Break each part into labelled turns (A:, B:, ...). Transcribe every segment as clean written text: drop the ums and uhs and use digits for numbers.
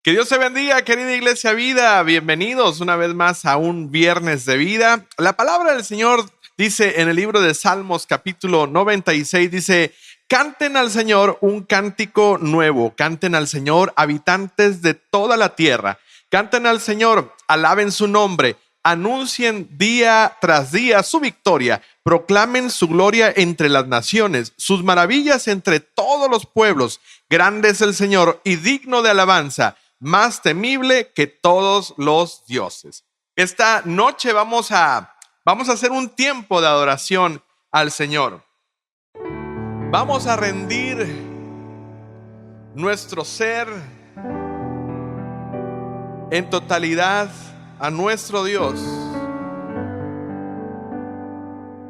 A: Que Dios te bendiga, querida Iglesia Vida. Bienvenidos una vez más a un viernes de vida. La palabra del Señor dice en el libro de Salmos, capítulo 96, dice: canten al Señor un cántico nuevo, canten al Señor, habitantes de toda la tierra. Canten al Señor, alaben su nombre, anuncien día tras día su victoria, proclamen su gloria entre las naciones, sus maravillas entre todos los pueblos. Grande es el Señor y digno de alabanza, más temible que todos los dioses. Esta noche vamos a hacer un tiempo de adoración al Señor. Vamos a rendir nuestro ser en totalidad a nuestro Dios.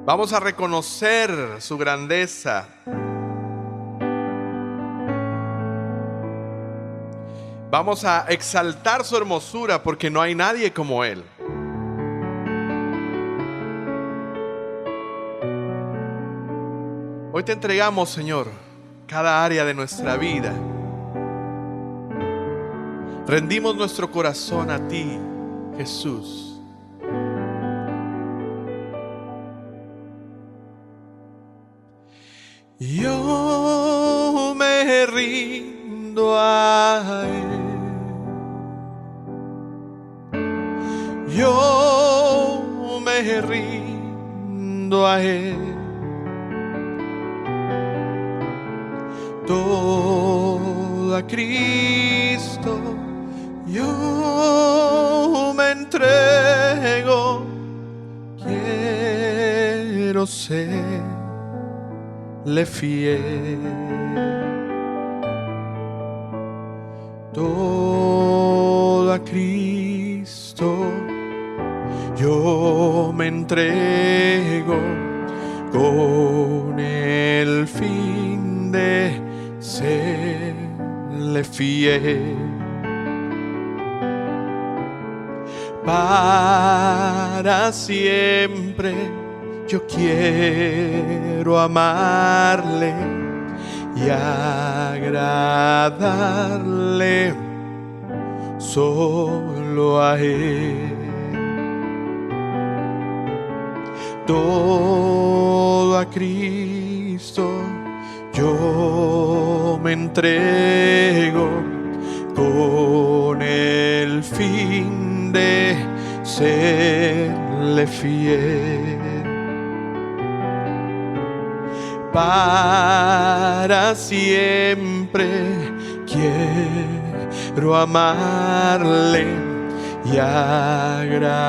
A: Vamos a reconocer su grandeza. Vamos a exaltar su hermosura porque no hay nadie como Él. Hoy te entregamos, Señor, cada área de nuestra vida. Rendimos nuestro corazón a ti, Jesús. Yo me rindo a Él. Yo me rindo a Él. Todo a Cristo yo me entrego. Quiero serle fiel. Todo a Cristo yo me entrego con el fin de serle fiel. Para siempre yo quiero amarle y agradarle solo a Él. Todo a Cristo yo me entrego con el fin de serle fiel. Para siempre quiero amarle y agradarle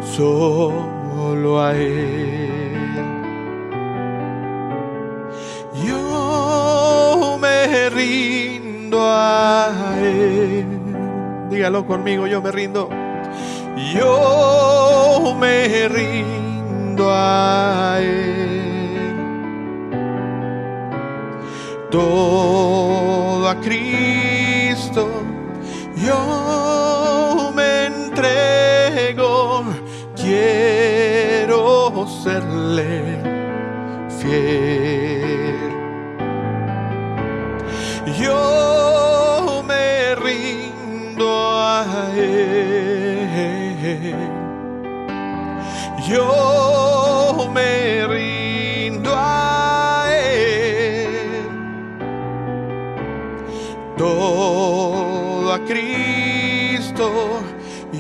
A: solo a Él. Yo me rindo a Él. Dígalo conmigo, yo me rindo. Yo me rindo a Él. Todo a Cristo yo me entrego. Quiero serle fiel. Yo me rindo a Él. Yo me rindo a Él. Todo a Cristo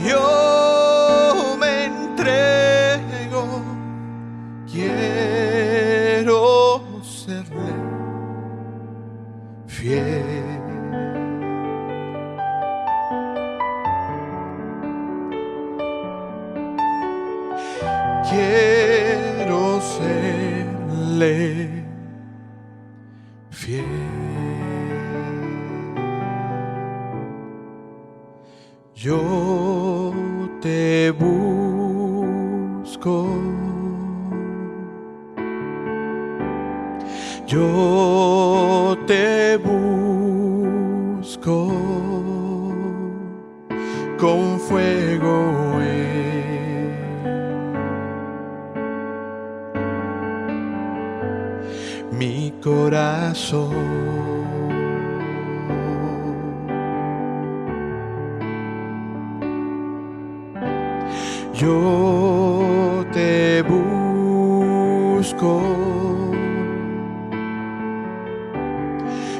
A: yo me entrego. Quiero serle fiel. Quiero serle fiel. Yo te busco. Yo te busco con fuego en mi corazón. Yo te busco,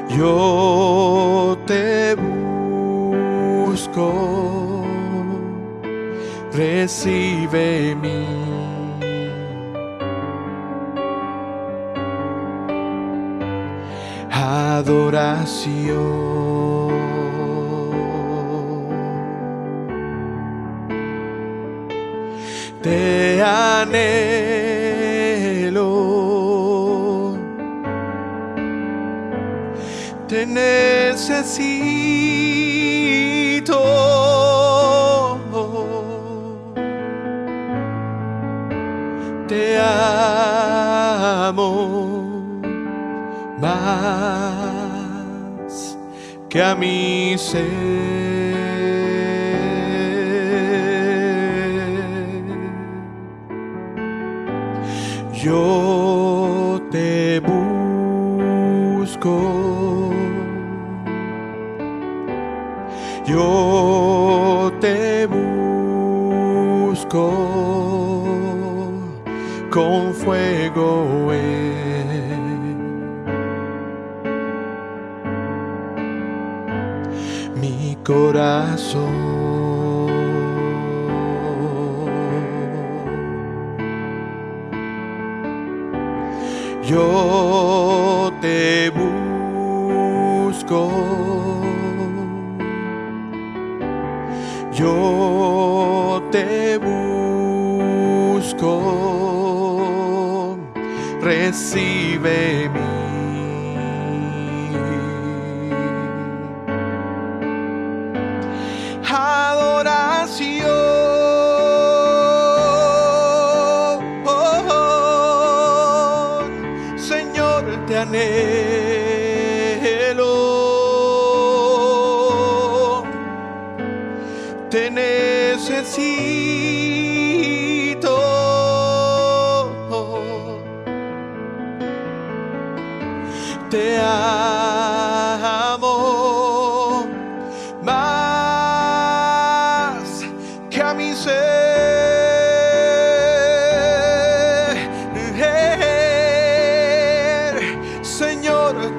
A: yo te busco, recibe mi adoración. Te anhelo, te necesito, te amo más que a mi ser. Yo te busco, yo te busco con fuego en mi corazón. Yo te busco, yo te busco, recibe mi adoración. Te anhelo, te necesito, te amo más que a mi ser.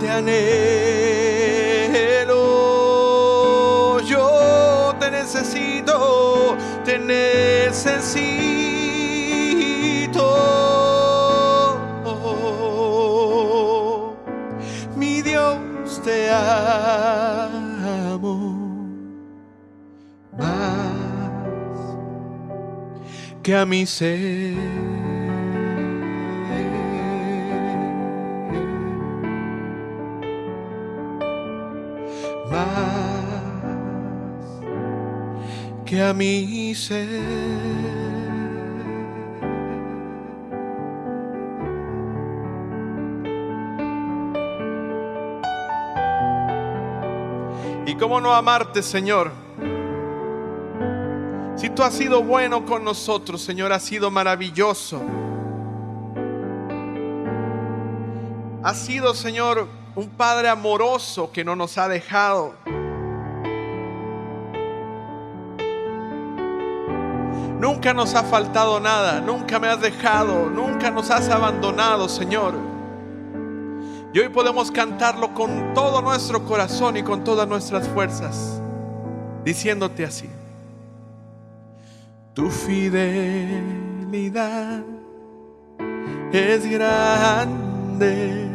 A: Te anhelo, yo te necesito, te necesito. Mi Dios, te amo más que a mi ser. Más que a mi ser. ¿Y cómo no amarte, Señor? Si tú has sido bueno con nosotros, Señor, has sido maravilloso. Has sido, Señor, un Padre amoroso que no nos ha dejado. Nunca nos ha faltado nada, nunca me has dejado, nunca nos has abandonado, Señor. Y hoy podemos cantarlo con todo nuestro corazón y con todas nuestras fuerzas, diciéndote así: tu fidelidad es grande.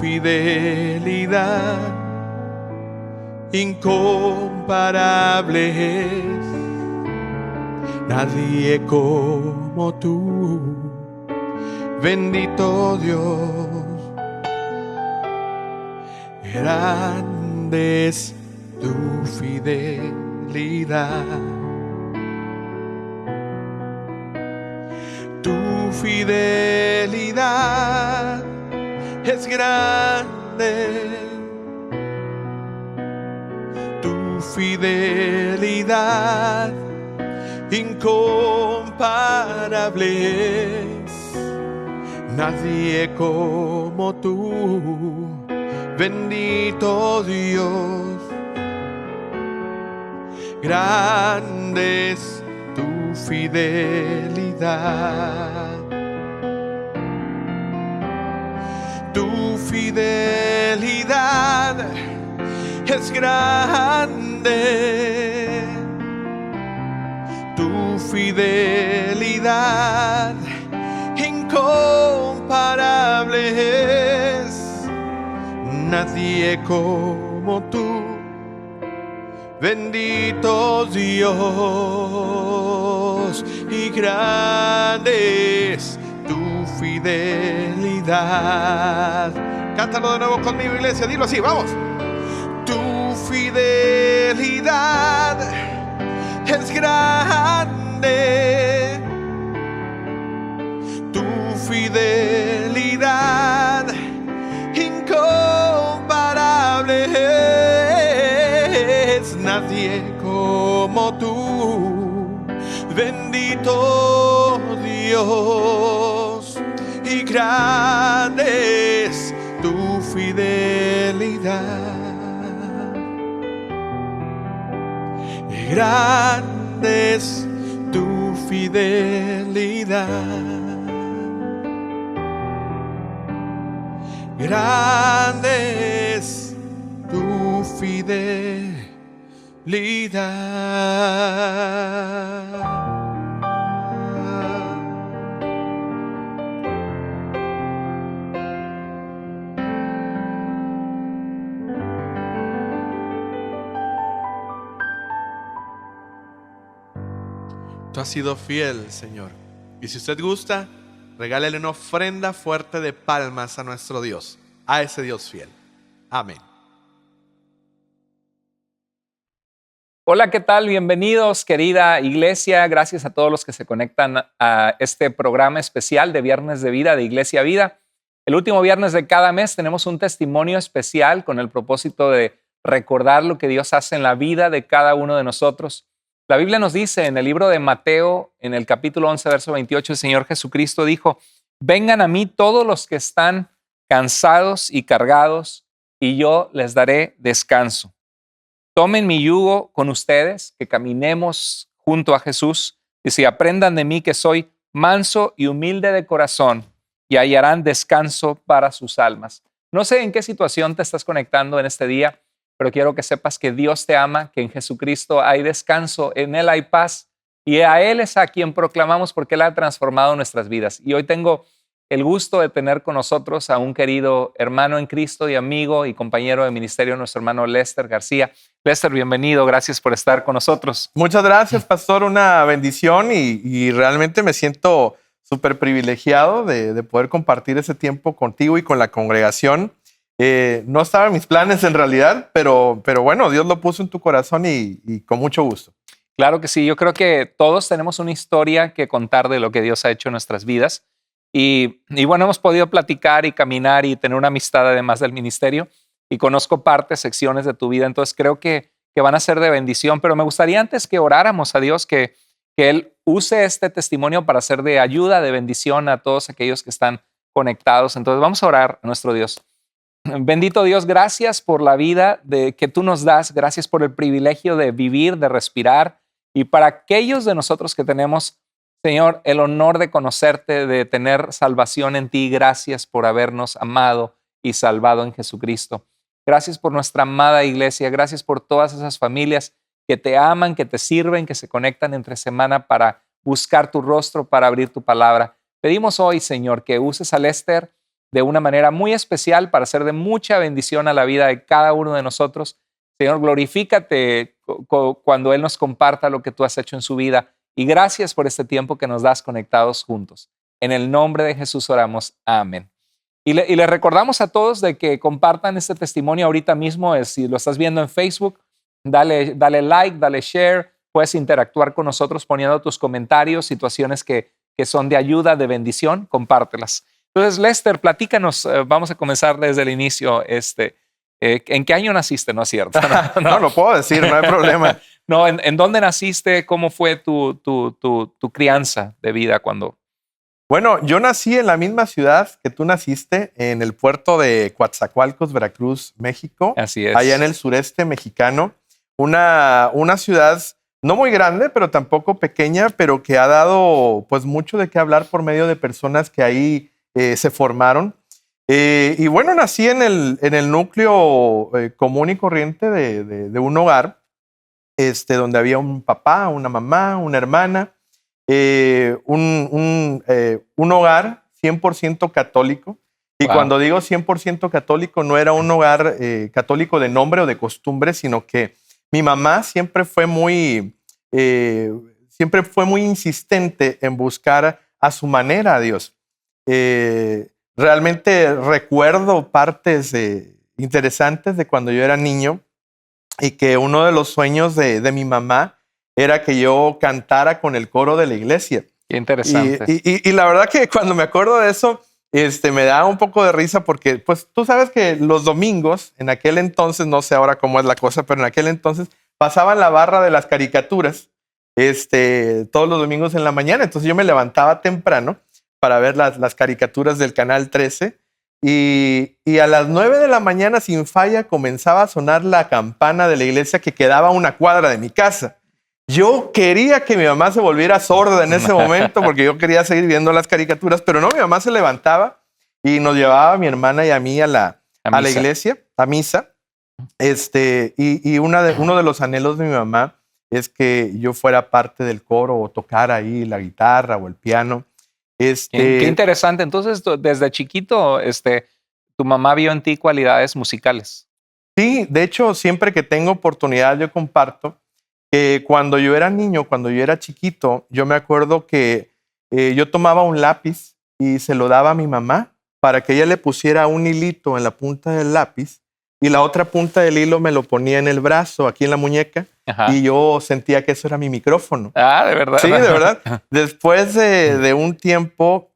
A: Fidelidad incomparable es, nadie como tú, bendito Dios. Grande es tu fidelidad, tu fidelidad es grande, tu fidelidad incomparable es, nadie como tú, bendito Dios. grande es tu fidelidad. Tu fidelidad es grande. Tu fidelidad incomparable es. Nadie como tú. Bendito Dios, y grande es tu fidelidad. Cántalo de nuevo conmigo, iglesia, dilo así, vamos. Tu fidelidad es grande. Tu fidelidad incomparable es. Nadie como tú. Bendito Dios, y grande es tu fidelidad. Grande es tu fidelidad. Grande es tu fidelidad. Tú has sido fiel, Señor. Y si usted gusta, regálele una ofrenda fuerte de palmas a nuestro Dios, a ese Dios fiel. Amén.
B: Hola, ¿qué tal? Bienvenidos, querida iglesia. Gracias a todos los que se conectan a este programa especial de Viernes de Vida de Iglesia Vida. El último viernes de cada mes tenemos un testimonio especial con el propósito de recordar lo que Dios hace en la vida de cada uno de nosotros. La Biblia nos dice en el libro de Mateo, en el capítulo 11, verso 28, el Señor Jesucristo dijo: vengan a mí todos los que están cansados y cargados, y yo les daré descanso. Tomen mi yugo con ustedes, que caminemos junto a Jesús, y si aprendan de mí que soy manso y humilde de corazón, y hallarán descanso para sus almas. No sé en qué situación te estás conectando en este día, pero quiero que sepas que Dios te ama, que en Jesucristo hay descanso, en Él hay paz, y a Él es a quien proclamamos porque Él ha transformado nuestras vidas. Y hoy tengo el gusto de tener con nosotros a un querido hermano en Cristo y amigo y compañero de ministerio, nuestro hermano Lester García. Lester, bienvenido, gracias por estar con nosotros.
A: Muchas gracias, pastor, una bendición y realmente me siento súper privilegiado de poder compartir ese tiempo contigo y con la congregación. No estaba en mis planes en realidad, pero bueno, Dios lo puso en tu corazón y con mucho gusto.
B: Claro que sí, yo creo que todos tenemos una historia que contar de lo que Dios ha hecho en nuestras vidas. Y bueno, hemos podido platicar y caminar y tener una amistad además del ministerio, y conozco partes, secciones de tu vida, entonces creo que van a ser de bendición, pero me gustaría antes que oráramos a Dios que Él use este testimonio para ser de ayuda, de bendición a todos aquellos que están conectados. Entonces vamos a orar a nuestro Dios. Bendito Dios, gracias por la vida que tú nos das, gracias por el privilegio de vivir, de respirar, y para aquellos de nosotros que tenemos, Señor, el honor de conocerte, de tener salvación en ti. Gracias por habernos amado y salvado en Jesucristo. Gracias por nuestra amada iglesia. Gracias por todas esas familias que te aman, que te sirven, que se conectan entre semana para buscar tu rostro, para abrir tu palabra. Pedimos hoy, Señor, que uses a Lester de una manera muy especial para ser de mucha bendición a la vida de cada uno de nosotros. Señor, glorifícate cuando Él nos comparta lo que tú has hecho en su vida. Y gracias por este tiempo que nos das conectados juntos. En el nombre de Jesús oramos. Amén. Y le recordamos a todos de que compartan este testimonio ahorita mismo. Si lo estás viendo en Facebook, dale like, dale share. Puedes interactuar con nosotros poniendo tus comentarios, situaciones que son de ayuda, de bendición, compártelas. Entonces, Lester, platícanos. Vamos a comenzar desde el inicio. ¿En qué año naciste? ¿No es cierto?
A: No lo puedo decir, no hay problema.
B: No, ¿en dónde naciste? ¿Cómo fue tu crianza de vida cuando?
A: Bueno, yo nací en la misma ciudad que tú naciste, en el puerto de Coatzacoalcos, Veracruz, México.
B: Así es.
A: Allá en el sureste mexicano. una ciudad no muy grande, pero tampoco pequeña, pero que ha dado pues mucho de qué hablar por medio de personas que ahí se formaron. Y bueno, nací en el núcleo común y corriente de un hogar, donde había un papá, una mamá, una hermana, un hogar 100% católico. Y
B: Wow.
A: cuando digo 100% católico, no era un hogar católico de nombre o de costumbre, sino que mi mamá siempre fue muy insistente en buscar a su manera a Dios. Realmente recuerdo partes interesantes de cuando yo era niño y que uno de los sueños de mi mamá era que yo cantara con el coro de la iglesia.
B: Qué interesante.
A: Y la verdad que cuando me acuerdo de eso, me da un poco de risa porque, pues, tú sabes que los domingos, en aquel entonces, no sé ahora cómo es la cosa, pero en aquel entonces pasaban la barra de las caricaturas, todos los domingos en la mañana. Entonces yo me levantaba temprano para ver las caricaturas del Canal 13 y a las 9 de la mañana sin falla comenzaba a sonar la campana de la iglesia que quedaba a una cuadra de mi casa. Yo quería que mi mamá se volviera sorda en ese momento porque yo quería seguir viendo las caricaturas, pero no, mi mamá se levantaba y nos llevaba a mi hermana y a mí a la iglesia, a misa. Uno de los anhelos de mi mamá es que yo fuera parte del coro o tocara ahí la guitarra o el piano.
B: Qué interesante. Entonces, desde chiquito, tu mamá vio en ti cualidades musicales.
A: Sí, de hecho, siempre que tengo oportunidad yo comparto que cuando yo era niño, cuando yo era chiquito, yo me acuerdo que yo tomaba un lápiz y se lo daba a mi mamá para que ella le pusiera un hilito en la punta del lápiz y la otra punta del hilo me lo ponía en el brazo, aquí en la muñeca,
B: Ajá.
A: y yo sentía que eso era mi micrófono.
B: Ah, ¿de verdad?
A: Sí, de verdad. Después de un tiempo,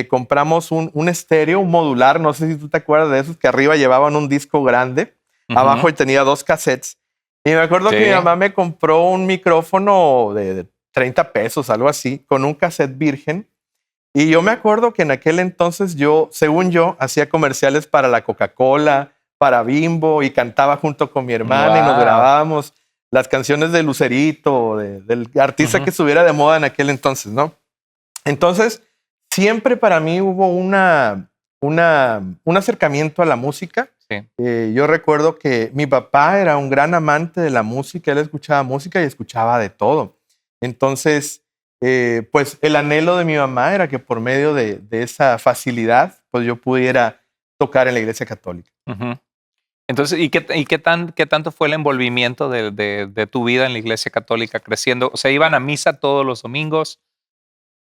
A: compramos un estéreo, un modular, no sé si tú te acuerdas de esos, que arriba llevaban un disco grande, abajo tenía 2 cassettes. Y me acuerdo que mi mamá me compró un micrófono de 30 pesos, algo así, con un cassette virgen. Y yo me acuerdo que en aquel entonces yo, según yo, hacía comerciales para la Coca-Cola, para Bimbo, y cantaba junto con mi hermana y nos grabábamos las canciones de Lucerito, del artista que estuviera de moda en aquel entonces, ¿no? Entonces, siempre para mí hubo un acercamiento a la música.
B: Sí.
A: Yo recuerdo que mi papá era un gran amante de la música, él escuchaba música y escuchaba de todo. Entonces, pues el anhelo de mi mamá era que por medio de esa facilidad, pues yo pudiera tocar en la iglesia católica.
B: Entonces, ¿y qué tanto fue el envolvimiento de tu vida en la iglesia católica creciendo? O sea, ¿iban a misa todos los domingos?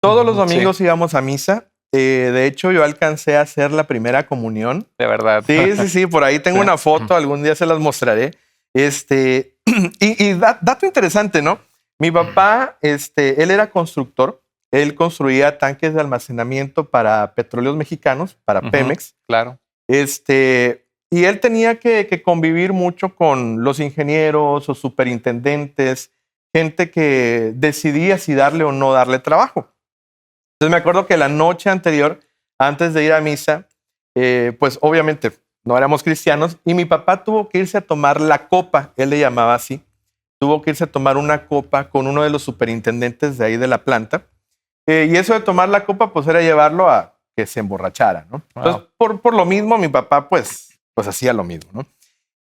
A: Todos los domingos íbamos a misa. De hecho, yo alcancé a hacer la primera comunión.
B: De verdad.
A: Sí, por ahí tengo una foto, algún día se las mostraré. Dato interesante, ¿no? Mi papá, él era constructor, él construía tanques de almacenamiento para petróleos mexicanos, para Pemex.
B: Claro.
A: Y él tenía que convivir mucho con los ingenieros o superintendentes, gente que decidía si darle o no darle trabajo. Entonces me acuerdo que la noche anterior, antes de ir a misa, pues obviamente no éramos cristianos y mi papá tuvo que irse a tomar la copa, él le llamaba así, tuvo que irse a tomar una copa con uno de los superintendentes de ahí de la planta. Y eso de tomar la copa pues era llevarlo a que se emborrachara, ¿no?
B: Wow.
A: Entonces por lo mismo mi papá pues hacía lo mismo, ¿no?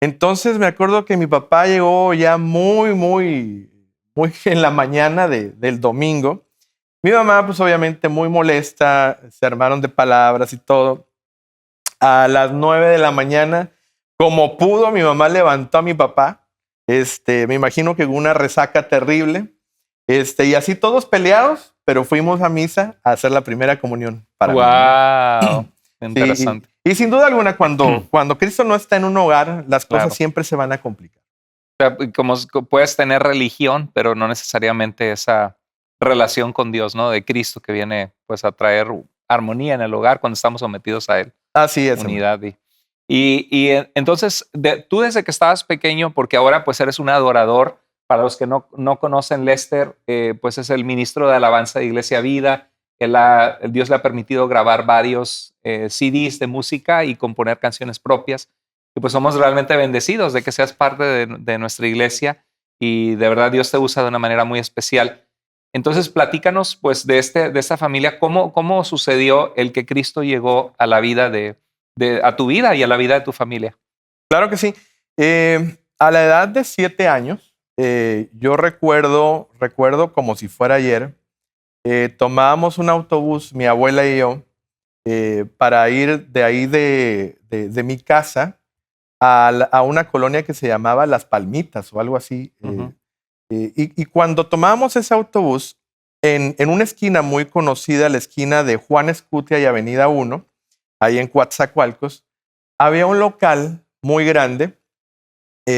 A: Entonces me acuerdo que mi papá llegó ya muy en la mañana del domingo. Mi mamá, pues obviamente muy molesta, se armaron de palabras y todo. A las 9 de la mañana, como pudo, mi mamá levantó a mi papá. Me imagino que hubo una resaca terrible. Y así todos peleados, pero fuimos a misa a hacer la primera comunión para mí, ¿no?
B: Wow. Interesante.
A: Y sin duda alguna, cuando Cristo no está en un hogar, las cosas siempre se van a complicar.
B: O sea, como puedes tener religión, pero no necesariamente esa relación con Dios, ¿no? De Cristo que viene pues a traer armonía en el hogar cuando estamos sometidos a Él.
A: Así es.
B: Unidad. Y entonces, tú desde que estabas pequeño, porque ahora pues eres un adorador, para los que no conocen Lester, pues es el ministro de alabanza de Iglesia Vida. Dios le ha permitido grabar varios CDs de música y componer canciones propias. Y pues somos realmente bendecidos de que seas parte de nuestra iglesia. y de verdad Dios te usa de una manera muy especial. Entonces, platícanos pues de esta familia, cómo sucedió el que Cristo llegó a la vida a tu vida y a la vida de tu familia.
A: Claro que sí. A la edad de 7 años, yo recuerdo como si fuera ayer, tomábamos un autobús, mi abuela y yo, para ir de ahí de mi casa a una colonia que se llamaba Las Palmitas o algo así.
B: Ujú.
A: Y cuando tomábamos ese autobús, en una esquina muy conocida, la esquina de Juan Escutia y Avenida 1, ahí en Coatzacoalcos, había un local muy grande,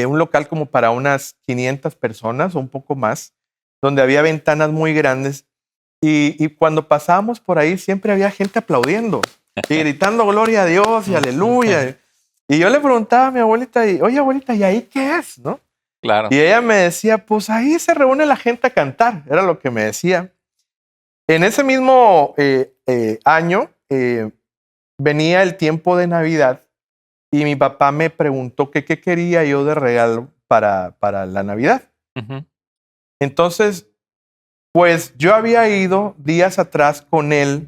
A: un local como para unas 500 personas o un poco más, donde había ventanas muy grandes. Y cuando pasábamos por ahí, siempre había gente aplaudiendo y gritando gloria a Dios y aleluya. Y yo le preguntaba a mi abuelita, oye, abuelita, ¿y ahí qué es? ¿No?
B: Claro.
A: Y ella me decía, pues ahí se reúne la gente a cantar, era lo que me decía. En ese mismo año venía el tiempo de Navidad y mi papá me preguntó que qué quería yo de regalo para la Navidad.
B: Ujú.
A: Entonces, pues yo había ido días atrás con él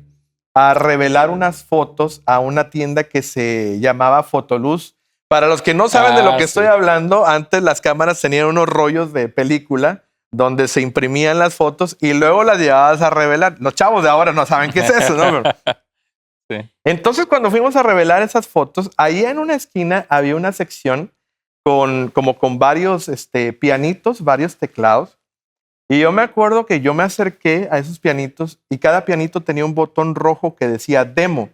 A: a revelar unas fotos a una tienda que se llamaba Fotoluz. Para los que no saben de lo que estoy
B: Sí.
A: hablando, antes las cámaras tenían unos rollos de película donde se imprimían las fotos y luego las llevabas a revelar. Los chavos de ahora no saben qué es eso, ¿no?
B: Sí.
A: Entonces, cuando fuimos a revelar esas fotos, ahí en una esquina había una sección con varios pianitos, varios teclados. Y yo me acuerdo que yo me acerqué a esos pianitos y cada pianito tenía un botón rojo que decía demo.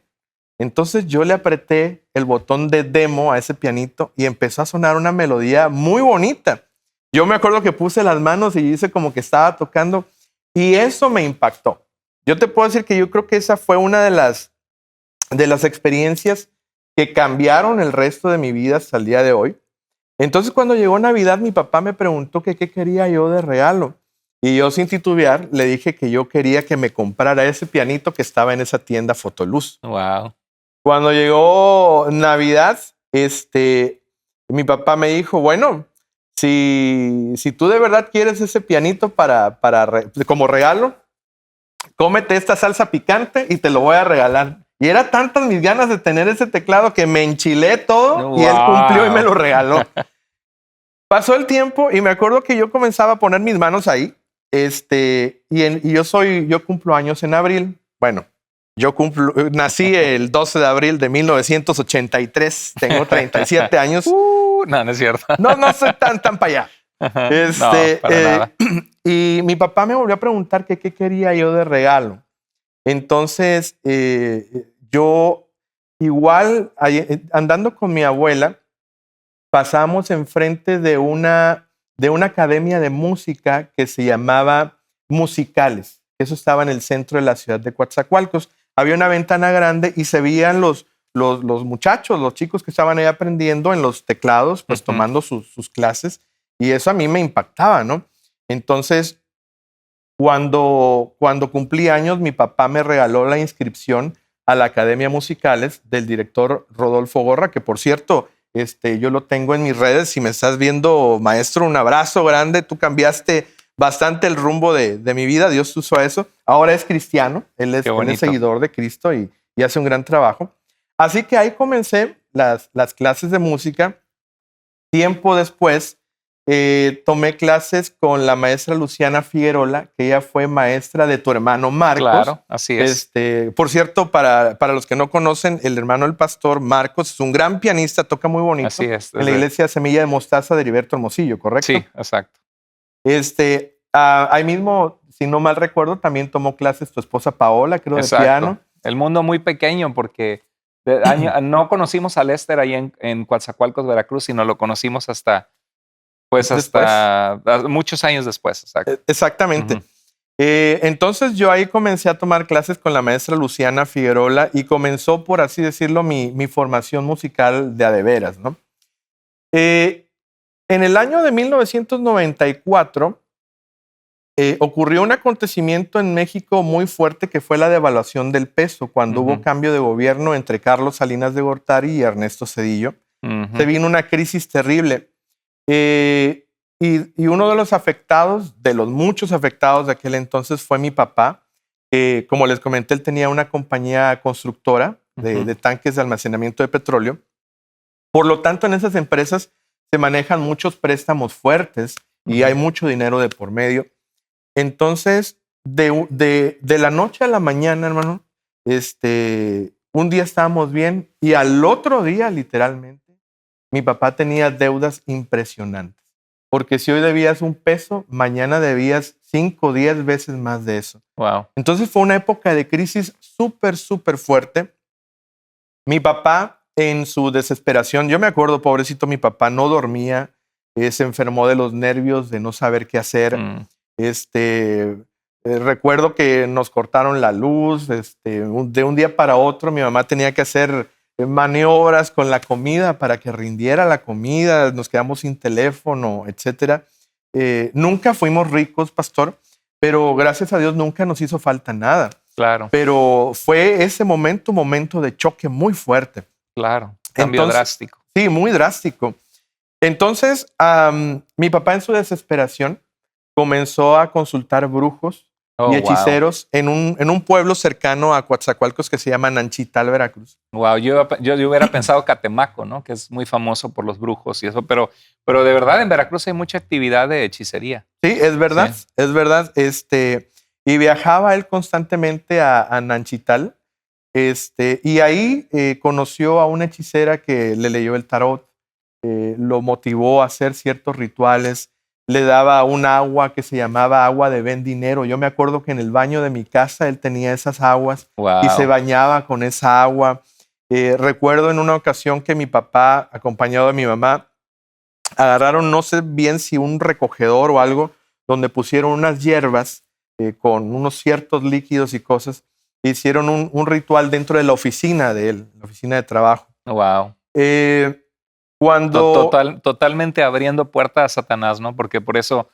A: Entonces yo le apreté el botón de demo a ese pianito y empezó a sonar una melodía muy bonita. Yo me acuerdo que puse las manos y hice como que estaba tocando y eso me impactó. Yo te puedo decir que yo creo que esa fue una de las experiencias que cambiaron el resto de mi vida hasta el día de hoy. Entonces cuando llegó Navidad mi papá me preguntó que qué quería yo de regalo. Y yo sin titubear le dije que yo quería que me comprara ese pianito que estaba en esa tienda Fotoluz.
B: Wow.
A: Cuando llegó Navidad, mi papá me dijo, bueno, si tú de verdad quieres ese pianito como regalo, cómete esta salsa picante y te lo voy a regalar. Y era tantas mis ganas de tener ese teclado que me enchilé todo y él cumplió y me lo regaló. Pasó el tiempo y me acuerdo que yo comenzaba a poner mis manos ahí. Yo cumplo años en abril. Bueno, nací el 12 de abril de 1983. Tengo 37 años.
B: No es cierto.
A: No soy tan para allá.
B: No, para nada.
A: Y mi papá me volvió a preguntar que qué quería yo de regalo. Entonces, yo igual, andando con mi abuela, pasamos enfrente de una academia de música que se llamaba Musicales. Eso estaba en el centro de la ciudad de Coatzacoalcos. Había una ventana grande y se veían los muchachos, los chicos que estaban ahí aprendiendo en los teclados, pues tomando sus clases. Y eso a mí me impactaba, ¿no? Entonces, cuando cumplí años, mi papá me regaló la inscripción a la Academia Musicales del director Rodolfo Gorra, que por cierto, yo lo tengo en mis redes. Si me estás viendo, maestro, un abrazo grande. Tú cambiaste bastante el rumbo de mi vida. Dios usó eso. Ahora es cristiano. Él es seguidor de Cristo y hace un gran trabajo. Así que ahí comencé las clases de música. Tiempo después, tomé clases con la maestra Luciana Figuerola, que ella fue maestra de tu hermano Marcos.
B: Claro, así es.
A: Por cierto, para los que no conocen, el hermano del pastor Marcos es un gran pianista, toca muy bonito.
B: Así es.
A: En la iglesia Semilla de Mostaza de Heriberto Hermosillo, ¿correcto?
B: Sí, exacto.
A: Ahí mismo, si no mal recuerdo, también tomó clases tu esposa Paola, creo, de piano.
B: El mundo muy pequeño porque no conocimos a Lester ahí en Coatzacoalcos, Veracruz, sino lo conocimos hasta muchos años después. Exacto.
A: Exactamente. Entonces yo ahí comencé a tomar clases con la maestra Luciana Figuerola y comenzó, por así decirlo, mi formación musical de a de veras, ¿no? En el año de 1994 ocurrió un acontecimiento en México muy fuerte que fue la devaluación del peso cuando hubo cambio de gobierno entre Carlos Salinas de Gortari y Ernesto Zedillo. Se vino una crisis terrible. Y uno de los afectados, de los muchos afectados de aquel entonces, fue mi papá. Como les comenté, él tenía una compañía constructora de tanques de almacenamiento de petróleo. Por lo tanto, en esas empresas se manejan muchos préstamos fuertes y hay mucho dinero de por medio. Entonces, de la noche a la mañana, hermano, un día estábamos bien y al otro día, literalmente, mi papá tenía deudas impresionantes. Porque si hoy debías $1, mañana debías 5 o 10 veces más de eso.
B: Wow.
A: Entonces fue una época de crisis súper, súper fuerte. Mi papá, en su desesperación, yo me acuerdo, pobrecito, mi papá no dormía, se enfermó de los nervios, de no saber qué hacer. Recuerdo que nos cortaron la luz, de un día para otro mi mamá tenía que hacer maniobras con la comida para que rindiera la comida, nos quedamos sin teléfono, etcétera. Nunca fuimos ricos, pastor, pero gracias a Dios nunca nos hizo falta nada.
B: Claro.
A: Pero fue ese momento de choque muy fuerte.
B: Claro, cambio drástico.
A: Sí, muy drástico. Entonces, mi papá en su desesperación comenzó a consultar brujos y hechiceros en un pueblo cercano a Coatzacoalcos que se llama Nanchital, Veracruz.
B: Wow, yo hubiera pensado Catemaco, ¿no? Que es muy famoso por los brujos y eso, pero de verdad en Veracruz hay mucha actividad de hechicería.
A: Sí, es verdad,
B: Sí.
A: es verdad. Y viajaba él constantemente a Nanchital, y ahí conoció a una hechicera que le leyó el tarot, lo motivó a hacer ciertos rituales, le daba un agua que se llamaba agua de ven dinero. Yo me acuerdo que en el baño de mi casa él tenía esas aguas y se bañaba con esa agua. Recuerdo en una ocasión que mi papá, acompañado de mi mamá, agarraron, no sé bien si un recogedor o algo, donde pusieron unas hierbas con unos ciertos líquidos y cosas. Hicieron un ritual dentro de la oficina de él, la oficina de trabajo.
B: Wow.
A: Cuando...
B: Totalmente abriendo puerta a Satanás, ¿no? Porque por eso,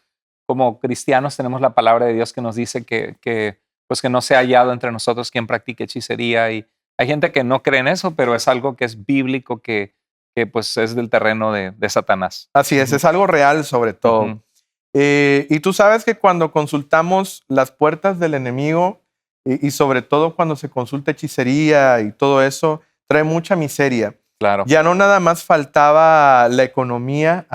B: como cristianos, tenemos la palabra de Dios que nos dice que no se ha hallado entre nosotros quien practique hechicería. Y hay gente que no cree en eso, pero es algo que es bíblico, que pues es del terreno de Satanás.
A: Así es algo real sobre todo. Y tú sabes que cuando consultamos las puertas del enemigo y sobre todo cuando se consulta hechicería y todo eso, trae mucha miseria.
B: Claro.
A: Ya no nada más faltaba la economía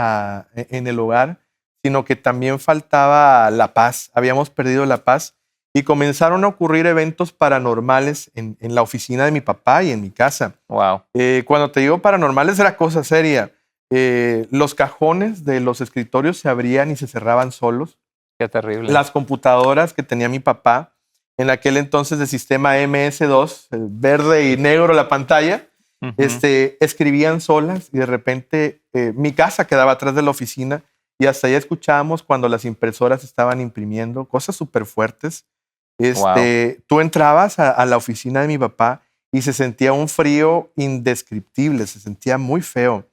A: en el hogar, sino que también faltaba la paz. Habíamos perdido la paz y comenzaron a ocurrir eventos paranormales en la oficina de mi papá y en mi casa.
B: Wow.
A: Cuando te digo paranormales era cosa seria. Los cajones de los escritorios se abrían y se cerraban solos.
B: Qué terrible.
A: Las computadoras que tenía mi papá, en aquel entonces de sistema MS2, verde y negro la pantalla, escribían solas y de repente mi casa quedaba atrás de la oficina y hasta allá escuchábamos cuando las impresoras estaban imprimiendo cosas súper fuertes. Tú entrabas a la oficina de mi papá y se sentía un frío indescriptible, se sentía muy feo.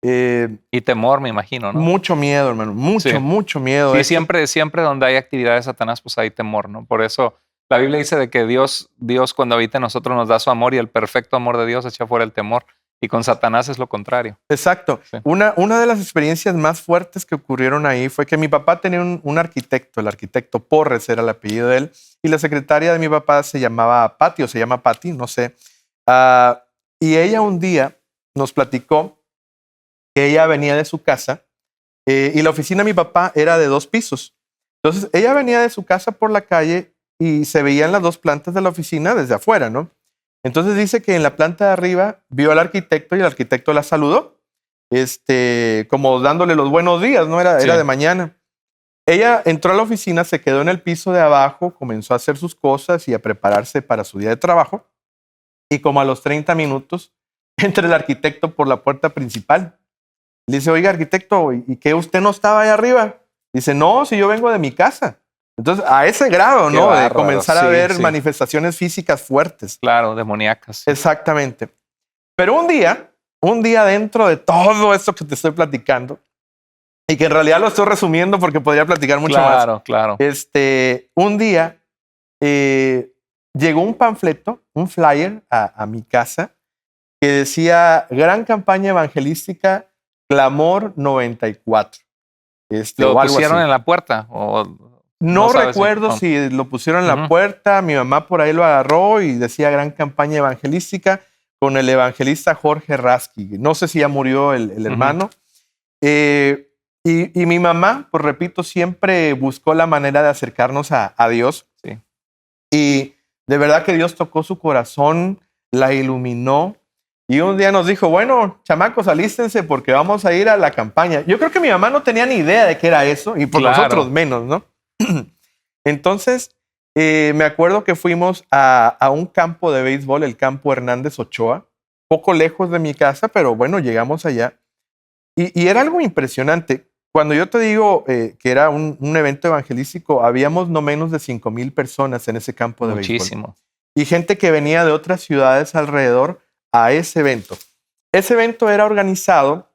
B: Y temor, me imagino, ¿no?
A: Mucho miedo, hermano, mucho miedo.
B: Sí, siempre donde hay actividad de Satanás, pues hay temor, ¿no? Por eso la Biblia dice de que Dios cuando habita en nosotros nos da su amor y el perfecto amor de Dios echa fuera el temor. Y con Satanás es lo contrario.
A: Exacto. Sí. Una de las experiencias más fuertes que ocurrieron ahí fue que mi papá tenía un arquitecto, el arquitecto Porres era el apellido de él, y la secretaria de mi papá se llamaba Patti, o se llama Patti, no sé. Y ella un día nos platicó que ella venía de su casa y la oficina de mi papá era de 2 pisos. Entonces, ella venía de su casa por la calle y se veían las 2 plantas de la oficina desde afuera, ¿no? Entonces dice que en la planta de arriba vio al arquitecto y el arquitecto la saludó, como dándole los buenos días, ¿no? Era de mañana. Ella entró a la oficina, se quedó en el piso de abajo, comenzó a hacer sus cosas y a prepararse para su día de trabajo. Y como a los 30 minutos, entra el arquitecto por la puerta principal. Le dice, oiga, arquitecto, ¿y qué usted no estaba ahí arriba? Dice, no, si yo vengo de mi casa. Entonces, a ese grado, ¿no? Bárbaro, de comenzar a ver manifestaciones físicas fuertes.
B: Claro, demoníacas.
A: Exactamente. Pero un día dentro de todo esto que te estoy platicando, y que en realidad lo estoy resumiendo porque podría platicar mucho más.
B: Claro.
A: Un día llegó un panfleto, un flyer a mi casa que decía, gran campaña evangelística, Clamor 94.
B: ¿Lo
A: o algo
B: pusieron
A: así.
B: en la puerta? ¿O
A: No
B: sabes?
A: recuerdo
B: No.
A: si lo pusieron en la
B: Ujú.
A: puerta, mi mamá por ahí lo agarró y decía gran campaña evangelística con el evangelista Jorge Rasky. No sé si ya murió el hermano. Y mi mamá, pues repito, siempre buscó la manera de acercarnos a Dios.
B: Sí.
A: Y de verdad que Dios tocó su corazón, la iluminó. Y un día nos dijo, bueno, chamacos, alístense porque vamos a ir a la campaña. Yo creo que mi mamá no tenía ni idea de qué era eso y por
B: Claro.
A: nosotros menos, ¿no? Entonces, me acuerdo que fuimos a un campo de béisbol, el campo Hernández Ochoa, poco lejos de mi casa, pero bueno, llegamos allá. Y era algo impresionante. Cuando yo te digo que era un evento evangelístico, habíamos no menos de 5,000 personas en ese campo de béisbol.
B: Muchísimo.
A: Y gente que venía de otras ciudades alrededor a ese evento. Ese evento era organizado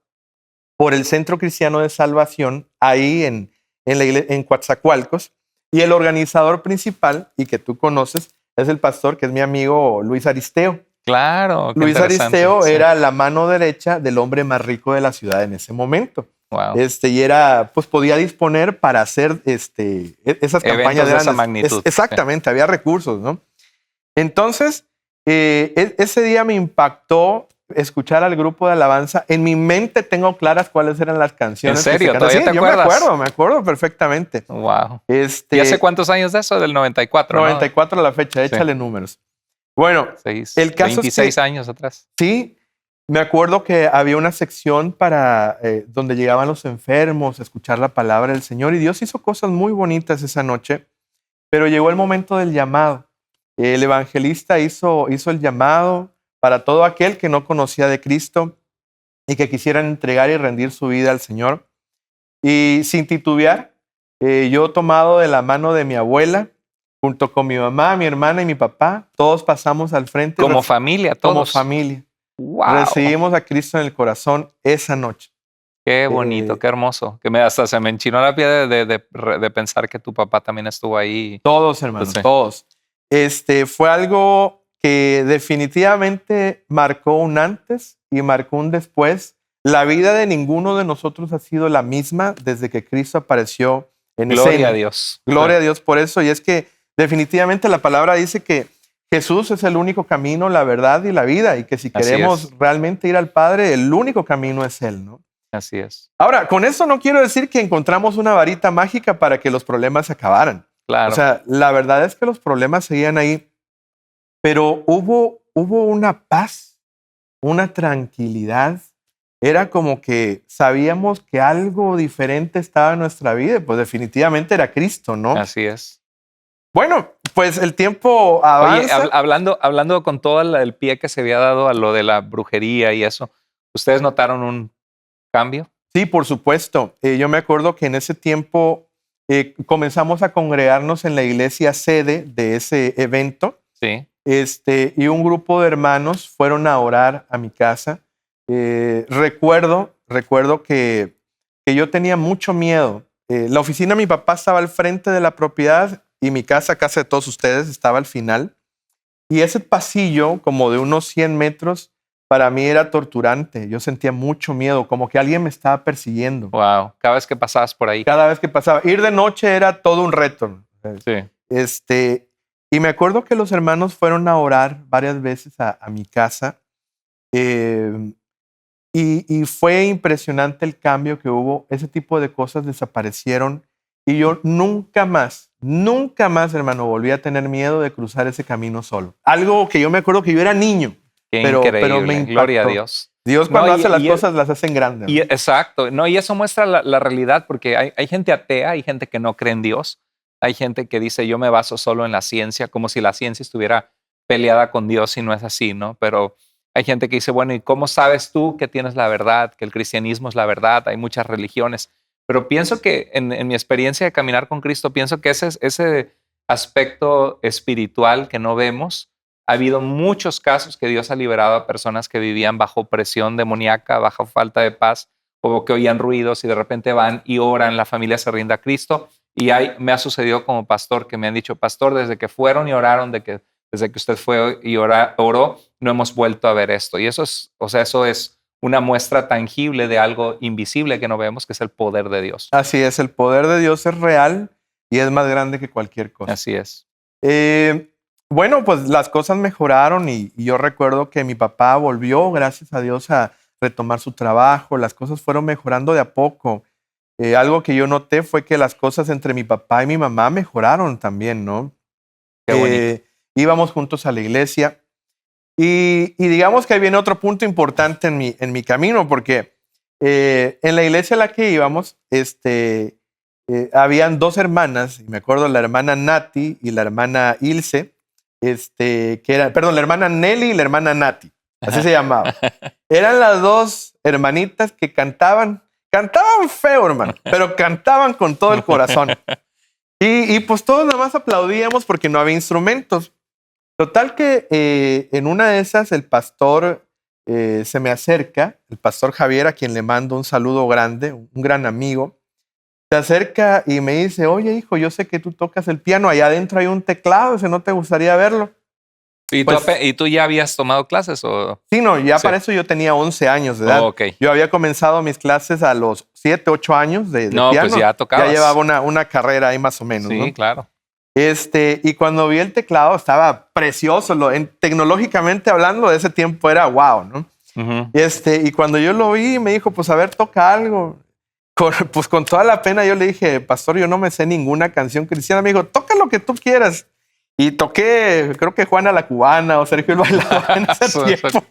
A: por el Centro Cristiano de Salvación, ahí en Coatzacoalcos, y el organizador principal, y que tú conoces, es el pastor, que es mi amigo Luis Aristeo.
B: Claro. Qué
A: Luis
B: interesante.
A: Aristeo
B: Sí.
A: era la mano derecha del hombre más rico de la ciudad en ese momento.
B: Wow.
A: Y era, pues podía disponer para hacer esas campañas
B: de esa
A: grandes.
B: magnitud.
A: Exactamente, había recursos, ¿no? Entonces, ese día me impactó escuchar al grupo de alabanza. En mi mente tengo claras cuáles eran las canciones.
B: ¿En serio?
A: Que se
B: ¿Todavía
A: cantaban.
B: te
A: Sí,
B: acuerdas?
A: me acuerdo perfectamente.
B: Wow. ¿Y hace cuántos años de eso? Del 94,
A: 94 a la fecha, échale números. Bueno, el caso
B: 26
A: es que,
B: años atrás.
A: Sí, me acuerdo que había una sección para donde llegaban los enfermos a escuchar la palabra del Señor y Dios hizo cosas muy bonitas esa noche, pero llegó el momento del llamado. El evangelista hizo el llamado para todo aquel que no conocía de Cristo y que quisieran entregar y rendir su vida al Señor. Y sin titubear, yo tomado de la mano de mi abuela, junto con mi mamá, mi hermana y mi papá, todos pasamos al frente.
B: Como familia, todos.
A: Como familia.
B: Wow.
A: Recibimos a Cristo en el corazón esa noche.
B: Qué bonito, qué hermoso. Que hasta se me enchinó la piel de pensar que tu papá también estuvo ahí.
A: Todos, hermanos,
B: Sí.
A: todos. Fue algo que definitivamente marcó un antes y marcó un después. La vida de ninguno de nosotros ha sido la misma desde que Cristo apareció en escena.
B: Gloria a Dios.
A: Gloria a Dios por eso. Y es que definitivamente la palabra dice que Jesús es el único camino, la verdad y la vida. Y que si queremos realmente ir al Padre, el único camino es Él, ¿no?
B: Así es.
A: Ahora, con eso no quiero decir que encontramos una varita mágica para que los problemas se acabaran.
B: Claro.
A: O sea, la verdad es que los problemas seguían ahí, pero hubo una paz, una tranquilidad. Era como que sabíamos que algo diferente estaba en nuestra vida, pues definitivamente era Cristo, ¿no?
B: Así es.
A: Bueno, pues el tiempo avanza.
B: Oye, hablando con todo el pie que se había dado a lo de la brujería y eso, ¿ustedes notaron un cambio?
A: Sí, por supuesto. Yo me acuerdo que en ese tiempo comenzamos a congregarnos en la iglesia sede de ese evento.
B: Sí.
A: Y un grupo de hermanos fueron a orar a mi casa. Recuerdo que yo tenía mucho miedo. La oficina de mi papá estaba al frente de la propiedad y mi casa de todos ustedes, estaba al final. Y ese pasillo, como de unos 100 metros, para mí era torturante. Yo sentía mucho miedo, como que alguien me estaba persiguiendo.
B: Wow. Cada vez que pasabas por ahí.
A: Cada vez que pasaba. Ir de noche era todo un reto.
B: Sí.
A: Y me acuerdo que los hermanos fueron a orar varias veces a mi casa. Y fue impresionante el cambio que hubo. Ese tipo de cosas desaparecieron. Y yo nunca más, hermano, volví a tener miedo de cruzar ese camino solo. Algo que yo me acuerdo que yo era niño.
B: Qué
A: pero
B: increíble.
A: me impactó.
B: Gloria a Dios.
A: Dios cuando hace las cosas las hace en grande.
B: Exacto. No, y eso muestra la realidad, porque hay gente atea, hay gente que no cree en Dios. Hay gente que dice, yo me baso solo en la ciencia, como si la ciencia estuviera peleada con Dios y no es así, ¿no? Pero hay gente que dice, bueno, ¿y cómo sabes tú que tienes la verdad, que el cristianismo es la verdad? Hay muchas religiones. Pero pienso que en mi experiencia de caminar con Cristo, pienso que ese aspecto espiritual que no vemos, ha habido muchos casos que Dios ha liberado a personas que vivían bajo presión demoníaca, bajo falta de paz, o que oían ruidos y de repente van y oran, la familia se rinde a Cristo. Y me ha sucedido como pastor que me han dicho, pastor, desde que fueron y oraron, desde que usted fue y oró, no hemos vuelto a ver esto. Y eso es una muestra tangible de algo invisible que no vemos, que es el poder de Dios.
A: Así es, el poder de Dios es real y es más grande que cualquier cosa.
B: Así es.
A: Bueno, pues las cosas mejoraron y yo recuerdo que mi papá volvió, gracias a Dios, a retomar su trabajo. Las cosas fueron mejorando de a poco. Algo que yo noté fue que las cosas entre mi papá y mi mamá mejoraron también, ¿no?
B: Qué bonito.
A: Íbamos juntos a la iglesia y digamos que ahí viene otro punto importante en mi camino, porque en la iglesia a la que íbamos, habían dos hermanas, y me acuerdo la hermana Nati y la hermana Ilse, la hermana Nelly y la hermana Nati, así se llamaba. Eran las dos hermanitas que cantaban feo, hermano, pero cantaban con todo el corazón. Y pues todos nada más aplaudíamos porque no había instrumentos. Total que en una de esas el pastor se me acerca, el pastor Javier, a quien le mando un saludo grande, un gran amigo. Se acerca y me dice, oye hijo, yo sé que tú tocas el piano, allá adentro hay un teclado, ese no te gustaría verlo.
B: ¿Y,
A: Pues,
B: ¿Y tú ya habías tomado clases? ¿O?
A: Sí, no, ya
B: Sí.
A: para eso yo tenía 11 años de edad.
B: Oh, ok.
A: Yo había comenzado mis clases a los 7, 8 años de
B: No,
A: piano.
B: pues ya tocabas.
A: Ya llevaba una carrera ahí más o menos,
B: Sí,
A: ¿no?
B: claro.
A: Y cuando vi el teclado estaba precioso. Tecnológicamente hablando, de ese tiempo era wow, ¿no?
B: Ujú.
A: Y cuando yo lo vi, me dijo, pues a ver, toca algo. Pues con toda la pena yo le dije, pastor, yo no me sé ninguna canción cristiana. Me dijo, toca lo que tú quieras. Y toqué, creo que Juana la Cubana o Sergio el Bailador en ese tiempo.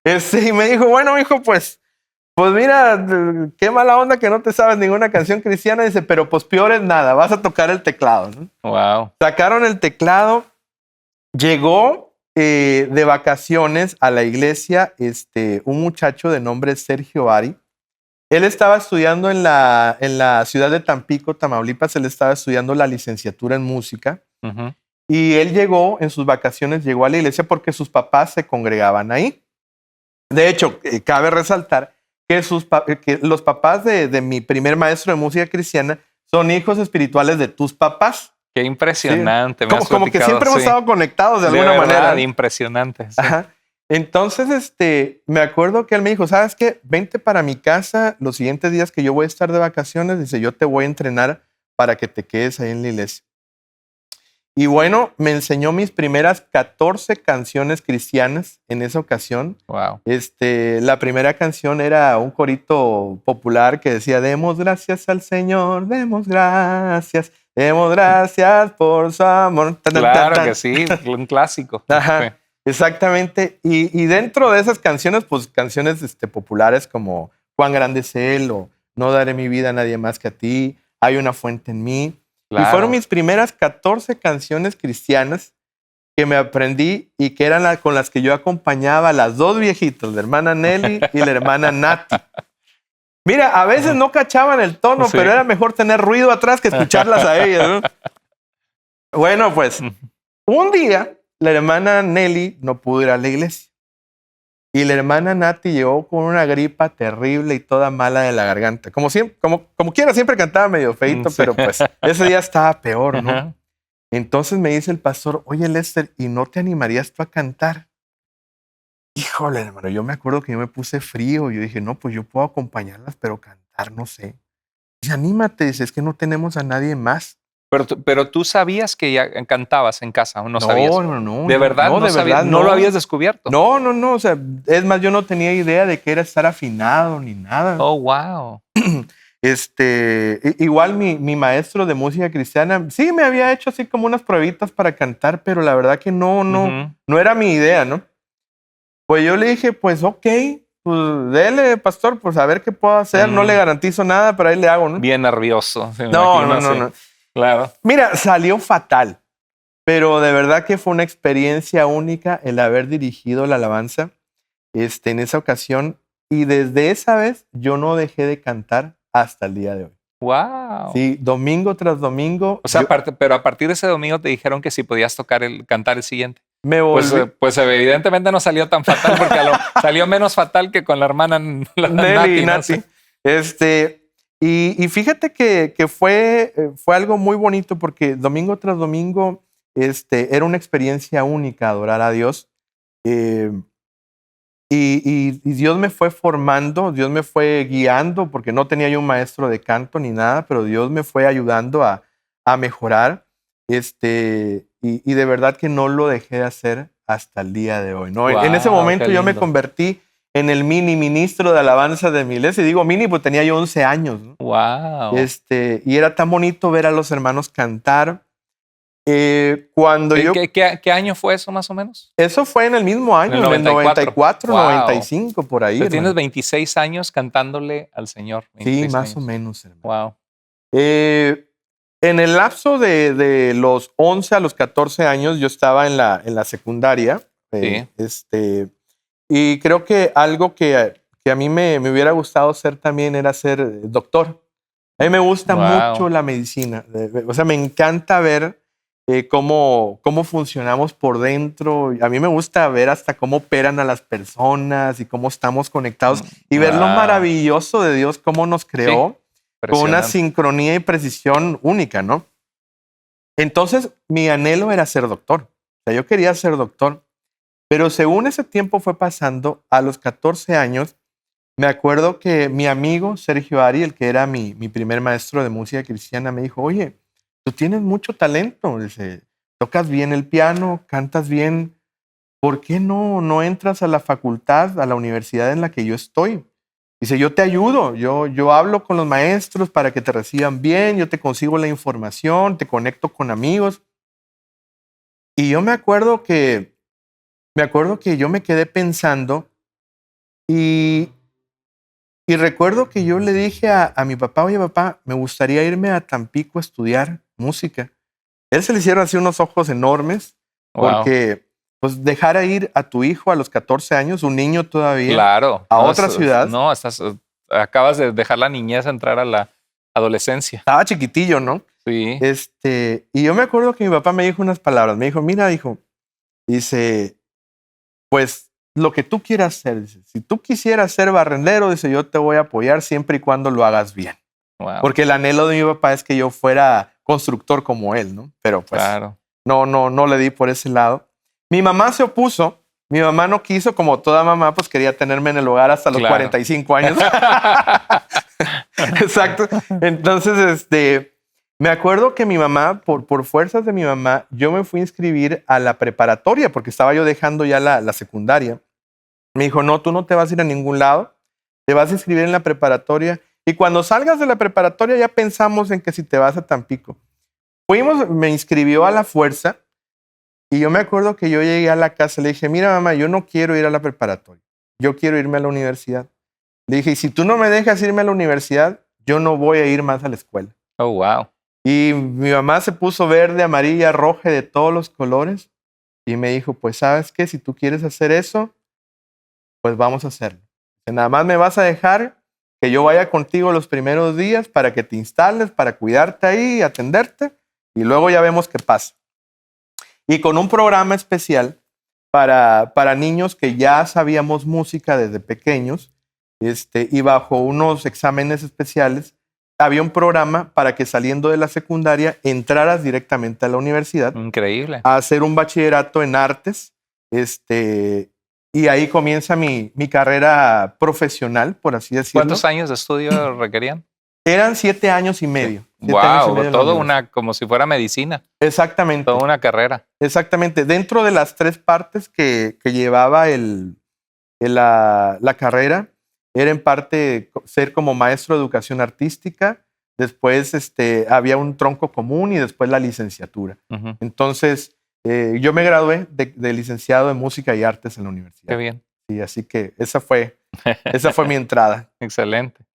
A: Y me dijo, bueno, hijo, pues mira, qué mala onda que no te sabes ninguna canción cristiana. Dice, pero pues peor es nada, vas a tocar el teclado, ¿no?
B: Wow.
A: Sacaron el teclado, llegó de vacaciones a la iglesia un muchacho de nombre Sergio Ari. Él estaba estudiando en la ciudad de Tampico, Tamaulipas. Él estaba estudiando la licenciatura en música.
B: Ujú.
A: Y él llegó, en sus vacaciones, llegó a la iglesia porque sus papás se congregaban ahí. De hecho, cabe resaltar que, que los papás de mi primer maestro de música cristiana son hijos espirituales de tus papás.
B: Qué impresionante.
A: Sí. Como que siempre hemos estado conectados de alguna manera.
B: Impresionante. Sí.
A: Ajá. Entonces, me acuerdo que él me dijo, ¿sabes qué? Vente para mi casa los siguientes días que yo voy a estar de vacaciones. Dice, yo te voy a entrenar para que te quedes ahí en la iglesia. Y bueno, me enseñó mis primeras 14 canciones cristianas en esa ocasión.
B: Wow.
A: La primera canción era un corito popular que decía, demos gracias al Señor, demos gracias por su amor.
B: Claro que sí, un clásico.
A: Ajá,
B: Sí.
A: exactamente. Y dentro de esas canciones, pues canciones populares como Cuán grande es Él o No daré mi vida a nadie más que a ti, Hay una fuente en mí.
B: Claro.
A: Y fueron mis primeras 14 canciones cristianas que me aprendí y que eran con las que yo acompañaba a las dos viejitas, la hermana Nelly y la hermana Nati. Mira, a veces no cachaban el tono,
B: Sí.
A: pero era mejor tener ruido atrás que escucharlas a ellas, ¿no? Bueno, pues un día la hermana Nelly no pudo ir a la iglesia y la hermana Nati llegó con una gripa terrible y toda mala de la garganta. Como quiera, siempre cantaba medio feito,
B: Sí.
A: pero pues ese día estaba peor, ¿no?
B: Ajá.
A: Entonces me dice el pastor, oye Lester, ¿y no te animarías tú a cantar? Híjole, hermano, yo me acuerdo que yo me puse frío. Yo dije, no, pues yo puedo acompañarlas, pero cantar no sé. Dice, anímate, dice, es que no tenemos a nadie más.
B: Pero tú sabías que ya cantabas en casa o no sabías.
A: No.
B: ¿De verdad no sabías?
A: verdad,
B: ¿No lo habías descubierto?
A: No. O sea, es más, yo no tenía idea de que era estar afinado ni nada.
B: Oh, wow.
A: Igual mi maestro de música cristiana, sí me había hecho así como unas pruebitas para cantar, pero la verdad que no era mi idea, ¿no? Pues yo le dije, pues ok, pues dele, pastor, pues a ver qué puedo hacer. No le garantizo nada, pero ahí le hago, ¿no?
B: Bien nervioso.
A: No.
B: Claro.
A: Mira, salió fatal, pero de verdad que fue una experiencia única el haber dirigido la alabanza en esa ocasión. Y desde esa vez yo no dejé de cantar hasta el día de hoy.
B: Wow.
A: Sí, domingo tras domingo.
B: O sea, pero a partir de ese domingo te dijeron que si podías cantar el siguiente.
A: Me volví.
B: Pues evidentemente no salió tan fatal porque salió menos fatal que con la hermana
A: Nelly y Nati.
B: ¿No?
A: Y fíjate que fue algo muy bonito porque domingo tras domingo era una experiencia única adorar a Dios. y Dios me fue formando, Dios me fue guiando, porque no tenía yo un maestro de canto ni nada, pero Dios me fue ayudando a mejorar. Y de verdad que no lo dejé de hacer hasta el día de hoy, ¿no? En ese
B: Wow, qué
A: momento yo me
B: lindo.
A: convertí en el mini ministro de alabanza de mi iglesia. Y digo mini, pues tenía yo 11 años, ¿no?
B: Wow.
A: Y era tan bonito ver a los hermanos cantar. Cuando yo...
B: ¿Qué año fue eso más o menos?
A: Eso fue en el mismo año,
B: En el
A: en el 94,
B: Wow.
A: 95, por ahí,
B: Entonces, tienes
A: hermano.
B: 26 años cantándole al Señor.
A: Sí,
B: 26
A: más
B: años.
A: o menos, hermano.
B: Wow.
A: En el lapso de los 11 a los 14 años, yo estaba en la secundaria. Y creo que algo que a mí me hubiera gustado ser también era ser doctor. A mí me gusta mucho la medicina. O sea, me encanta ver cómo funcionamos por dentro. A mí me gusta ver hasta cómo operan a las personas y cómo estamos conectados y ver lo maravilloso de Dios, cómo nos creó con una sincronía y precisión única, ¿no? Entonces, mi anhelo era ser doctor. O sea, yo quería ser doctor. Pero según ese tiempo fue pasando, a los 14 años, me acuerdo que mi amigo Sergio Ari, el que era mi primer maestro de música cristiana, me dijo, oye, tú tienes mucho talento, dice, tocas bien el piano, cantas bien, ¿por qué no entras a la facultad, a la universidad en la que yo estoy? Dice, yo te ayudo, yo hablo con los maestros para que te reciban bien, yo te consigo la información, te conecto con amigos. Y yo me acuerdo que yo me quedé pensando y recuerdo que yo le dije a mi papá, oye papá, me gustaría irme a Tampico a estudiar música. Él se le hicieron así unos ojos enormes porque pues dejar a ir a tu hijo a los 14 años, un niño todavía, a otra ciudad.
B: No, acabas de dejar la niñez entrar a la adolescencia.
A: Estaba chiquitillo, ¿no?
B: Sí.
A: Y yo me acuerdo que mi papá me dijo unas palabras. Me dijo, mira, hijo, dice, pues lo que tú quieras hacer, dice, si tú quisieras ser barrendero, dice, yo te voy a apoyar siempre y cuando lo hagas bien.
B: Wow.
A: Porque el anhelo de mi papá es que yo fuera constructor como él, ¿no? Pero pues no le di por ese lado. Mi mamá se opuso. Mi mamá no quiso, como toda mamá, pues quería tenerme en el hogar hasta los 45 años. Exacto. Entonces, me acuerdo que mi mamá, por fuerzas de mi mamá, yo me fui a inscribir a la preparatoria porque estaba yo dejando ya la secundaria. Me dijo, no, tú no te vas a ir a ningún lado, te vas a inscribir en la preparatoria y cuando salgas de la preparatoria ya pensamos en que si te vas a Tampico. Me inscribió a la fuerza y yo me acuerdo que yo llegué a la casa y le dije, mira mamá, yo no quiero ir a la preparatoria, yo quiero irme a la universidad. Le dije, y si tú no me dejas irme a la universidad, yo no voy a ir más a la escuela.
B: Oh, wow.
A: Y mi mamá se puso verde, amarilla, roja, de todos los colores. Y me dijo, pues, ¿sabes qué? Si tú quieres hacer eso, pues vamos a hacerlo. Nada más me vas a dejar que yo vaya contigo los primeros días para que te instales, para cuidarte ahí y atenderte. Y luego ya vemos qué pasa. Y con un programa especial para niños que ya sabíamos música desde pequeños, y bajo unos exámenes especiales, había un programa para que saliendo de la secundaria entraras directamente a la universidad.
B: Increíble.
A: A hacer un bachillerato en artes. Y ahí comienza mi carrera profesional, por así decirlo.
B: ¿Cuántos años de estudio requerían?
A: Eran 7 años y medio.
B: Wow, todo como si fuera medicina.
A: Exactamente.
B: Toda una carrera.
A: Exactamente. Dentro de las 3 partes que llevaba la carrera, era en parte ser como maestro de educación artística, después había un tronco común y después la licenciatura. Uh-huh. Entonces, yo me gradué de licenciado en música y artes en la universidad.
B: Qué bien.
A: Sí, así que esa fue mi entrada.
B: Excelente.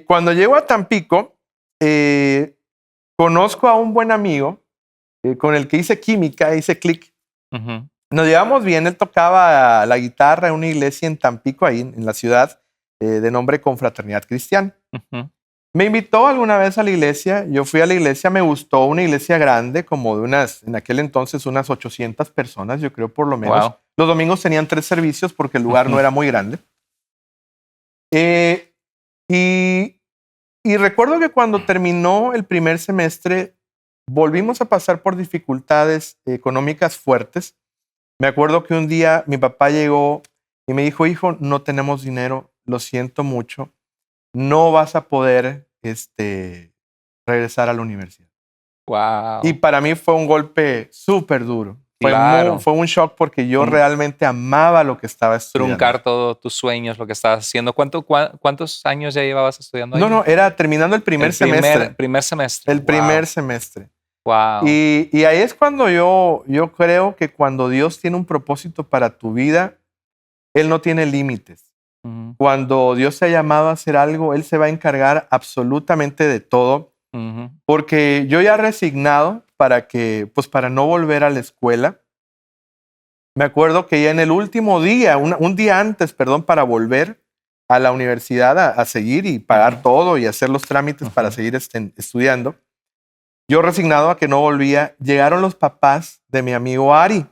A: Cuando llego a Tampico, conozco a un buen amigo con el que hice química, hice clic. Uh-huh. Nos llevamos bien, él tocaba la guitarra en una iglesia en Tampico, ahí en la ciudad, de nombre Confraternidad Cristiana. Uh-huh. Me invitó alguna vez a la iglesia, yo fui a la iglesia, me gustó, una iglesia grande, como de en aquel entonces unas 800 personas, yo creo por lo menos. Wow. Los domingos tenían 3 servicios porque el lugar no era muy grande. Y recuerdo que cuando terminó el primer semestre, volvimos a pasar por dificultades económicas fuertes. Me acuerdo que un día mi papá llegó y me dijo, hijo, no tenemos dinero, lo siento mucho, no vas a poder regresar a la universidad. Y
B: Wow.
A: para mí fue un golpe súper duro.
B: Claro.
A: Fue un shock porque yo
B: Un-
A: realmente amaba lo que estaba estudiando.
B: Truncar todos tus sueños, lo que estabas haciendo. ¿Cuántos años ya llevabas estudiando ahí?
A: No, era terminando el primer semestre.
B: Primer semestre.
A: El primer semestre.
B: Wow.
A: Y ahí es cuando yo creo que cuando Dios tiene un propósito para tu vida, Él no tiene límites.
B: Ujú,
A: Cuando Dios te ha llamado a hacer algo, Él se va a encargar absolutamente de todo.
B: ujú.
A: Porque yo ya resignado para no volver a la escuela. Me acuerdo que ya en el último día, un día antes, para volver a la universidad a seguir y pagar todo y hacer los trámites para seguir estudiando, yo resignado a que no volvía, llegaron los papás de mi amigo Ari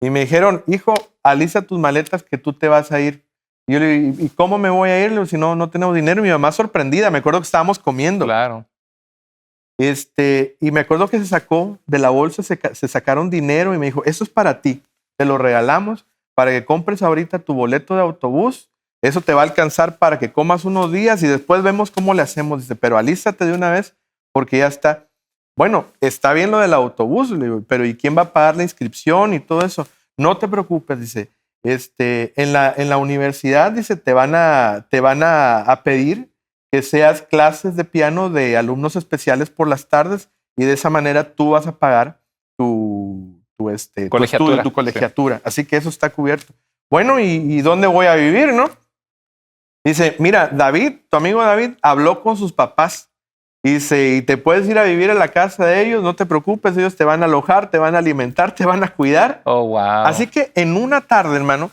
A: y me dijeron, hijo, alista tus maletas que tú te vas a ir. Y yo le digo, ¿y cómo me voy a ir? Le digo, si no tenemos dinero. Y mi mamá sorprendida, me acuerdo que estábamos comiendo.
B: Claro.
A: Y me acuerdo que se sacó de la bolsa, se sacaron dinero y me dijo, eso es para ti, te lo regalamos para que compres ahorita tu boleto de autobús, eso te va a alcanzar para que comas unos días y después vemos cómo le hacemos. Dice, pero alístate de una vez porque ya está. Bueno, está bien lo del autobús, le digo, pero ¿y quién va a pagar la inscripción y todo eso? No te preocupes, dice, en la universidad, dice, te van a pedir que seas clases de piano de alumnos especiales por las tardes y de esa manera tú vas a pagar tu
B: Colegiatura.
A: tu colegiatura. Así que eso está cubierto. Bueno, ¿y dónde voy a vivir, no? Dice, mira, David, tu amigo David, habló con sus papás. Dice, y te puedes ir a vivir a la casa de ellos, no te preocupes, ellos te van a alojar, te van a alimentar, te van a cuidar.
B: Oh, wow.
A: Así que en una tarde, hermano,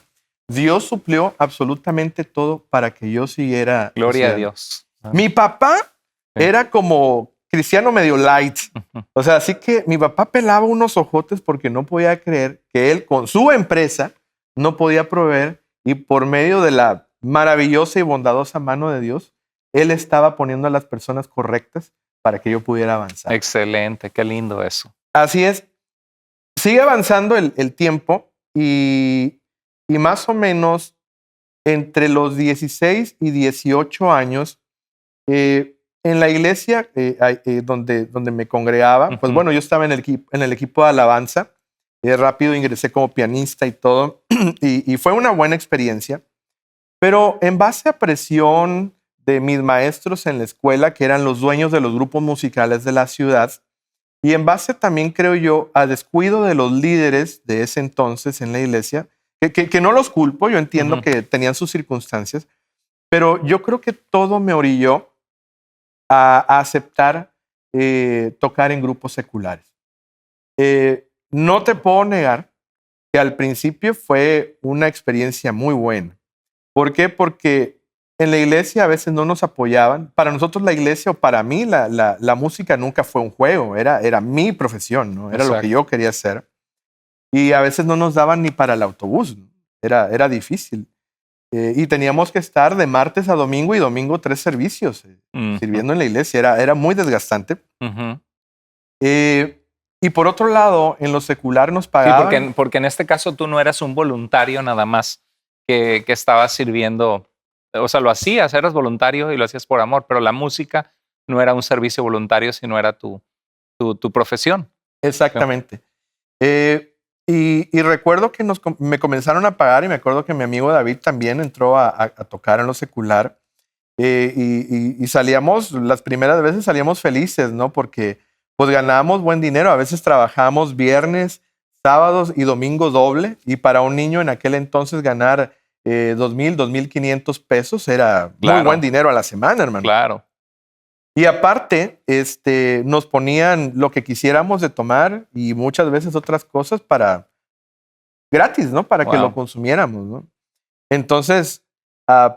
A: Dios suplió absolutamente todo para que yo siguiera.
B: Gloria a
A: estudiando.
B: Dios.
A: Mi papá
B: Sí.
A: era como cristiano medio light.
B: Ujú.
A: O sea, así que mi papá pelaba unos ojotes porque no podía creer que él con su empresa no podía proveer y por medio de la maravillosa y bondadosa mano de Dios, él estaba poniendo a las personas correctas para que yo pudiera avanzar.
B: Excelente, qué lindo eso.
A: Así es. Sigue avanzando el tiempo y más o menos entre los 16 y 18 años, en la iglesia donde me congregaba, pues
B: Ujú.
A: bueno, yo estaba en el equipo de alabanza, rápido ingresé como pianista y todo, y fue una buena experiencia, pero en base a presión de mis maestros en la escuela, que eran los dueños de los grupos musicales de la ciudad, y en base también, creo yo, a descuido de los líderes de ese entonces en la iglesia, que no los culpo, yo entiendo
B: Ujú.
A: que tenían sus circunstancias, pero yo creo que todo me orilló a aceptar tocar en grupos seculares. No te puedo negar que al principio fue una experiencia muy buena. ¿Por qué? Porque en la iglesia a veces no nos apoyaban. Para nosotros la iglesia o para mí la música nunca fue un juego, era mi profesión, ¿no? Era lo que
B: Exacto.
A: yo quería hacer. Y a veces no nos daban ni para el autobús, ¿no? Era difícil. Y teníamos que estar de martes a domingo y domingo 3 servicios
B: Ujú.
A: sirviendo en la iglesia. Era muy desgastante.
B: Ujú.
A: Y por otro lado, en lo secular nos
B: Sí,
A: pagaban.
B: porque en este caso tú no eras un voluntario nada más que estabas sirviendo, o sea, lo hacías, eras voluntario y lo hacías por amor, pero la música no era un servicio voluntario, sino era tu profesión.
A: Exactamente. Y recuerdo que me comenzaron a pagar y me acuerdo que mi amigo David también entró a tocar en lo secular. Y salíamos, las primeras veces salíamos felices, ¿no? Porque pues ganábamos buen dinero. A veces trabajábamos viernes, sábados y domingo doble. Y para un niño en aquel entonces ganar 2,000, 2,500 pesos era muy
B: Claro.
A: buen dinero a la semana, hermano.
B: Claro.
A: Y aparte, nos ponían lo que quisiéramos de tomar y muchas veces otras cosas para gratis, ¿no? Para que
B: Wow.
A: lo consumiéramos, ¿no? Entonces,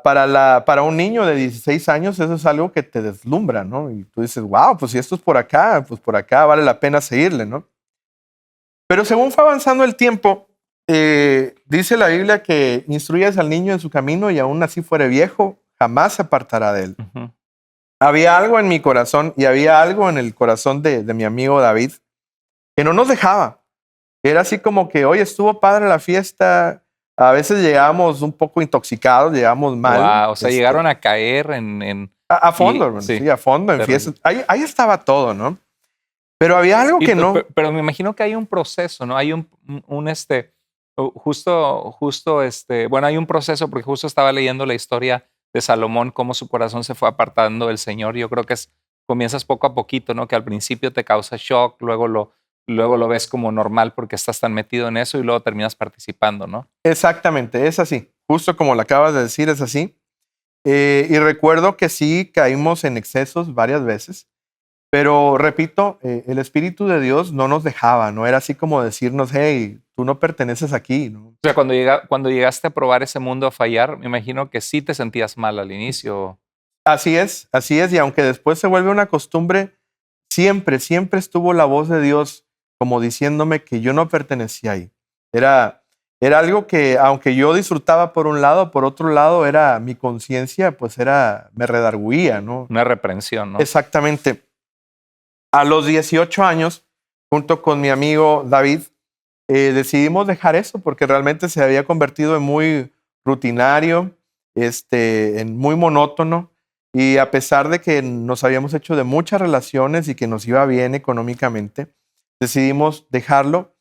A: para un niño de 16 años eso es algo que te deslumbra, ¿no? Y tú dices, wow, pues si esto es por acá, pues por acá vale la pena seguirle, ¿no? Pero según fue avanzando el tiempo, dice la Biblia que instruyas al niño en su camino y aún así fuere viejo, jamás se apartará de él.
B: Ujú.
A: Había algo en mi corazón y había algo en el corazón de mi amigo David que no nos dejaba. Era así como que, oye, estuvo padre la fiesta, A veces llegábamos un poco intoxicados, llegábamos mal.
B: Wow, o sea, llegaron a caer
A: a fondo, hermano,
B: sí,
A: sí, a fondo, en
B: terrible.
A: fiestas. Ahí estaba todo, ¿no? Pero había algo que no.
B: Pero me imagino que hay un proceso, ¿no? Hay bueno, hay un proceso porque justo estaba leyendo la historia de Salomón, cómo su corazón se fue apartando del Señor. Yo creo que comienzas poco a poquito, ¿no? Que al principio te causa shock, luego lo ves como normal porque estás tan metido en eso y luego terminas participando, ¿no?
A: Exactamente, es así. Justo como lo acabas de decir, es así. Y recuerdo que sí caímos en excesos varias veces, pero repito, el Espíritu de Dios no nos dejaba, no era así como decirnos, hey, tú no perteneces aquí, ¿no?
B: O sea, cuando llegaste a probar ese mundo a fallar, me imagino que sí te sentías mal al inicio.
A: Así es, y aunque después se vuelve una costumbre, siempre estuvo la voz de Dios como diciéndome que yo no pertenecía ahí. Era algo que, aunque yo disfrutaba por un lado, por otro lado, era mi conciencia, pues me redarguía, ¿no?
B: Una reprensión, ¿no?
A: Exactamente. A los 18 años, junto con mi amigo David, decidimos dejar eso porque realmente se había convertido en muy rutinario, en muy monótono. Y a pesar de que nos habíamos hecho de muchas relaciones y que nos iba bien económicamente, decidimos dejarlo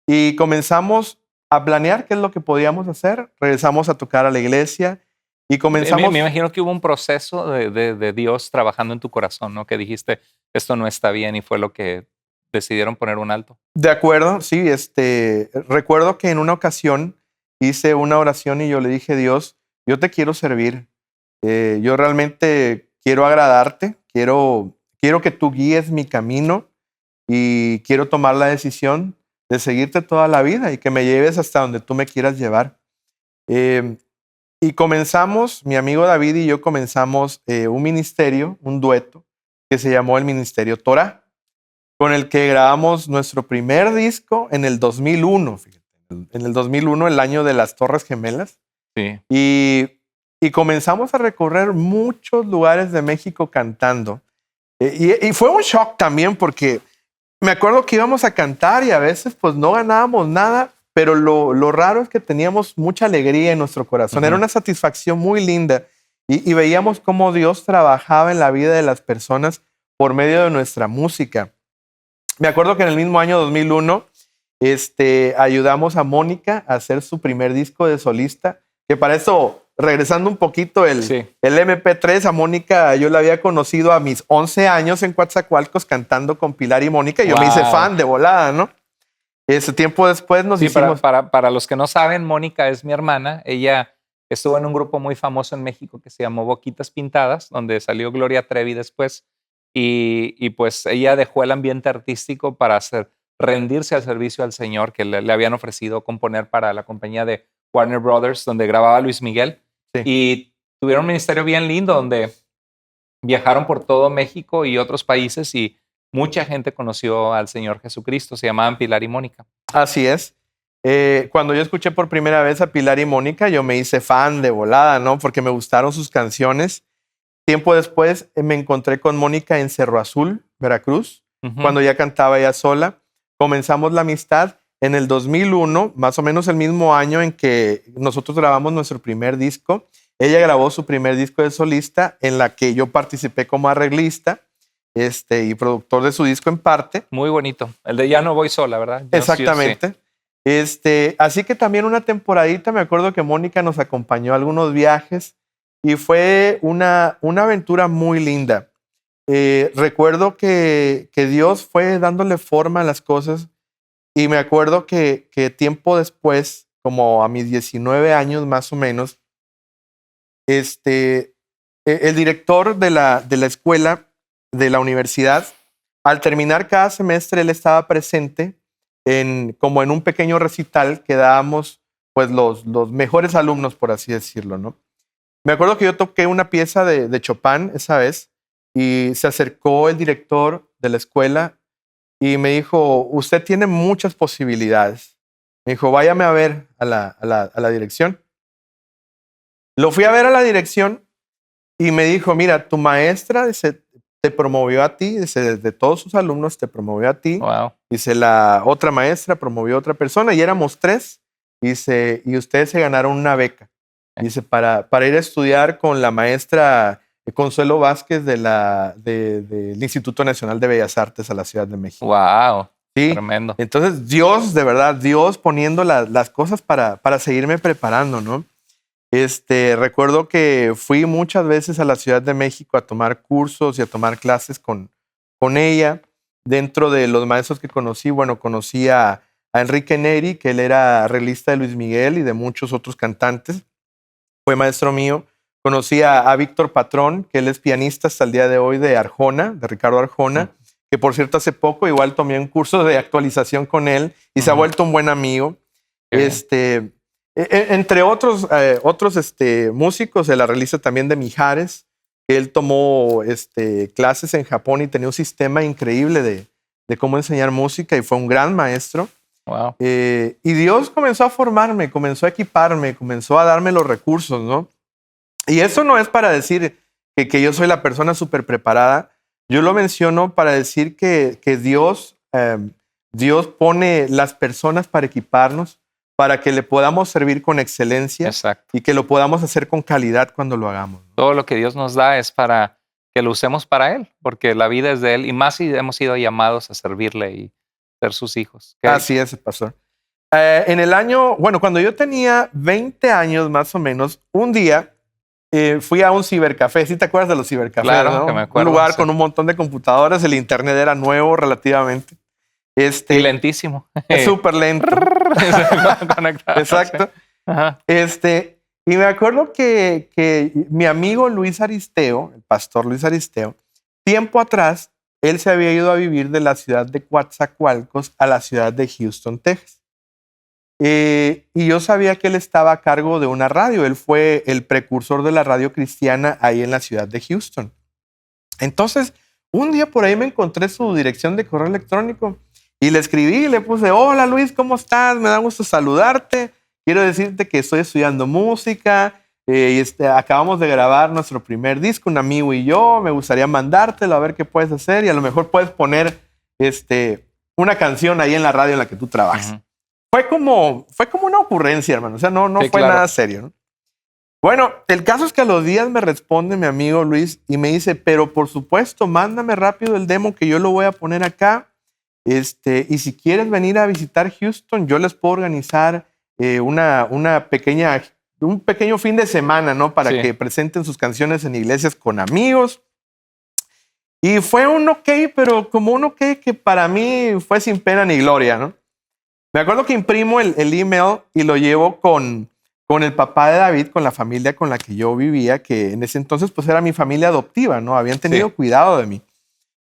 A: y comenzamos a planear qué es lo que podíamos hacer. Regresamos a tocar a la iglesia y comenzamos.
B: Me imagino que hubo un proceso de Dios trabajando en tu corazón, ¿no? Que dijiste, esto no está bien y fue lo que decidieron poner un alto.
A: De acuerdo, sí. Recuerdo que en una ocasión hice una oración y yo le dije, Dios, yo te quiero servir. Yo realmente quiero agradarte, quiero que tú guíes mi camino y quiero tomar la decisión de seguirte toda la vida y que me lleves hasta donde tú me quieras llevar. Y comenzamos, mi amigo David y yo comenzamos un ministerio, un dueto, que se llamó el Ministerio Torah, con el que grabamos nuestro primer disco en el 2001, fíjate, en el 2001, el año de las Torres Gemelas.
B: Sí.
A: Y comenzamos a recorrer muchos lugares de México cantando. Y fue un shock también porque me acuerdo que íbamos a cantar y a veces pues no ganábamos nada, pero lo raro es que teníamos mucha alegría en nuestro corazón.
B: Uh-huh.
A: Era una satisfacción muy linda y veíamos cómo Dios trabajaba en la vida de las personas por medio de nuestra música. Me acuerdo que en el mismo año 2001 ayudamos a Mónica a hacer su primer disco de solista, que para eso, regresando un poquito el MP3, a Mónica yo la había conocido a mis 11 años en Coatzacoalcos cantando con Pilar y Mónica y yo me hice fan de volada, ¿no? Ese tiempo después nos hicimos...
B: Para los que no saben, Mónica es mi hermana. Ella estuvo en un grupo muy famoso en México que se llamó Boquitas Pintadas, donde salió Gloria Trevi después. Y pues ella dejó el ambiente artístico para rendirse al servicio al Señor, que le habían ofrecido componer para la compañía de Warner Brothers, donde grababa Luis Miguel. Sí. Y tuvieron un ministerio bien lindo donde viajaron por todo México y otros países y mucha gente conoció al Señor Jesucristo. Se llamaban Pilar y Mónica.
A: Así es. Cuando yo escuché por primera vez a Pilar y Mónica, yo me hice fan de volada, ¿no? Porque me gustaron sus canciones. Tiempo después me encontré con Mónica en Cerro Azul, Veracruz, cuando ya cantaba ella sola. Comenzamos la amistad en el 2001, más o menos el mismo año en que nosotros grabamos nuestro primer disco. Ella grabó su primer disco de solista, en la que yo participé como arreglista y productor de su disco en parte.
B: Muy bonito. El de Ya no voy sola, ¿verdad?
A: Exactamente. Sí. Así que también una temporadita, me acuerdo que Mónica nos acompañó a algunos viajes y fue una aventura muy linda. Recuerdo que Dios fue dándole forma a las cosas y me acuerdo que tiempo después, como a mis 19 años más o menos, el director de la escuela, de la universidad, al terminar cada semestre, él estaba presente como en un pequeño recital que dábamos pues los mejores alumnos, por así decirlo, ¿no? Me acuerdo que yo toqué una pieza de Chopin esa vez y se acercó el director de la escuela y me dijo, usted tiene muchas posibilidades. Me dijo, váyame a ver a la dirección. Lo fui a ver a la dirección y me dijo, mira, tu maestra te promovió a ti, de todos sus alumnos te promovió a ti.
B: Wow.
A: Dice, la otra maestra promovió a otra persona y éramos 3. Dice, y ustedes se ganaron una beca. Dice, para ir a estudiar con la maestra Consuelo Vázquez del Instituto Nacional de Bellas Artes a la Ciudad de México.
B: Wow,
A: Sí,
B: tremendo.
A: entonces Dios, de verdad, Dios poniendo las cosas para seguirme preparando, ¿no? Recuerdo que fui muchas veces a la Ciudad de México a tomar cursos y a tomar clases con ella. Dentro de los maestros que conocí, bueno, conocí a Enrique Neri, que él era arreglista de Luis Miguel y de muchos otros cantantes. Fue maestro mío. Conocí a Víctor Patrón, que él es pianista hasta el día de hoy de Arjona, de Ricardo Arjona, que por cierto hace poco igual tomé un curso de actualización con él y se ha vuelto un buen amigo. Entre otros músicos, el arreglista también de Mijares, que él tomó clases en Japón y tenía un sistema increíble de cómo enseñar música y fue un gran maestro.
B: Wow.
A: Y Dios comenzó a formarme, comenzó a equiparme, comenzó a darme los recursos, ¿no? Y eso no es para decir que yo soy la persona súper preparada. Yo lo menciono para decir que Dios pone las personas para equiparnos, para que le podamos servir con excelencia.
B: Exacto.
A: Y que lo podamos hacer con calidad cuando lo hagamos, ¿no?
B: Todo lo que Dios nos da es para que lo usemos para Él, porque la vida es de Él y más si hemos sido llamados a servirle y ser sus hijos.
A: Así es, pastor. En el año, bueno, cuando yo tenía 20 años más o menos, un día fui a un cibercafé. ¿Sí te acuerdas de los cibercafés?
B: Claro,
A: ¿no?
B: que me acuerdo.
A: Un lugar
B: sí.
A: con un montón de computadoras. El internet era nuevo relativamente.
B: Y lentísimo.
A: Es súper lento. Exacto.
B: Ajá.
A: Y me acuerdo que mi amigo Luis Aristeo, el pastor Luis Aristeo, tiempo atrás, él se había ido a vivir de la ciudad de Coatzacoalcos a la ciudad de Houston, Texas. Y yo sabía que él estaba a cargo de una radio. Él fue el precursor de la radio cristiana ahí en la ciudad de Houston. Entonces, un día por ahí me encontré su dirección de correo electrónico y le escribí y le puse, hola Luis, ¿cómo estás? Me da gusto saludarte. Quiero decirte que estoy estudiando música y acabamos de grabar nuestro primer disco, un amigo y yo. Me gustaría mandártelo a ver qué puedes hacer y a lo mejor puedes poner una canción ahí en la radio en la que tú trabajas.
B: Uh-huh.
A: Fue como una ocurrencia, hermano. O sea, no
B: Sí,
A: fue
B: claro.
A: nada serio, ¿no? Bueno, el caso es que a los días me responde mi amigo Luis y me dice, pero por supuesto, mándame rápido el demo que yo lo voy a poner acá. Y si quieres venir a visitar Houston, yo les puedo organizar un pequeño fin de semana, ¿no? Para que presenten sus canciones en iglesias con amigos. Y fue un ok, pero como un ok que para mí fue sin pena ni gloria, ¿no? Me acuerdo que imprimo el email y lo llevo con el papá de David, con la familia con la que yo vivía, que en ese entonces pues era mi familia adoptiva, ¿no? Habían tenido cuidado de mí.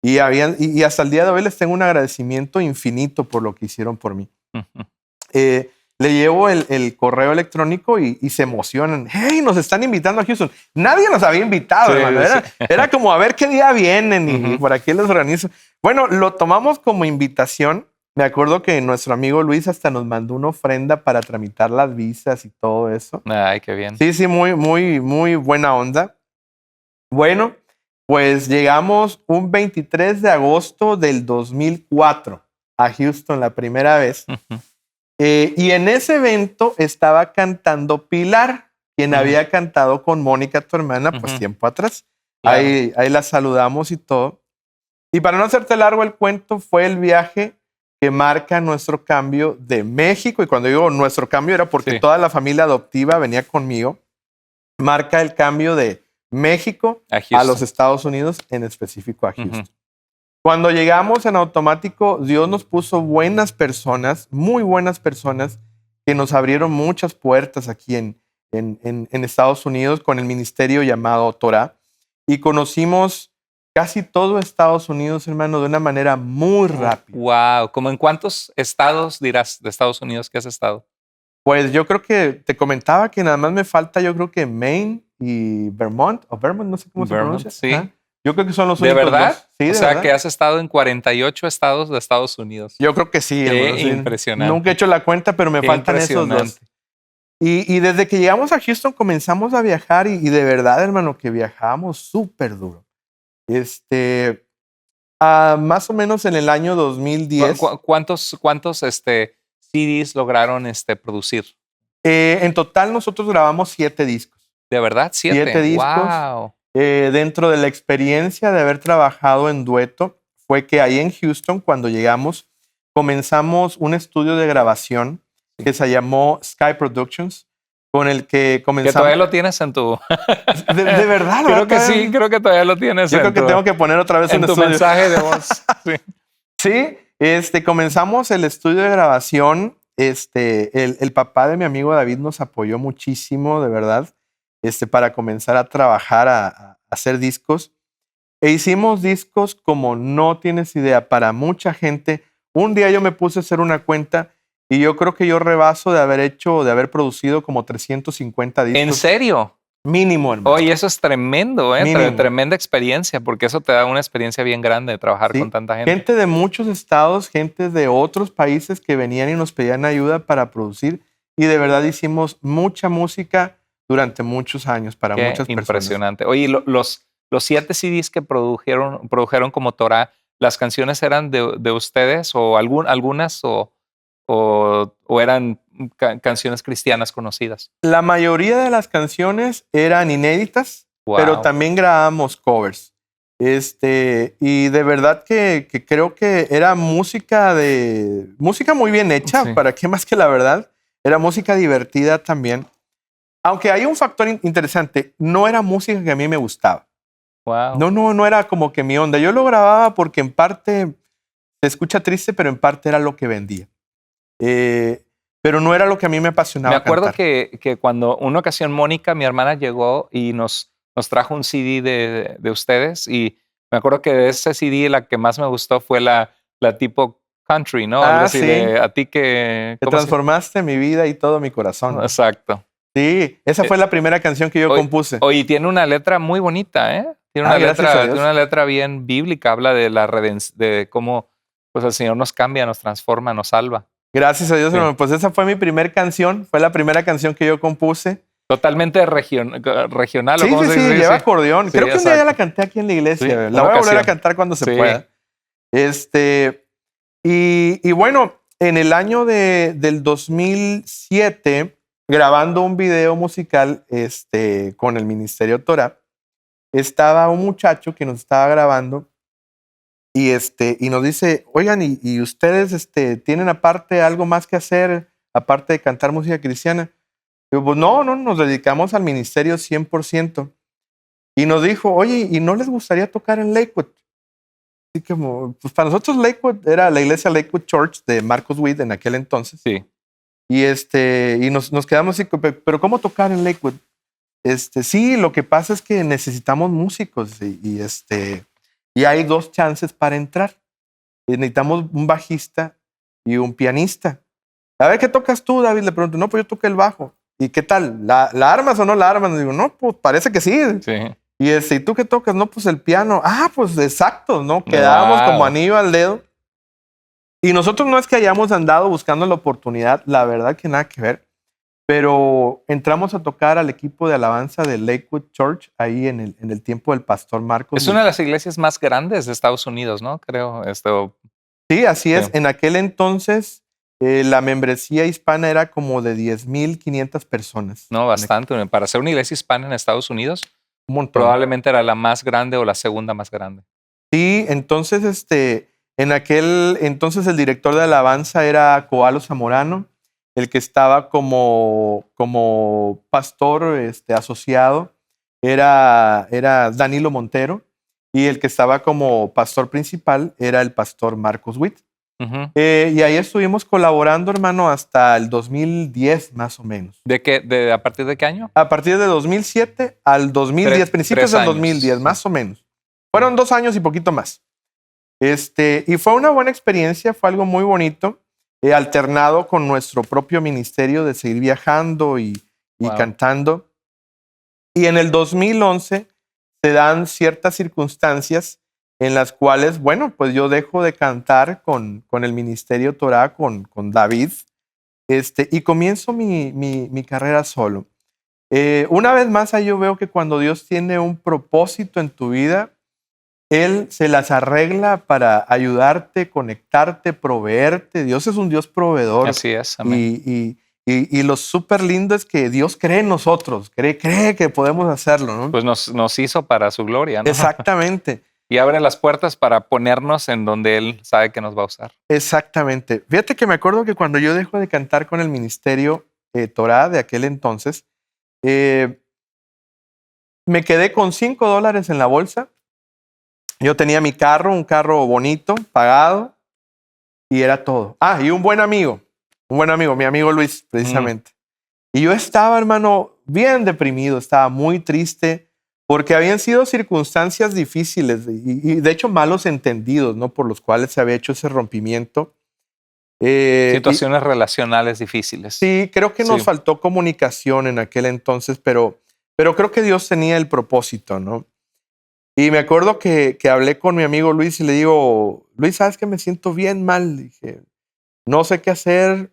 A: Y hasta el día de hoy les tengo un agradecimiento infinito por lo que hicieron por mí.
B: Uh-huh.
A: Le llevo el correo electrónico y se emocionan. ¡Hey, nos están invitando a Houston! Nadie nos había invitado, hermano. Era como a ver qué día vienen y por aquí les organizo. Bueno, lo tomamos como invitación. Me acuerdo que nuestro amigo Luis hasta nos mandó una ofrenda para tramitar las visas y todo eso.
B: Ay, qué bien.
A: Sí, muy, muy, muy buena onda. Bueno, pues llegamos un 23 de agosto del 2004 a Houston la primera vez.
B: Uh-huh.
A: Y en ese evento estaba cantando Pilar, quien había cantado con Mónica, tu hermana, pues tiempo atrás. Claro. Ahí la saludamos y todo. Y para no hacerte largo el cuento, fue el viaje que marca nuestro cambio de México. Y cuando digo nuestro cambio era porque toda la familia adoptiva venía conmigo. Marca el cambio de México a los Estados Unidos, en específico a Houston. Cuando llegamos en automático, Dios nos puso buenas personas, muy buenas personas, que nos abrieron muchas puertas aquí en Estados Unidos con el ministerio llamado Torah. Y conocimos casi todo Estados Unidos, hermano, de una manera muy rápida.
B: Wow, ¿cómo en cuántos estados dirás de Estados Unidos que has estado?
A: Pues yo creo que te comentaba que nada más me falta, yo creo que Maine y Vermont, no sé cómo se pronuncia.
B: Sí.
A: ¿Ah? Yo creo que son los únicos.
B: ¿De verdad?
A: Dos. Sí,
B: o
A: de
B: sea,
A: verdad.
B: que has estado en 48 estados de Estados Unidos.
A: Yo creo que sí, hermano.
B: Qué impresionante.
A: Nunca he hecho la cuenta, pero me faltan esos dos. Y desde que llegamos a Houston comenzamos a viajar y de verdad, hermano, que viajamos súper duro. Más o menos en el año 2010.
B: ¿Cuántos CDs lograron producir?
A: En total nosotros grabamos 7 discos.
B: ¿De verdad? 7.
A: 7 discos.
B: Wow.
A: Dentro de la experiencia de haber trabajado en dueto, fue que ahí en Houston, cuando llegamos, comenzamos un estudio de grabación que se llamó Sky Productions, con el que comenzamos.
B: Que todavía lo tienes en tu...
A: De verdad,
B: creo que sí, creo que todavía lo tienes.
A: Yo creo que tengo que poner otra vez
B: en tu
A: estudio.
B: mensaje de voz.
A: Sí, comenzamos el estudio de grabación. El papá de mi amigo David nos apoyó muchísimo, de verdad, para comenzar a trabajar, a hacer discos. E hicimos discos como no tienes idea, para mucha gente. Un día yo me puse a hacer una cuenta y yo creo que yo rebaso de haber producido como 350 discos.
B: ¿En serio?
A: Mínimo, hermano.
B: Oye, eso es tremendo, tremenda experiencia, porque eso te da una experiencia bien grande de trabajar con tanta gente.
A: Gente de muchos estados, gente de otros países que venían y nos pedían ayuda para producir, y de verdad hicimos mucha música durante muchos años para muchas personas.
B: Impresionante. Oye, los 7 CDs que produjeron como Torah, ¿las canciones eran de ustedes o algunas o eran canciones cristianas conocidas?
A: La mayoría de las canciones eran inéditas,
B: wow,
A: pero también grabamos covers. Y de verdad que creo que era música muy bien hecha,
B: sí.
A: ¿Para qué más que la verdad? Era música divertida también. Aunque hay un factor interesante, no era música que a mí me gustaba.
B: Wow.
A: No era como que mi onda. Yo lo grababa porque en parte se escucha triste, pero en parte era lo que vendía. Pero no era lo que a mí me apasionaba.
B: Me acuerdo
A: cantar.
B: que cuando una ocasión Mónica, mi hermana, llegó y nos trajo un CD de ustedes, y me acuerdo que de ese CD la que más me gustó fue la tipo country, ¿no? Algo así,
A: sí.
B: de a ti que...
A: Te transformaste mi vida y todo mi corazón. ¿no?
B: Exacto.
A: Sí, esa fue la primera canción que yo compuse.
B: Oye, tiene una letra muy bonita, ¿eh? Tiene una letra bien bíblica, habla de la redención, de cómo pues el Señor nos cambia, nos transforma, nos salva.
A: Gracias a Dios, hermano. Pues esa fue mi primera canción, fue la primera canción que yo compuse.
B: Totalmente regional.
A: Sí, lleva acordeón. Creo que un día ya la canté aquí en la iglesia. La voy a volver a cantar cuando se pueda. Y bueno, en el año del 2007, grabando un video musical con el Ministerio Torah, estaba un muchacho que nos estaba grabando y nos dice, oigan, ¿y ustedes tienen aparte algo más que hacer, aparte de cantar música cristiana? Digo, pues no, nos dedicamos al ministerio 100%. Y nos dijo, oye, ¿y no les gustaría tocar en Lakewood? Así como, pues para nosotros Lakewood era la iglesia Lakewood Church de Marcos Witt en aquel entonces.
B: Sí.
A: Y nos quedamos así, pero ¿cómo tocar en Lakewood? Sí, lo que pasa es que necesitamos músicos y hay 2 chances para entrar. Necesitamos un bajista y un pianista. A ver, ¿qué tocas tú, David? Le pregunto, no, pues yo toqué el bajo. ¿Y qué tal? ¿La armas o no la armas? Digo, no, pues parece que sí. ¿Y tú qué tocas? No, pues el piano. Ah, pues exacto, ¿no? Quedábamos como anillo al dedo. Y nosotros no es que hayamos andado buscando la oportunidad, la verdad que nada que ver, pero entramos a tocar al equipo de alabanza de Lakewood Church ahí en el tiempo del pastor Marcos.
B: Es una de las iglesias más grandes de Estados Unidos, ¿no? Creo.
A: Sí, así es. En aquel entonces la membresía hispana era como de 10,500 personas.
B: No, bastante. Para ser una iglesia hispana en Estados Unidos,
A: un montón.
B: Probablemente era la más grande o la segunda más grande.
A: Sí, entonces en aquel entonces el director de alabanza era Koalo Zamorano, el que estaba como pastor asociado era Danilo Montero, y el que estaba como pastor principal era el pastor Marcos Witt. Y ahí estuvimos colaborando, hermano, hasta el 2010 más o menos.
B: ¿A partir de qué año?
A: A partir de 2007 al 2010, principios del 2010, más o menos. Fueron 2 años y poquito más. Y fue una buena experiencia, fue algo muy bonito, alternado con nuestro propio ministerio de seguir viajando y cantando. Y en el 2011 se dan ciertas circunstancias en las cuales, bueno, pues yo dejo de cantar con el Ministerio Torah, con David, y comienzo mi carrera solo. Una vez más, ahí yo veo que cuando Dios tiene un propósito en tu vida, Él se las arregla para ayudarte, conectarte, proveerte. Dios es un Dios proveedor.
B: Así es, amén.
A: Y Y lo súper lindo es que Dios cree en nosotros, cree que podemos hacerlo, ¿no?
B: Pues nos hizo para su gloria, ¿no?
A: Exactamente,
B: Y abre las puertas para ponernos en donde Él sabe que nos va a usar.
A: exactamente. Fíjate que me acuerdo que cuando yo dejo de cantar con el ministerio Torah de aquel entonces, eh, me quedé con $5 en la bolsa. Yo tenía mi carro, un carro bonito, pagado, y era todo. Ah, y un buen amigo, mi amigo Luis, precisamente. Y yo estaba, hermano, bien deprimido, estaba muy triste, porque habían sido circunstancias difíciles y de hecho malos entendidos, ¿no? Por los cuales se había hecho ese rompimiento.
B: Situaciones relacionales difíciles.
A: Sí, creo que nos
B: Sí.
A: faltó comunicación en aquel entonces, pero creo que Dios tenía el propósito, ¿no? Y me acuerdo que hablé con mi amigo Luis y le digo, Luis, ¿sabes que me siento bien mal? Le dije, no sé qué hacer.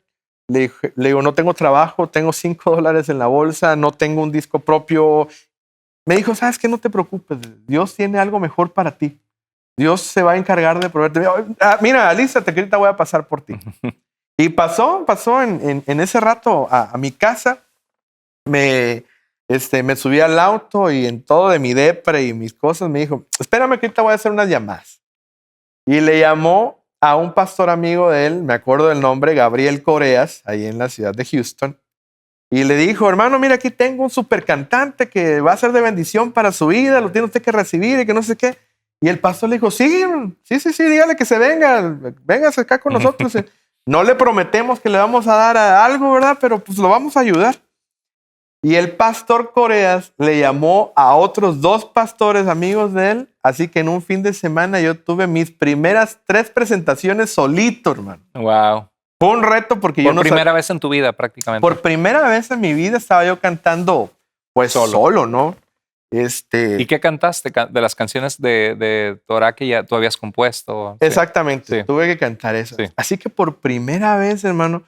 A: Le digo, no tengo trabajo, tengo $5 en la bolsa, no tengo un disco propio. Me dijo, ¿sabes qué? No te preocupes, Dios tiene algo mejor para ti. Dios se va a encargar de proveerte. Mira, alístate que ahorita voy a pasar por ti. Y pasó en ese rato a mi casa. Me subí al auto y en todo de mi depre y mis cosas me dijo, espérame que ahorita voy a hacer unas llamadas. Y le llamó a un pastor amigo de él, me acuerdo del nombre, Gabriel Coreas, ahí en la ciudad de Houston. Y le dijo, hermano, mira, aquí tengo un super cantante que va a ser de bendición para su vida, lo tiene usted que recibir y que no sé qué. Y el pastor le dijo, sí, dígale que se venga, véngase acá con nosotros. No le prometemos que le vamos a dar algo, ¿verdad? Pero pues lo vamos a ayudar. Y el pastor Coreas le llamó a otros 2 pastores amigos de él. Así que en un fin de semana yo tuve mis primeras 3 presentaciones solito, hermano.
B: Wow.
A: Fue un reto porque yo
B: Por
A: no
B: primera vez en tu vida, prácticamente.
A: Por primera vez en mi vida estaba yo cantando, pues solo, ¿no?
B: ¿Y qué cantaste de las canciones de Torah que ya tú habías compuesto?
A: Exactamente,
B: Sí.
A: tuve que cantar eso.
B: Sí.
A: Así que por primera vez, hermano,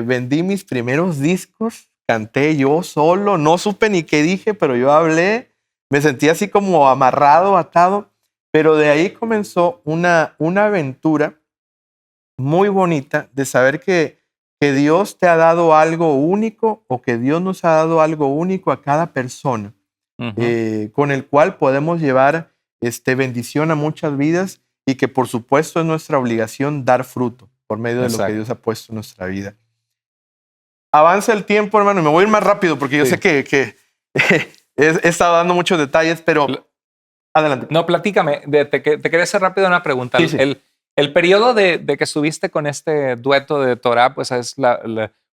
A: vendí mis primeros discos, canté yo solo, no supe ni qué dije, pero yo hablé, me sentí así como amarrado, atado, pero de ahí comenzó una aventura muy bonita de saber que Dios te ha dado algo único o que Dios nos ha dado algo único a cada persona, con el cual podemos llevar bendición a muchas vidas y que por supuesto es nuestra obligación dar fruto por medio de lo que Dios ha puesto en nuestra vida. Avanza el tiempo, hermano, y me voy a ir más rápido porque yo sé que he estado dando muchos detalles, pero adelante.
B: No, platícame, te quería hacer rápido una pregunta.
A: Sí.
B: El periodo de que estuviste con este dueto de Torah, pues es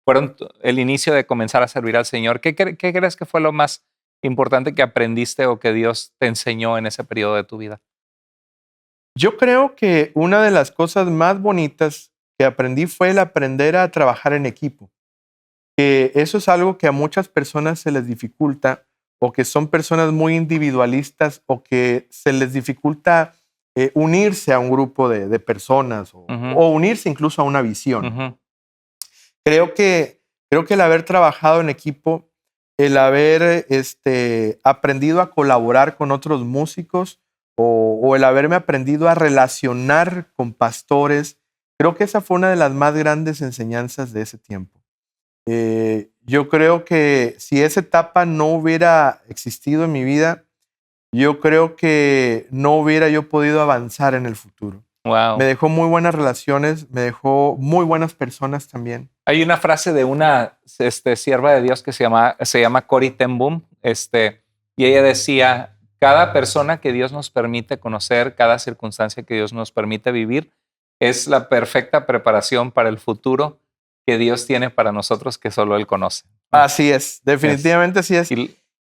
B: fueron el inicio de comenzar a servir al Señor. ¿Qué crees que fue lo más importante que aprendiste o que Dios te enseñó en ese periodo de tu vida?
A: Yo creo que una de las cosas más bonitas que aprendí fue el aprender a trabajar en equipo. Que eso es algo que a muchas personas se les dificulta o que son personas muy individualistas o que se les dificulta unirse a un grupo de personas o unirse incluso a una visión. Creo que el haber trabajado en equipo, el haber aprendido a colaborar con otros músicos o el haberme aprendido a relacionar con pastores, creo que esa fue una de las más grandes enseñanzas de ese tiempo. Yo creo que si esa etapa no hubiera existido en mi vida, yo creo que no hubiera yo podido avanzar en el futuro.
B: Wow.
A: Me dejó muy buenas relaciones, me dejó muy buenas personas también.
B: Hay una frase de una sierva de Dios que se llama Corrie ten Boom, y ella decía, cada persona que Dios nos permite conocer, cada circunstancia que Dios nos permite vivir, es la perfecta preparación para el futuro que Dios tiene para nosotros que solo Él conoce.
A: Así es, definitivamente así es.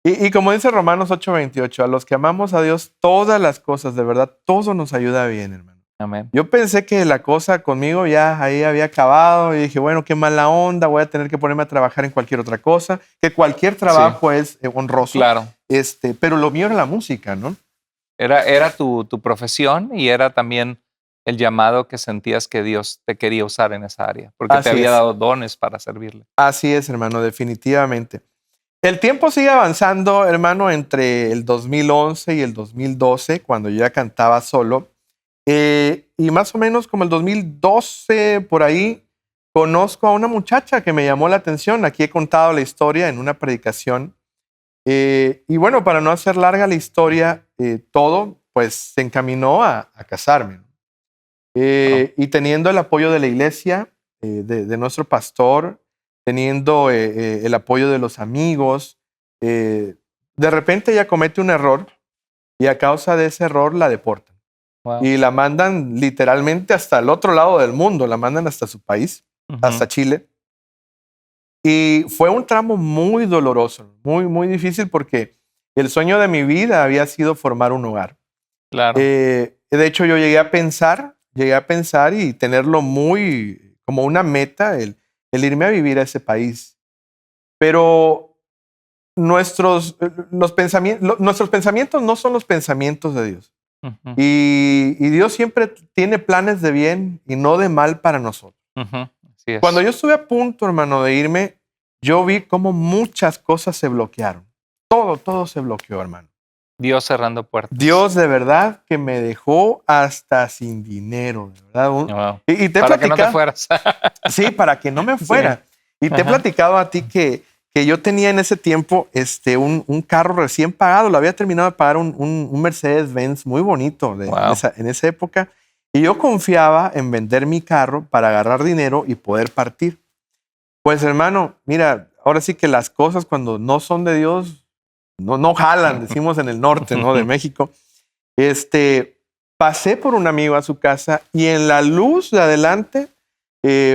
A: Y como dice Romanos 8:28, a los que amamos a Dios, todas las cosas, de verdad, todo nos ayuda bien, hermano.
B: Amén.
A: Yo pensé que la cosa conmigo ya ahí había acabado y dije, bueno, qué mala onda, voy a tener que ponerme a trabajar en cualquier otra cosa, que cualquier trabajo es honroso.
B: Claro.
A: Pero lo mío era la música, ¿no?
B: Era tu profesión y era también el llamado que sentías que Dios te quería usar en esa área, porque te había dado dones para servirle.
A: Así es, hermano, definitivamente. El tiempo sigue avanzando, hermano, entre el 2011 y el 2012, cuando yo ya cantaba solo. Y más o menos como el 2012, por ahí, conozco a una muchacha que me llamó la atención. Aquí he contado la historia en una predicación. Y bueno, para no hacer larga la historia, todo pues se encaminó a casarme. Y teniendo el apoyo de la iglesia, de nuestro pastor, teniendo el apoyo de los amigos, de repente ella comete un error y a causa de ese error la deportan.
B: Wow.
A: Y la mandan literalmente hasta el otro lado del mundo, la mandan hasta su país, hasta Chile. Y fue un tramo muy doloroso, muy, muy difícil porque el sueño de mi vida había sido formar un hogar.
B: Claro.
A: De hecho, yo llegué a pensar y tenerlo muy como una meta, el irme a vivir a ese país. Pero nuestros pensamientos no son los pensamientos de Dios.
B: Ujú,
A: Y Dios siempre tiene planes de bien y no de mal para nosotros.
B: ujú. Así es.
A: Cuando yo estuve a punto, hermano, de irme, yo vi cómo muchas cosas se bloquearon. Todo se bloqueó, hermano.
B: Dios cerrando puertas.
A: Dios de verdad que me dejó hasta sin dinero, de verdad.
B: Wow.
A: Y te he
B: Para que no te
A: platicado,
B: fueras.
A: sí, para que no me fuera. Y te he
B: Ajá.
A: platicado a ti que yo tenía en ese tiempo un carro recién pagado. Lo había terminado de pagar un Mercedes-Benz muy bonito
B: Wow.
A: en esa época. Y yo confiaba en vender mi carro para agarrar dinero y poder partir. Pues hermano, mira, ahora sí que las cosas cuando no son de Dios, no jalan, decimos en el norte, ¿no? De México. Pasé por un amigo a su casa y en la luz de adelante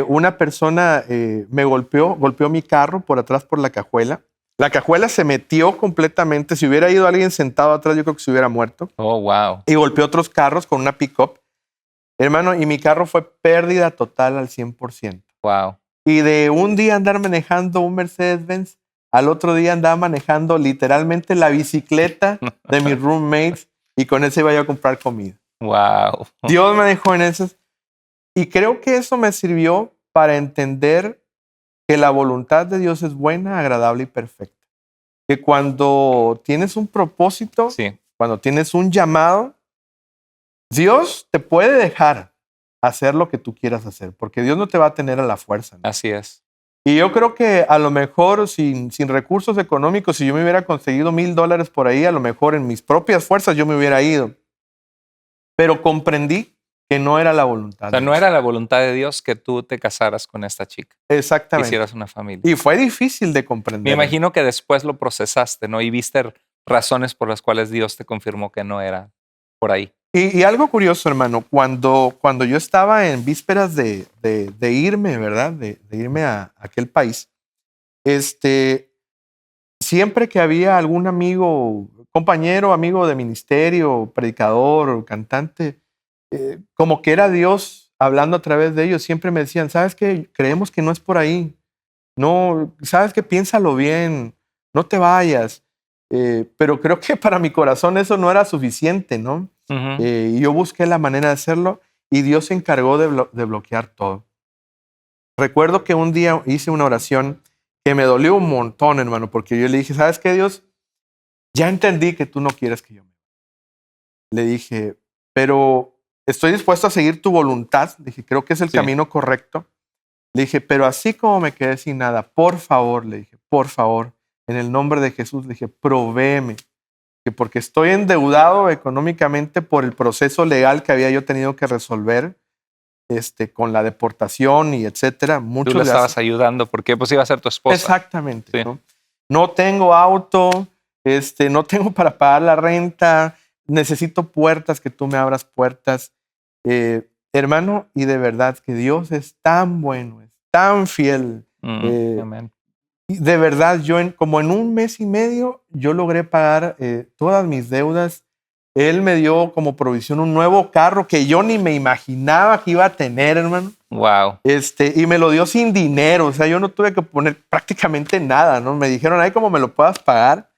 A: una persona me golpeó mi carro por atrás por la cajuela. La cajuela se metió completamente. Si hubiera ido alguien sentado atrás, yo creo que se hubiera muerto.
B: Oh, wow.
A: Y golpeó otros carros con una pick-up. Hermano, y mi carro fue pérdida total al 100%.
B: Wow.
A: Y de un día andar manejando un Mercedes-Benz, al otro día andaba manejando literalmente la bicicleta de mis roommates y con eso iba yo a comprar comida.
B: Wow.
A: Dios me dejó en esas. Y creo que eso me sirvió para entender que la voluntad de Dios es buena, agradable y perfecta. Que cuando tienes un propósito,
B: Sí.
A: cuando tienes un llamado, Dios te puede dejar hacer lo que tú quieras hacer, porque Dios no te va a tener a la fuerza, ¿no?
B: Así es.
A: Y yo creo que a lo mejor sin recursos económicos, si yo me hubiera conseguido $1,000 por ahí, a lo mejor en mis propias fuerzas yo me hubiera ido. Pero comprendí que no era la voluntad.
B: O sea, no era la voluntad de Dios que tú te casaras con esta chica, que
A: Exactamente.
B: hicieras una familia.
A: Y fue difícil de comprender.
B: Me imagino que después lo procesaste, ¿no? Y viste razones por las cuales Dios te confirmó que no era por ahí.
A: Y algo curioso, hermano, cuando yo estaba en vísperas de irme, ¿verdad? De irme a aquel país, siempre que había algún amigo, compañero, amigo de ministerio, predicador, cantante, como que era Dios hablando a través de ellos, siempre me decían, ¿sabes qué? Creemos que no es por ahí. No, ¿sabes qué? Piénsalo bien, no te vayas. Pero creo que para mi corazón eso no era suficiente, ¿no?
B: Ujú.
A: Y yo busqué la manera de hacerlo y Dios se encargó de bloquear todo. Recuerdo que un día hice una oración que me dolió un montón, hermano, porque yo le dije, ¿sabes qué, Dios? Ya entendí que tú no quieres que yo me vaya. Le dije, pero estoy dispuesto a seguir tu voluntad. Le dije, creo que es el
B: Sí.
A: camino correcto. Le dije, pero así como me quedé sin nada, por favor, le dije, por favor, en el nombre de Jesús, le dije, provéeme. Que porque estoy endeudado económicamente por el proceso legal que había yo tenido que resolver con la deportación y etcétera.
B: Tú le estabas ayudando porque pues iba a ser tu esposa.
A: Exactamente.
B: Sí.
A: ¿No? No tengo auto, no tengo para pagar la renta, necesito puertas, que tú me abras puertas. Hermano, y de verdad que Dios es tan bueno, es tan fiel.
B: Amén.
A: Y de verdad, como en un mes y medio, yo logré pagar todas mis deudas. Él me dio como provisión un nuevo carro que yo ni me imaginaba que iba a tener, hermano.
B: Wow.
A: Y me lo dio sin dinero. O sea, yo no tuve que poner prácticamente nada, ¿no? Me dijeron, ay, como me lo puedas pagar.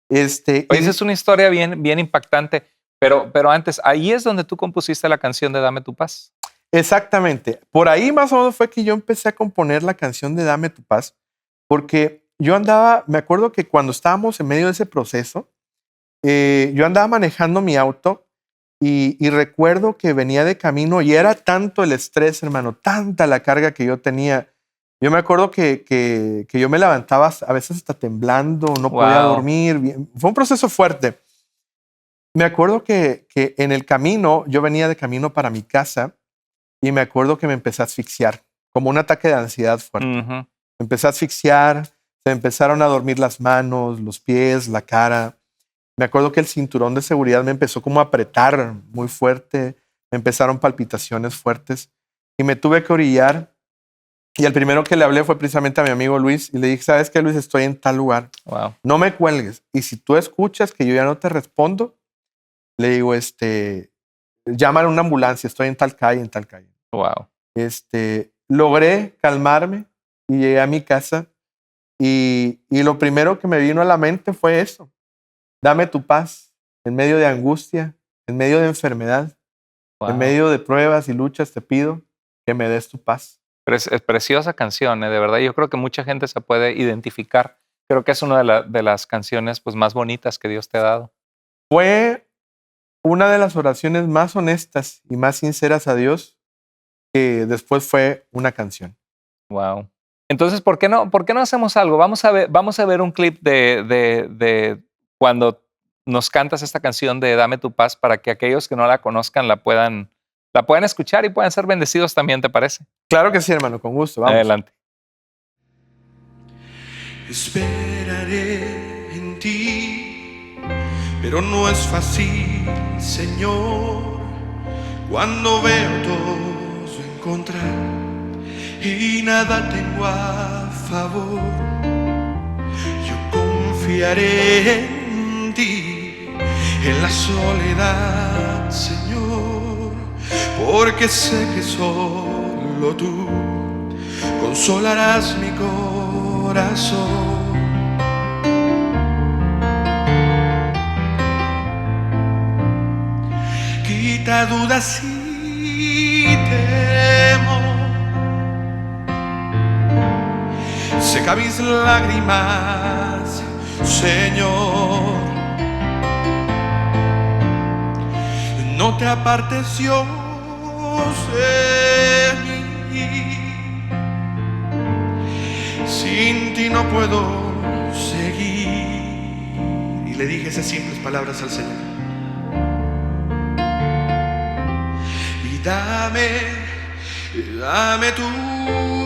B: Oye, esa es una historia bien, bien impactante. Pero antes, ahí es donde tú compusiste la canción de Dame tu paz.
A: Exactamente. Por ahí más o menos fue que yo empecé a componer la canción de Dame tu paz. Porque yo andaba, me acuerdo que cuando estábamos en medio de ese proceso, yo andaba manejando mi auto y recuerdo que venía de camino y era tanto el estrés, hermano, tanta la carga que yo tenía, Yo me acuerdo que yo me levantaba a veces hasta temblando, no podía
B: Wow.
A: dormir. Fue un proceso fuerte. Me acuerdo que en el camino, yo venía de camino para mi casa y me acuerdo que me empecé a asfixiar, como un ataque de ansiedad fuerte.
B: Ujú.
A: Me empecé a asfixiar, se empezaron a dormir las manos, los pies, la cara. Me acuerdo que el cinturón de seguridad me empezó como a apretar muy fuerte, me empezaron palpitaciones fuertes y me tuve que orillar. Y el primero que le hablé fue precisamente a mi amigo Luis y le dije, ¿sabes qué, Luis? Estoy en tal lugar,
B: Wow.
A: no me cuelgues. Y si tú escuchas que yo ya no te respondo, le digo, llámale a una ambulancia, estoy en tal calle, en tal calle.
B: Wow.
A: Logré calmarme y llegué a mi casa y lo primero que me vino a la mente fue eso. Dame tu paz en medio de angustia, en medio de enfermedad, en
B: Wow.
A: medio de pruebas y luchas, te pido que me des tu paz.
B: Es preciosa canción, de verdad. Yo creo que mucha gente se puede identificar. Creo que es una de las canciones pues, más bonitas que Dios te ha dado.
A: Fue una de las oraciones más honestas y más sinceras a Dios que después fue una canción.
B: Wow. Entonces, ¿por qué no hacemos algo? Vamos a ver un clip de cuando nos cantas esta canción de Dame tu paz para que aquellos que no la conozcan la puedan escuchar y puedan ser bendecidos también, ¿te parece?
A: Claro que sí, hermano, con gusto. Vamos.
B: Adelante.
C: Esperaré en ti, pero no es fácil, Señor, cuando veo todo en contra y nada tengo a favor. Yo confiaré en ti, en la soledad, Señor, porque sé que solo tú consolarás mi corazón. Quita dudas y temor, seca mis lágrimas, Señor. No te apartes, Dios, de mí. Sin ti no puedo seguir. Y le dije esas simples palabras al Señor. Y dame tu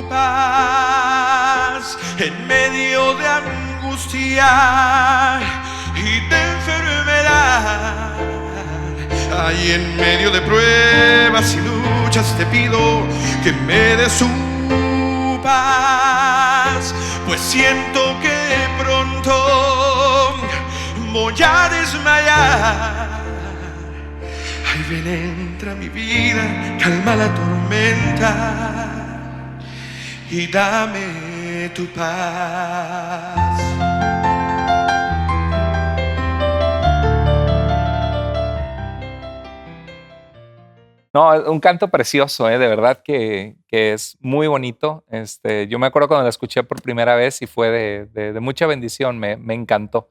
C: paz en medio de angustia y de enfermedad. Ay, en medio de pruebas y luchas te pido que me des su paz, pues siento que pronto voy a desmayar. Ay, ven, entra a mi vida, calma la tormenta y dame tu paz.
B: No, un canto precioso, de verdad que es muy bonito. Yo me acuerdo cuando la escuché por primera vez y fue de mucha bendición, me encantó.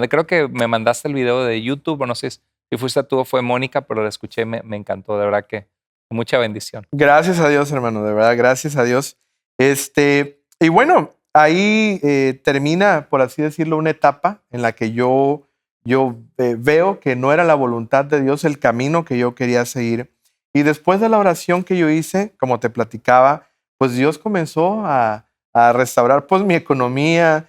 B: Creo que me mandaste el video de YouTube, o no sé si fuiste tú o fue Mónica, pero la escuché y me encantó, de verdad que mucha bendición.
A: Gracias a Dios, hermano, de verdad, gracias a Dios. Y bueno, ahí termina, por así decirlo, una etapa en la que yo veo que no era la voluntad de Dios el camino que yo quería seguir. Y después de la oración que yo hice, como te platicaba, pues Dios comenzó a restaurar pues mi economía.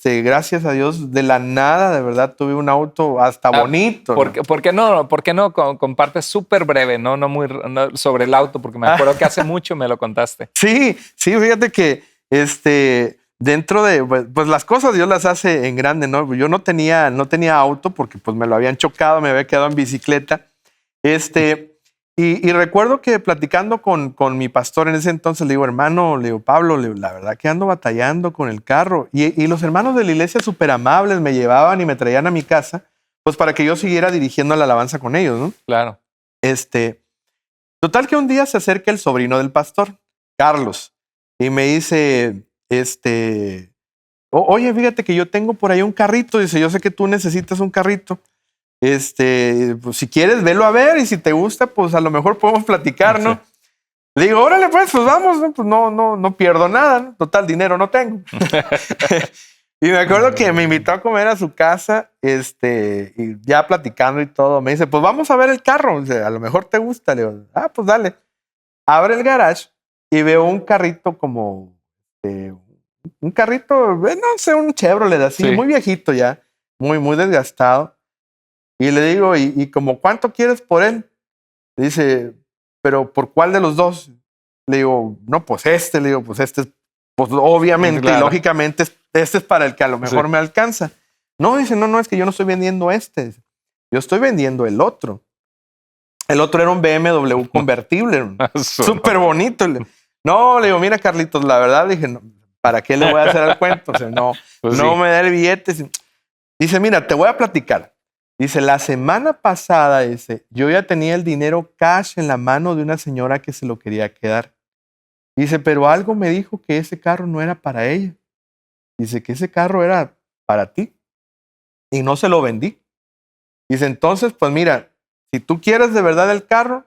A: Gracias a Dios, de la nada, de verdad, tuve un auto hasta bonito.
B: ¿Por qué no compartes súper breve, no sobre el auto? Porque me acuerdo que hace mucho me lo contaste.
A: Sí, fíjate que dentro de, pues las cosas Dios las hace en grande, ¿no? Yo no tenía auto porque pues me lo habían chocado, me había quedado en bicicleta. Y recuerdo que platicando con mi pastor en ese entonces, le digo, hermano, le digo, Pablo, la verdad que ando batallando con el carro. Y los hermanos de la iglesia súper amables me llevaban y me traían a mi casa, pues para que yo siguiera dirigiendo la alabanza con ellos, ¿no?
B: Claro.
A: Total que un día se acerca el sobrino del pastor, Carlos, y me dice, oye, fíjate que yo tengo por ahí un carrito. Dice, yo sé que tú necesitas un carrito. Pues si quieres, velo a ver y si te gusta, pues a lo mejor podemos platicar, ¿no? Sí. Le digo, órale, pues vamos, ¿no? Pues no pierdo nada, ¿no? Total, dinero no tengo. Y me acuerdo que me invitó a comer a su casa, y ya platicando y todo, me dice, pues vamos a ver el carro, dice, a lo mejor te gusta. Le digo, pues dale. Abre el garage y veo un carrito como, un carrito, no sé, un Chevrolet así,
B: Sí.
A: muy viejito ya, muy desgastado. Y le digo, ¿y como cuánto quieres por él? Le dice, ¿pero por cuál de los dos? Le digo, no, pues le digo, pues es, pues obviamente
B: Claro.
A: y lógicamente este es para el que a lo mejor
B: Sí.
A: me alcanza. No, dice, no, es que yo no estoy vendiendo este. Yo estoy vendiendo el otro. El otro era un BMW convertible, súper bonito. No, le digo, mira, Carlitos, la verdad, dije, no, ¿para qué le voy a hacer el cuento? O sea, no,
B: Pues
A: no
B: sí.
A: me da el billete. Dice, mira, te voy a platicar. Dice, la semana pasada, yo ya tenía el dinero cash en la mano de una señora que se lo quería quedar. Dice, pero algo me dijo que ese carro no era para ella. Dice que ese carro era para ti y no se lo vendí. Dice, entonces, pues mira, si tú quieres de verdad el carro,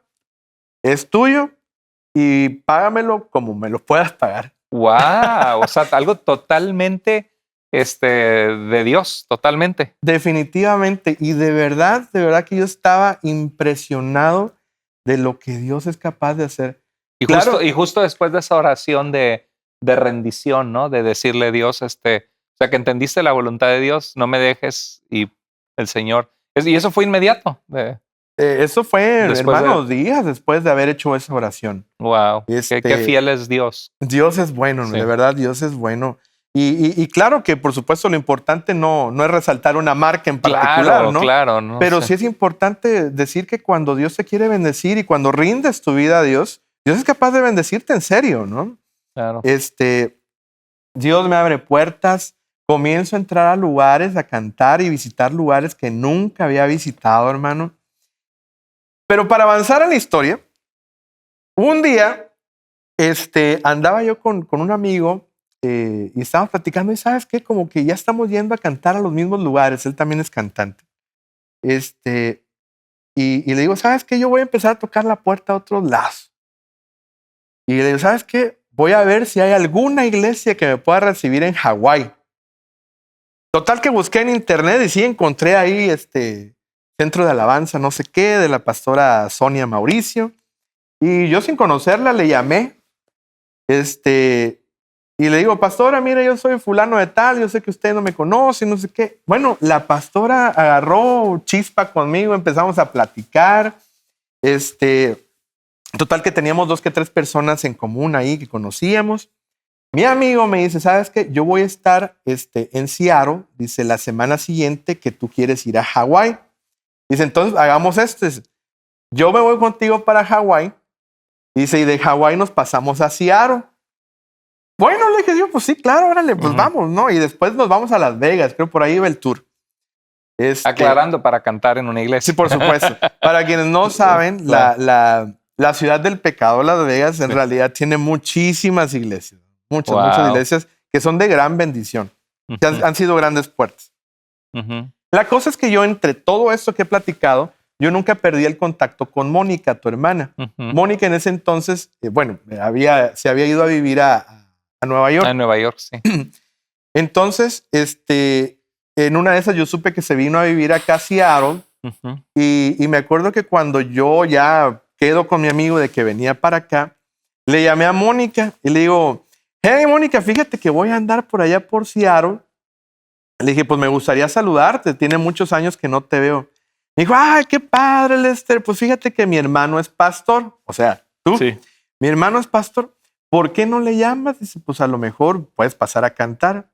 A: es tuyo y págamelo como me lo puedas pagar.
B: Wow, o sea, algo totalmente de Dios, totalmente.
A: Definitivamente. Y de verdad que yo estaba impresionado de lo que Dios es capaz de hacer.
B: Y,
A: Claro.
B: justo después de esa oración de rendición, ¿no? De decirle a Dios, o sea, que entendiste la voluntad de Dios, no me dejes y el Señor. Y eso fue inmediato.
A: Eso fue,
B: Después
A: hermanos, días después de haber hecho esa oración.
B: Wow, qué fiel es Dios.
A: Dios es bueno,
B: Sí.
A: de verdad, Dios es bueno. Y claro que, por supuesto, lo importante no es resaltar una marca en particular,
B: Claro,
A: ¿no?
B: claro. No
A: Pero
B: sé.
A: sí es importante decir que cuando Dios te quiere bendecir y cuando rindes tu vida a Dios, Dios es capaz de bendecirte en serio, ¿no?
B: Claro.
A: Dios me abre puertas, comienzo a entrar a lugares, a cantar y visitar lugares que nunca había visitado, hermano. Pero para avanzar en la historia, un día andaba yo con un amigo y estábamos platicando y ¿sabes qué? Como que ya estamos yendo a cantar a los mismos lugares. Él también es cantante. Y le digo, ¿sabes qué? Yo voy a empezar a tocar la puerta a otros lados. Y le digo, ¿sabes qué? Voy a ver si hay alguna iglesia que me pueda recibir en Hawái. Total que busqué en internet y sí encontré ahí centro de alabanza, no sé qué, de la pastora Sonia Mauricio. Y yo sin conocerla le llamé. Y le digo, pastora, mire, yo soy fulano de tal, yo sé que usted no me conoce, no sé qué. Bueno, la pastora agarró chispa conmigo, empezamos a platicar. Total que teníamos 2 que 3 personas en común ahí que conocíamos. Mi amigo me dice, ¿sabes qué? Yo voy a estar en Seattle, dice, la semana siguiente que tú quieres ir a Hawái. Dice, entonces hagamos yo me voy contigo para Hawái. Dice, y de Hawái nos pasamos a Seattle. Bueno, le dije yo, pues sí, claro, órale, pues vamos, ¿no? Y después nos vamos a Las Vegas, creo por ahí iba el tour.
B: Aclarando, para cantar en una iglesia.
A: Sí, por supuesto. Para quienes no saben, la ciudad del pecado, Las Vegas, en realidad tiene muchísimas iglesias. Muchas iglesias que son de gran bendición. Que han sido grandes puertas. La cosa es que yo, entre todo esto que he platicado, yo nunca perdí el contacto con Mónica, tu hermana. Mónica en ese entonces, se había ido a vivir a Nueva York.
B: A Nueva York, sí.
A: Entonces, en una de esas yo supe que se vino a vivir acá a Seattle. Y me acuerdo que cuando yo ya quedo con mi amigo de que venía para acá, le llamé a Mónica y le digo, hey, Mónica, fíjate que voy a andar por allá por Seattle. Le dije, pues me gustaría saludarte, tiene muchos años que no te veo. Me dijo, ay, qué padre, Lester. Pues fíjate que mi hermano es pastor. O sea, tú,
B: Sí.
A: mi hermano es pastor. ¿Por qué no le llamas? Dice, pues a lo mejor puedes pasar a cantar.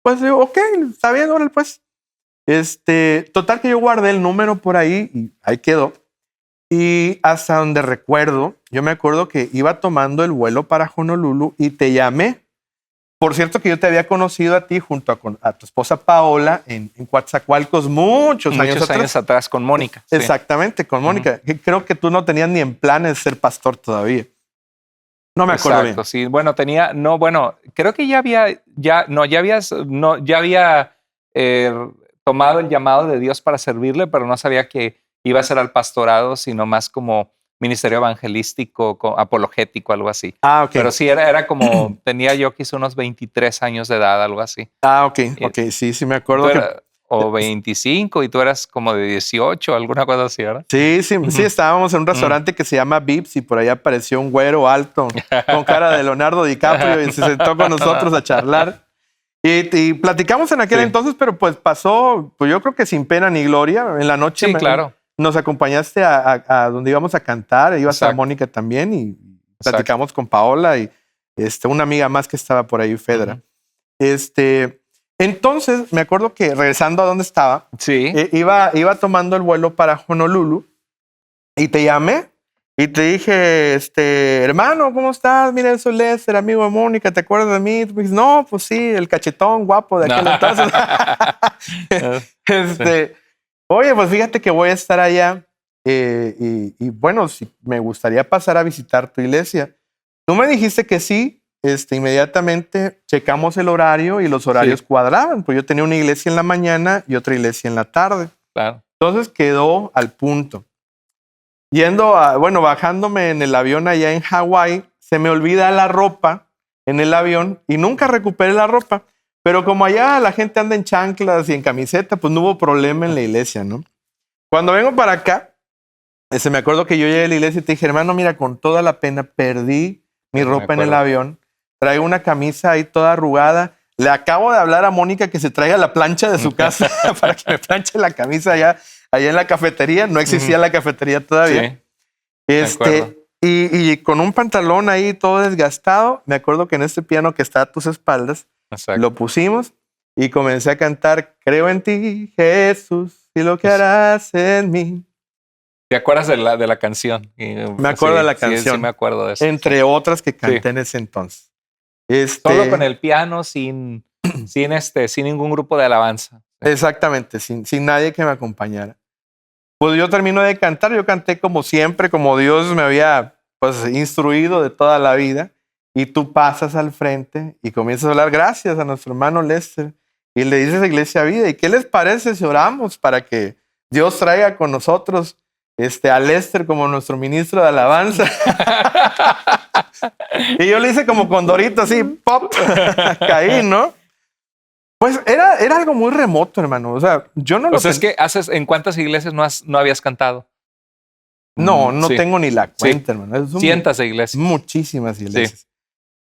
A: Pues digo, ok, está bien, órale, pues. Total que yo guardé el número por ahí y ahí quedó. Y hasta donde recuerdo, yo me acuerdo que iba tomando el vuelo para Honolulu y te llamé. Por cierto que yo te había conocido a ti junto a tu esposa Paola en Coatzacoalcos muchos años
B: atrás con Mónica. Sí.
A: Exactamente, con Mónica. Creo que tú no tenías ni en planes ser pastor todavía. No me acuerdo bien.
B: Sí. Bueno, creo que ya había tomado el llamado de Dios para servirle, pero no sabía que iba a ser al pastorado, sino más como ministerio evangelístico, apologético, algo así.
A: Ah, ok.
B: Pero sí, era como, tenía yo quizá unos 23 años de edad, algo así.
A: Ah, ok, ok. Sí, me acuerdo que...
B: O 25 y tú eras como de 18, alguna cosa así, ¿verdad?
A: Sí, estábamos en un restaurante que se llama Vips y por ahí apareció un güero alto con cara de Leonardo DiCaprio y se sentó con nosotros a charlar. Y platicamos en aquel entonces, pero pues pasó, pues yo creo que sin pena ni gloria. En la noche
B: Sí, claro.
A: nos acompañaste a donde íbamos a cantar, iba a estar Mónica también y platicamos con Paola y una amiga más que estaba por ahí, Fedra. Entonces, me acuerdo que regresando a donde estaba, iba tomando el vuelo para Honolulu y te llamé y te dije, hermano, ¿cómo estás? Mira, soy Lester, amigo de Mónica, ¿te acuerdas de mí? Tú me dices, no, pues sí, el cachetón guapo de aquel entonces. Oye, pues fíjate que voy a estar allá y bueno, si me gustaría pasar a visitar tu iglesia. Tú me dijiste que sí. Inmediatamente checamos el horario y los horarios cuadraban, pues yo tenía una iglesia en la mañana y otra iglesia en la tarde.
B: Claro.
A: Entonces quedó al punto. Bajándome en el avión allá en Hawái, se me olvida la ropa en el avión y nunca recuperé la ropa. Pero como allá la gente anda en chanclas y en camiseta, pues no hubo problema en la iglesia, ¿no? Cuando vengo para acá, me acuerdo que yo llegué a la iglesia y te dije, hermano, mira, con toda la pena perdí mi ropa en el avión. Traigo una camisa ahí toda arrugada. Le acabo de hablar a Mónica que se traiga la plancha de su casa para que me planche la camisa allá en la cafetería. No existía la cafetería todavía. Y con un pantalón ahí todo desgastado, me acuerdo que en este piano que está a tus espaldas, lo pusimos y comencé a cantar, creo en ti, Jesús, y lo que harás en mí.
B: ¿Te acuerdas de la canción?
A: Me acuerdo de la canción.
B: Sí, me acuerdo de eso.
A: Entre otras que canté en ese entonces.
B: Solo con el piano, sin ningún grupo de alabanza.
A: Exactamente, sin nadie que me acompañara. Pues yo termino de cantar, yo canté como siempre, como Dios me había instruido de toda la vida. Y tú pasas al frente y comienzas a hablar gracias a nuestro hermano Lester. Y le dices a Iglesia Vida, ¿y qué les parece si oramos para que Dios traiga con nosotros a Lester como nuestro ministro de alabanza? Y yo le hice como condorito así, pop, caí, ¿no? Pues era algo muy remoto, hermano. O sea, yo no lo
B: es que ¿en cuántas iglesias no habías cantado?
A: No tengo ni la cuenta, hermano.
B: Cientos de iglesias.
A: Muchísimas iglesias.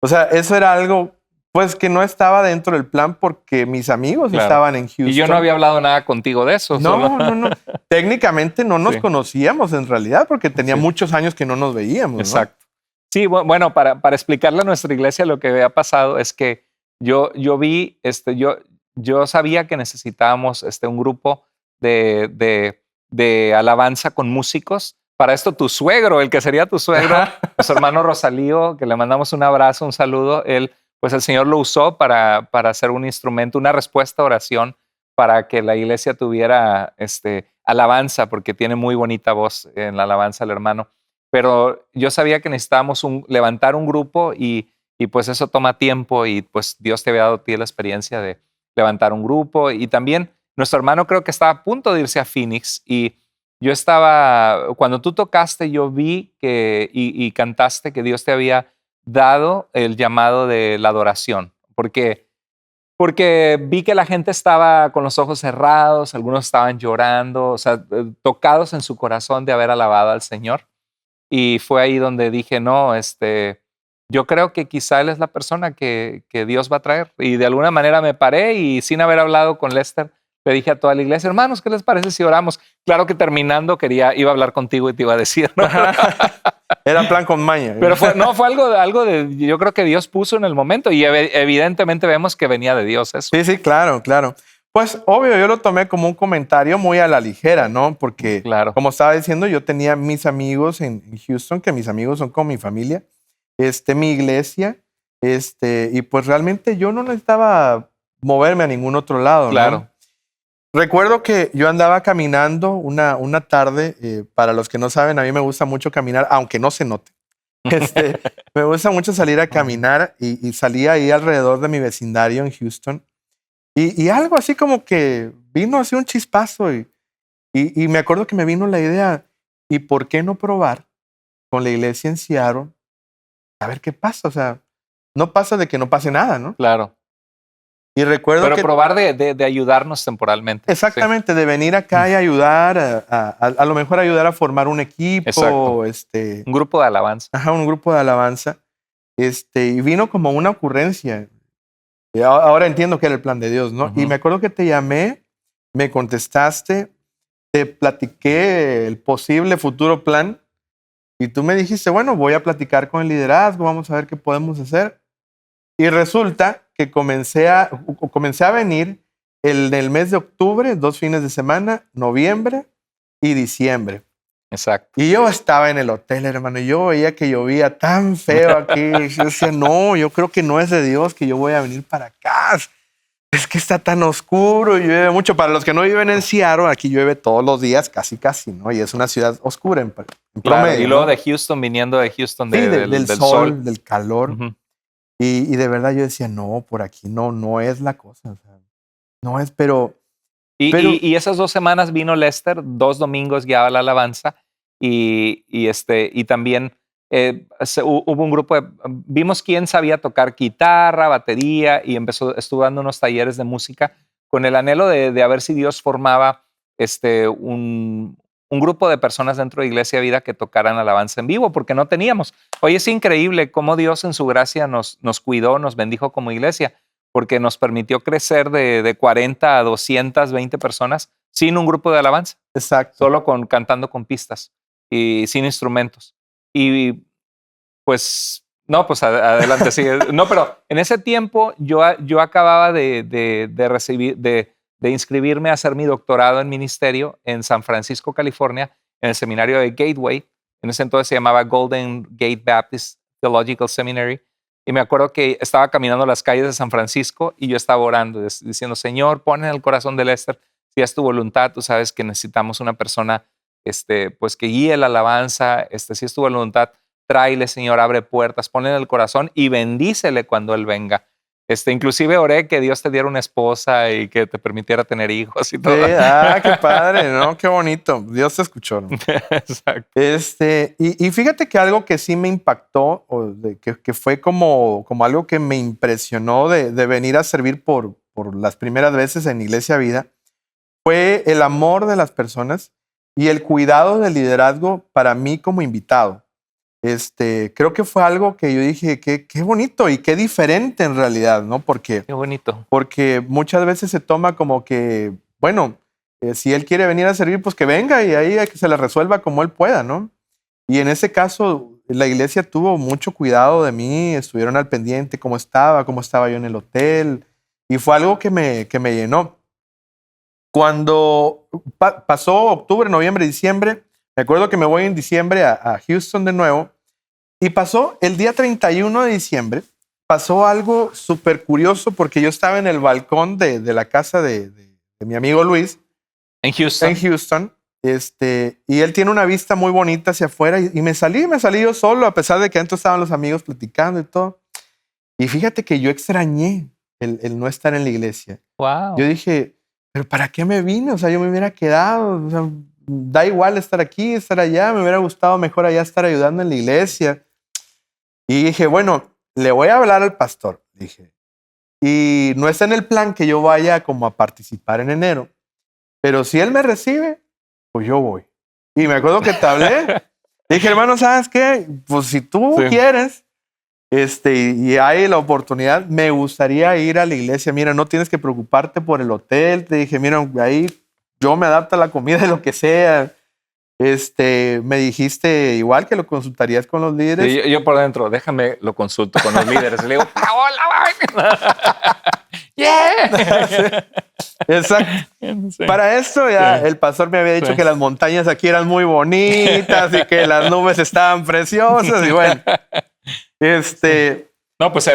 A: O sea, eso era algo, pues, que no estaba dentro del plan porque mis amigos estaban en Houston.
B: Y yo no había hablado nada contigo de eso.
A: No. Técnicamente no nos conocíamos en realidad porque tenía muchos años que no nos veíamos.
B: Exacto. ¿No? Sí, bueno, para explicarle a nuestra iglesia lo que había pasado es que yo vi, yo sabía que necesitábamos un grupo de alabanza con músicos. Para esto tu suegro, el que sería tu suegro, nuestro hermano Rosalío, que le mandamos un abrazo, un saludo, él, pues el Señor lo usó para hacer un instrumento, una respuesta a oración para que la iglesia tuviera alabanza, porque tiene muy bonita voz en la alabanza el hermano. Pero yo sabía que necesitábamos levantar un grupo y pues eso toma tiempo y pues Dios te había dado a ti la experiencia de levantar un grupo. Y también nuestro hermano creo que estaba a punto de irse a Phoenix y yo cuando tú tocaste, yo vi y cantaste que Dios te había dado el llamado de la adoración, porque vi que la gente estaba con los ojos cerrados, algunos estaban llorando, o sea, tocados en su corazón de haber alabado al Señor. Y fue ahí donde dije, no, yo creo que quizá él es la persona que Dios va a traer. Y de alguna manera me paré y sin haber hablado con Lester, le dije a toda la iglesia, hermanos, ¿qué les parece si oramos? Claro que terminando iba a hablar contigo y te iba a decir, ¿no?
A: Era plan con maña.
B: Pero fue algo de, yo creo que Dios puso en el momento y evidentemente vemos que venía de Dios eso.
A: Sí, claro. Pues obvio, yo lo tomé como un comentario muy a la ligera, ¿no? Porque como estaba diciendo, yo tenía mis amigos en Houston, que mis amigos son como mi familia, mi iglesia, y pues realmente yo no necesitaba moverme a ningún otro lado,
B: Claro.
A: ¿no? Recuerdo que yo andaba caminando una tarde, para los que no saben, a mí me gusta mucho caminar, aunque no se note. Me gusta mucho salir a caminar y salía ahí alrededor de mi vecindario en Houston. Y algo así como que vino así un chispazo y me acuerdo que me vino la idea, ¿y por qué no probar con la iglesia en Seattle, a ver qué pasa. O sea, no pasa de que no pase nada, ¿no?
B: Claro.
A: Y recuerdo
B: Pero
A: que...
B: probar de ayudarnos temporalmente.
A: Exactamente, de venir acá y ayudar, a lo mejor ayudar a formar un equipo,
B: Exacto. Un grupo de alabanza.
A: ajá, un grupo de alabanza. Y vino como una ocurrencia. Y ahora entiendo que era el plan de Dios, ¿no?
B: Ujú.
A: Y me acuerdo que te llamé, me contestaste, te platiqué el posible futuro plan y tú me dijiste, bueno, voy a platicar con el liderazgo, vamos a ver qué podemos hacer. Y resulta que comencé a venir en el mes de octubre, 2 fines de semana, noviembre y diciembre.
B: Exacto.
A: Y yo estaba en el hotel, hermano, y yo veía que llovía tan feo aquí. Y yo decía, no, yo creo que no es de Dios que yo voy a venir para acá. Es que está tan oscuro y llueve mucho. Para los que no viven en Seattle, aquí llueve todos los días, casi, ¿no? Y es una ciudad oscura en
B: Claro,
A: promedio,
B: y luego
A: ¿no?
B: de Houston, viniendo de Houston,
A: Sí,
B: del
A: del
B: sol.
A: sol, del calor.
B: Ujú.
A: Y de verdad yo decía, no, por aquí no es la cosa. O sea, no es, pero
B: Y esas 2 semanas vino Lester, 2 domingos guiaba la alabanza y también hubo un grupo vimos quién sabía tocar guitarra, batería y estuvo dando unos talleres de música con el anhelo de a ver si Dios formaba un grupo de personas dentro de Iglesia Vida que tocaran alabanza en vivo, porque no teníamos. Hoy es increíble cómo Dios en su gracia nos cuidó, nos bendijo como iglesia, porque nos permitió crecer de 40 a 220 personas sin un grupo de alabanza,
A: exacto.
B: solo cantando con pistas y sin instrumentos. Y pues, no, pues adelante, sigue. No, pero en ese tiempo yo acababa de inscribirme a hacer mi doctorado en ministerio en San Francisco, California, en el seminario de Gateway. En ese entonces se llamaba Golden Gate Baptist Theological Seminary. Y me acuerdo que estaba caminando las calles de San Francisco y yo estaba orando, diciendo, Señor, pon en el corazón de Lester, si es tu voluntad, tú sabes que necesitamos una persona pues que guíe la alabanza, si es tu voluntad, tráele, Señor, abre puertas, ponle en el corazón y bendícele cuando Él venga. Inclusive oré que Dios te diera una esposa y que te permitiera tener hijos y todo.
A: Sí, qué padre, ¿no? Qué bonito. Dios te escuchó, ¿no?
B: Exacto.
A: Y fíjate que algo que sí me impactó, que fue como algo que me impresionó de venir a servir por las primeras veces en Iglesia Vida, fue el amor de las personas y el cuidado del liderazgo para mí como invitado. Creo que fue algo que yo dije, qué bonito y qué diferente en realidad, ¿no?
B: Qué bonito.
A: Porque muchas veces se toma como que, bueno, si él quiere venir a servir, pues que venga y ahí que se la resuelva como él pueda, ¿no? Y en ese caso, la iglesia tuvo mucho cuidado de mí, estuvieron al pendiente cómo estaba yo en el hotel, y fue algo que me llenó. Cuando pasó octubre, noviembre, diciembre, me acuerdo que me voy en diciembre a Houston de nuevo, y pasó el día 31 de diciembre, pasó algo súper curioso porque yo estaba en el balcón de la casa de mi amigo Luis.
B: En Houston.
A: En Houston. Y él tiene una vista muy bonita hacia afuera y me salí yo solo, a pesar de que adentro estaban los amigos platicando y todo. Y fíjate que yo extrañé el no estar en la iglesia.
B: Wow.
A: Yo dije, ¿pero para qué me vine? O sea, yo me hubiera quedado. O sea, da igual estar aquí, estar allá. Me hubiera gustado mejor allá estar ayudando en la iglesia. Y dije, bueno, le voy a hablar al pastor. Dije, y no está en el plan que yo vaya como a participar en enero. Pero si él me recibe, pues yo voy. Y me acuerdo que te hablé. Dije, hermano, ¿sabes qué? Pues si tú quieres, y hay la oportunidad, me gustaría ir a la iglesia. Mira, no tienes que preocuparte por el hotel. Te dije, mira, ahí yo me adapto a la comida de lo que sea. Me dijiste igual que lo consultarías con los líderes.
B: Sí, yo por dentro, déjame lo consulto con los líderes. Le digo, hola, yeah.
A: Exacto.
B: Sí.
A: Para esto ya el pastor me había dicho que las montañas aquí eran muy bonitas y que las nubes estaban preciosas y bueno.
B: No, pues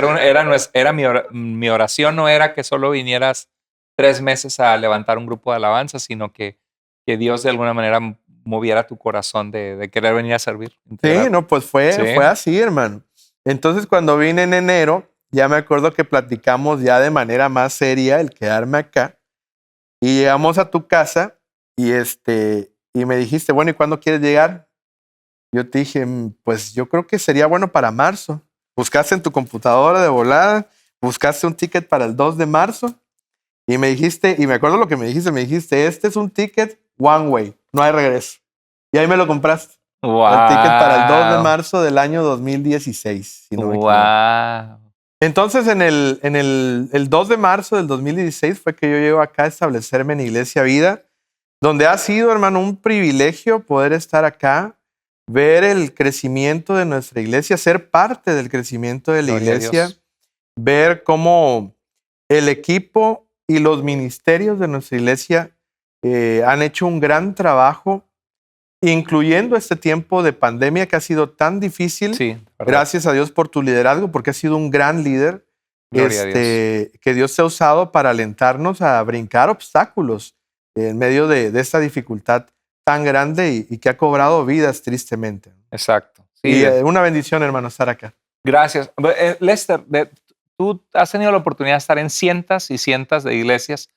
B: era mi oración, no era que solo vinieras 3 meses a levantar un grupo de alabanza, sino que Dios de alguna manera moviera tu corazón de querer venir a servir.
A: Sí, no, pues fue así, hermano. Entonces, cuando vine en enero, ya me acuerdo que platicamos ya de manera más seria el quedarme acá. Y llegamos a tu casa y me dijiste, bueno, ¿y cuándo quieres llegar? Yo te dije, pues yo creo que sería bueno para marzo. Buscaste en tu computadora de volada, buscaste un ticket para el 2 de marzo y me dijiste, y me acuerdo lo que me dijiste, este es un ticket one way, no hay regreso. Y ahí me lo compraste.
B: Wow.
A: El ticket para el 2 de marzo del año 2016, si no me equivoco.
B: Wow.
A: Entonces, el 2 de marzo del 2016 fue que yo llego acá a establecerme en Iglesia Vida, donde ha sido, hermano, un privilegio poder estar acá, ver el crecimiento de nuestra iglesia, ser parte del crecimiento de la
B: Gloria a
A: iglesia,
B: Dios.
A: ver cómo el equipo y los ministerios de nuestra iglesia han hecho un gran trabajo, incluyendo este tiempo de pandemia que ha sido tan difícil.
B: Sí, verdad.
A: Gracias a Dios por tu liderazgo, porque has sido un gran líder.
B: Gloria a Dios.
A: Que Dios te ha usado para alentarnos a brincar obstáculos en medio de esta dificultad tan grande y que ha cobrado vidas tristemente.
B: Exacto. Sí,
A: Y una bendición, hermano, estar acá.
B: gracias. Lester, tú has tenido la oportunidad de estar en cientos y cientos de iglesias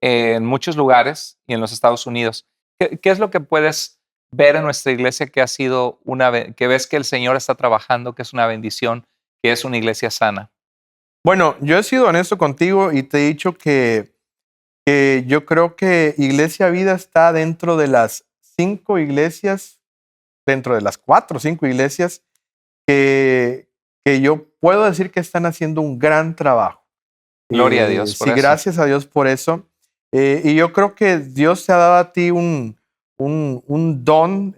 B: en muchos lugares y en los Estados Unidos. ¿Qué es lo que puedes ver en nuestra iglesia que ha sido que ves que el Señor está trabajando, que es una bendición, que es una iglesia sana?
A: Bueno, yo he sido honesto contigo y te he dicho que yo creo que Iglesia Vida está dentro de las 5 iglesias, dentro de las 4 o 5 iglesias que yo puedo decir que están haciendo un gran trabajo.
B: Gloria a Dios por
A: sí,
B: eso.
A: gracias a Dios por eso. Y yo creo que Dios te ha dado a ti un don,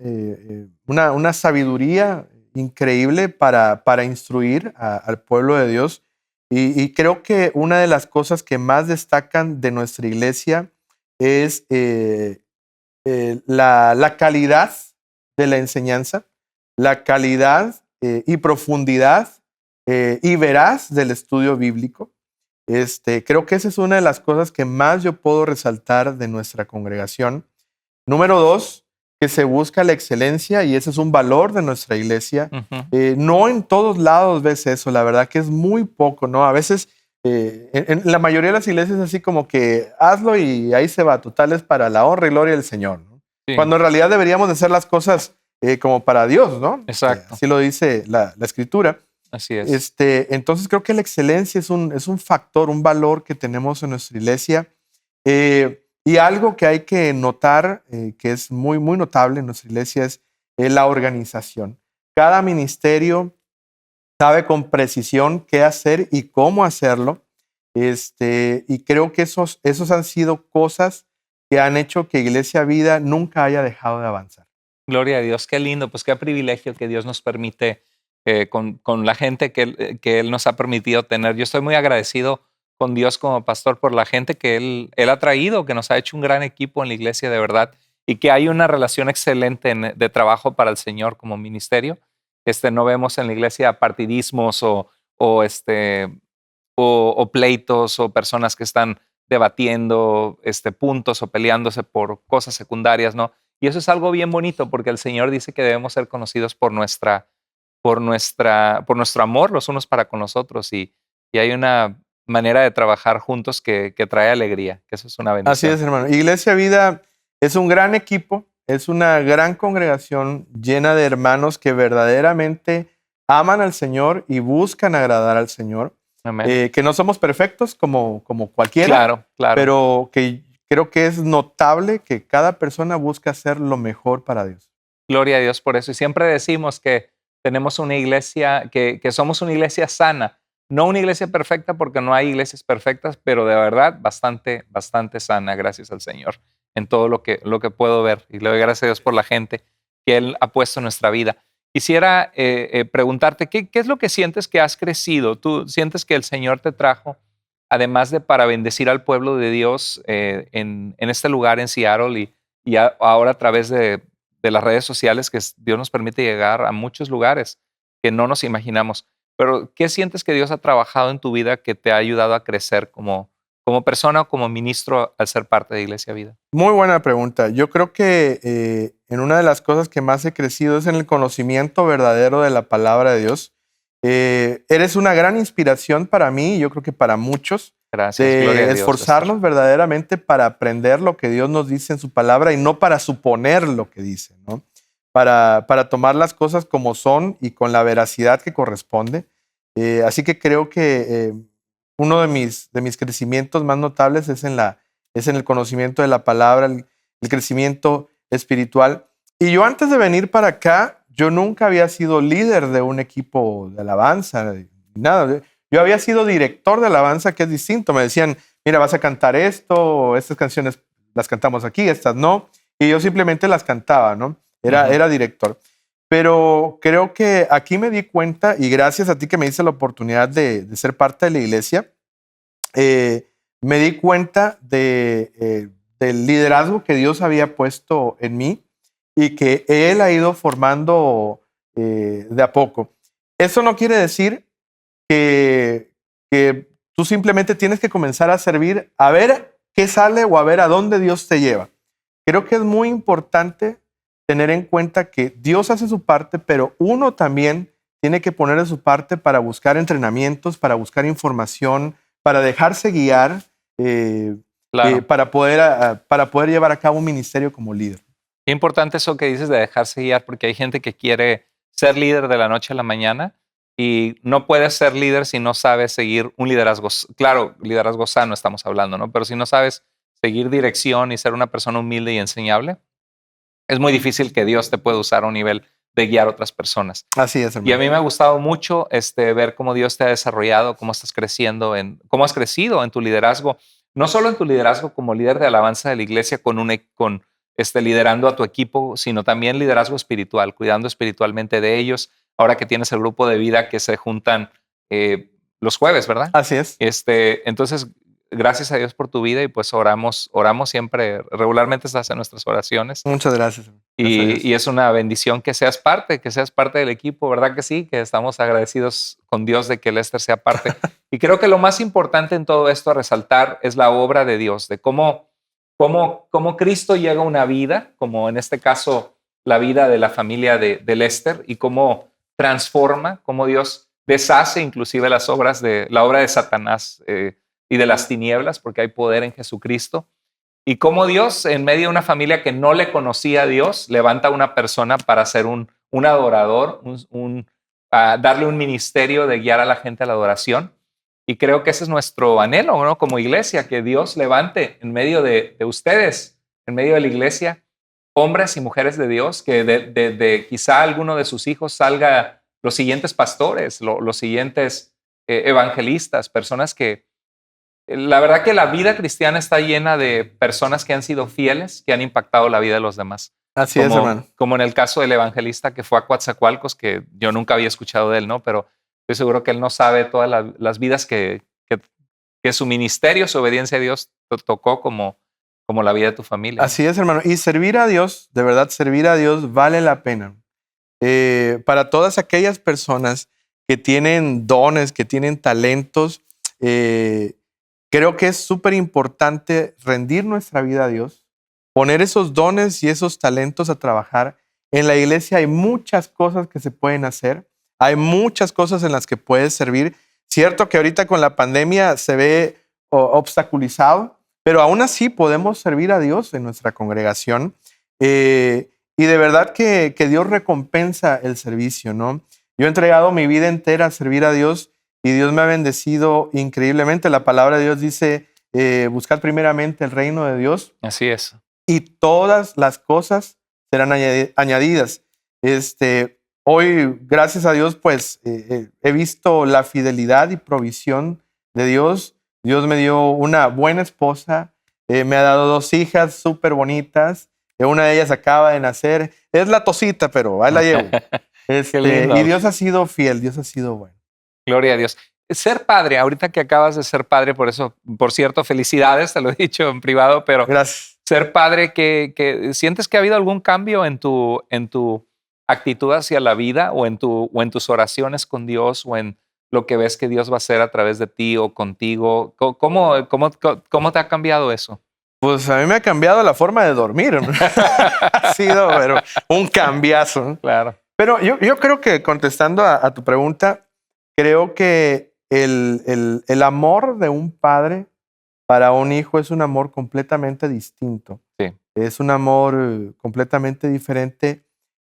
A: una sabiduría increíble para instruir al pueblo de Dios. Y creo que una de las cosas que más destacan de nuestra iglesia es la calidad de la enseñanza, la calidad y profundidad y veraz del estudio bíblico. Creo que esa es una de las cosas que más yo puedo resaltar de nuestra congregación. Número 2, que se busca la excelencia y ese es un valor de nuestra iglesia.
B: Ujú.
A: No en todos lados ves eso, la verdad que es muy poco, ¿no? A veces en la mayoría de las iglesias es así como que hazlo y ahí se va, total es para la honra y gloria del Señor, ¿no?
B: Sí.
A: Cuando en realidad deberíamos de hacer las cosas como para Dios, ¿no?
B: Exacto.
A: Así lo dice la Escritura.
B: Así es.
A: Entonces creo que la excelencia es un factor, un valor que tenemos en nuestra iglesia. Y algo que hay que notar, que es muy, muy notable en nuestra iglesia, es la organización. Cada ministerio sabe con precisión qué hacer y cómo hacerlo. Y creo que esos han sido cosas que han hecho que Iglesia Vida nunca haya dejado de avanzar.
B: Gloria a Dios, qué lindo, pues qué privilegio que Dios nos permite con la gente que Él nos ha permitido tener. Yo estoy muy agradecido con Dios como pastor por la gente que Él ha traído, que nos ha hecho un gran equipo en la iglesia de verdad y que hay una relación excelente de trabajo para el Señor como ministerio. No vemos en la iglesia partidismos o pleitos o personas que están debatiendo puntos o peleándose por cosas secundarias, ¿no? Y eso es algo bien bonito porque el Señor dice que debemos ser conocidos por nuestro amor los unos para con los otros y hay una manera de trabajar juntos que trae alegría, que eso es una
A: Así
B: bendición.
A: es, hermano. Iglesia Vida es un gran equipo, es una gran congregación llena de hermanos que verdaderamente aman al Señor y buscan agradar al Señor.
B: Amén.
A: Que no somos perfectos como cualquiera,
B: Claro, claro.
A: pero que creo que es notable que cada persona busca hacer lo mejor para Dios.
B: Gloria a Dios por eso. Y siempre decimos que tenemos una iglesia, que somos una iglesia sana. No una iglesia perfecta porque no hay iglesias perfectas, pero de verdad bastante, bastante sana, gracias al Señor, en todo lo que puedo ver. Y le doy gracias a Dios por la gente que Él ha puesto en nuestra vida. Quisiera preguntarte, ¿qué es lo que sientes que has crecido? ¿Tú sientes que el Señor te trajo, además de para bendecir al pueblo de Dios en este lugar en Seattle y ahora a través de las redes sociales, que Dios nos permite llegar a muchos lugares que no nos imaginamos? Pero, ¿qué sientes que Dios ha trabajado en tu vida que te ha ayudado a crecer como persona o como ministro al ser parte de Iglesia Vida?
A: Muy buena pregunta. Yo creo que en una de las cosas que más he crecido es en el conocimiento verdadero de la palabra de Dios. Eres una gran inspiración para mí y yo creo que para muchos.
B: Gracias, gloria a Dios.
A: Esforzarnos verdaderamente para aprender lo que Dios nos dice en su palabra y no para suponer lo que dice, ¿no? para tomar las cosas como son y con la veracidad que corresponde. Así que creo que uno de mis crecimientos más notables es en el conocimiento de la palabra, el crecimiento espiritual. Y yo antes de venir para acá, yo nunca había sido líder de un equipo de alabanza, nada. Yo había sido director de alabanza, que es distinto. Me decían, mira, vas a cantar esto, estas canciones las cantamos aquí, estas no. Y yo simplemente las cantaba, ¿no? Era director. Pero creo que aquí me di cuenta, y gracias a ti que me diste la oportunidad de ser parte de la iglesia, me di cuenta del liderazgo que Dios había puesto en mí y que Él ha ido formando de a poco. Eso no quiere decir que tú simplemente tienes que comenzar a servir a ver qué sale o a ver a dónde Dios te lleva. Creo que es muy importante tener en cuenta que Dios hace su parte, pero uno también tiene que poner de su parte para buscar entrenamientos, para buscar información, para dejarse guiar,
B: Claro.
A: para poder llevar a cabo un ministerio como líder.
B: Qué importante eso que dices de dejarse guiar, porque hay gente que quiere ser líder de la noche a la mañana y no puedes ser líder si no sabes seguir un liderazgo. Claro, liderazgo sano estamos hablando, ¿no? Pero si no sabes seguir dirección y ser una persona humilde y enseñable, es muy difícil que Dios te pueda usar a un nivel de guiar a otras personas.
A: Así es, hermano.
B: Y a mí me ha gustado mucho ver cómo Dios te ha desarrollado, cómo estás creciendo, cómo has crecido en tu liderazgo, no solo en tu liderazgo como líder de alabanza de la iglesia liderando a tu equipo, sino también liderazgo espiritual, cuidando espiritualmente de ellos. Ahora que tienes el grupo de vida que se juntan los jueves, ¿verdad?
A: Así es.
B: Entonces, gracias a Dios por tu vida y pues oramos siempre, regularmente estás en nuestras oraciones.
A: Muchas gracias. Gracias a Dios.
B: Y es una bendición que seas parte del equipo, ¿verdad que sí? Que estamos agradecidos con Dios de que Lester sea parte. Y creo que lo más importante en todo esto a resaltar es la obra de Dios, de cómo Cristo llega a una vida, como en este caso la vida de la familia de Lester, y cómo transforma, cómo Dios deshace inclusive la obra de Satanás y de las tinieblas, porque hay poder en Jesucristo. Y cómo Dios, en medio de una familia que no le conocía a Dios, levanta a una persona para ser un adorador, darle un ministerio de guiar a la gente a la adoración. Y creo que ese es nuestro anhelo, ¿no? Como iglesia, que Dios levante en medio de ustedes, en medio de la iglesia, hombres y mujeres de Dios, que de quizá alguno de sus hijos salga los siguientes pastores, los siguientes evangelistas, personas que la verdad que la vida cristiana está llena de personas que han sido fieles, que han impactado la vida de los demás.
A: Así es, hermano.
B: Como en el caso del evangelista que fue a Coatzacoalcos, que yo nunca había escuchado de él, ¿no? Pero estoy seguro que él no sabe todas las vidas que su ministerio, su obediencia a Dios tocó como la vida de tu familia.
A: Así es, hermano. Y servir a Dios, de verdad, servir a Dios vale la pena. Para todas aquellas personas que tienen dones, que tienen talentos, creo que es súper importante rendir nuestra vida a Dios, poner esos dones y esos talentos a trabajar. En la iglesia hay muchas cosas que se pueden hacer, hay muchas cosas en las que puedes servir. Cierto que ahorita con la pandemia se ve obstaculizado, pero aún así podemos servir a Dios en nuestra congregación. Y de verdad que Dios recompensa el servicio, ¿no? Yo he entregado mi vida entera a servir a Dios y Dios me ha bendecido increíblemente. La palabra de Dios dice, buscad primeramente el reino de Dios.
B: Así es.
A: Y todas las cosas serán añadidas. Hoy, gracias a Dios, pues he visto la fidelidad y provisión de Dios. Dios me dio una buena esposa, me ha dado 2 hijas súper bonitas. Una de ellas acaba de nacer. Es la tosita, pero ahí la llevo. Y Dios ha sido fiel, Dios ha sido bueno.
B: Gloria a Dios. Ser padre, ahorita que acabas de ser padre, por cierto, felicidades, te lo he dicho en privado, pero
A: gracias.
B: Ser padre, que ¿sientes que ha habido algún cambio en tu actitud hacia la vida o en tus oraciones con Dios o en lo que ves que Dios va a hacer a través de ti o contigo? ¿Cómo te ha cambiado eso?
A: Pues a mí me ha cambiado la forma de dormir. Ha sido un cambiazo.
B: Claro.
A: Pero yo creo que contestando a tu pregunta, creo que el amor de un padre para un hijo es un amor completamente distinto.
B: Sí.
A: Es un amor completamente diferente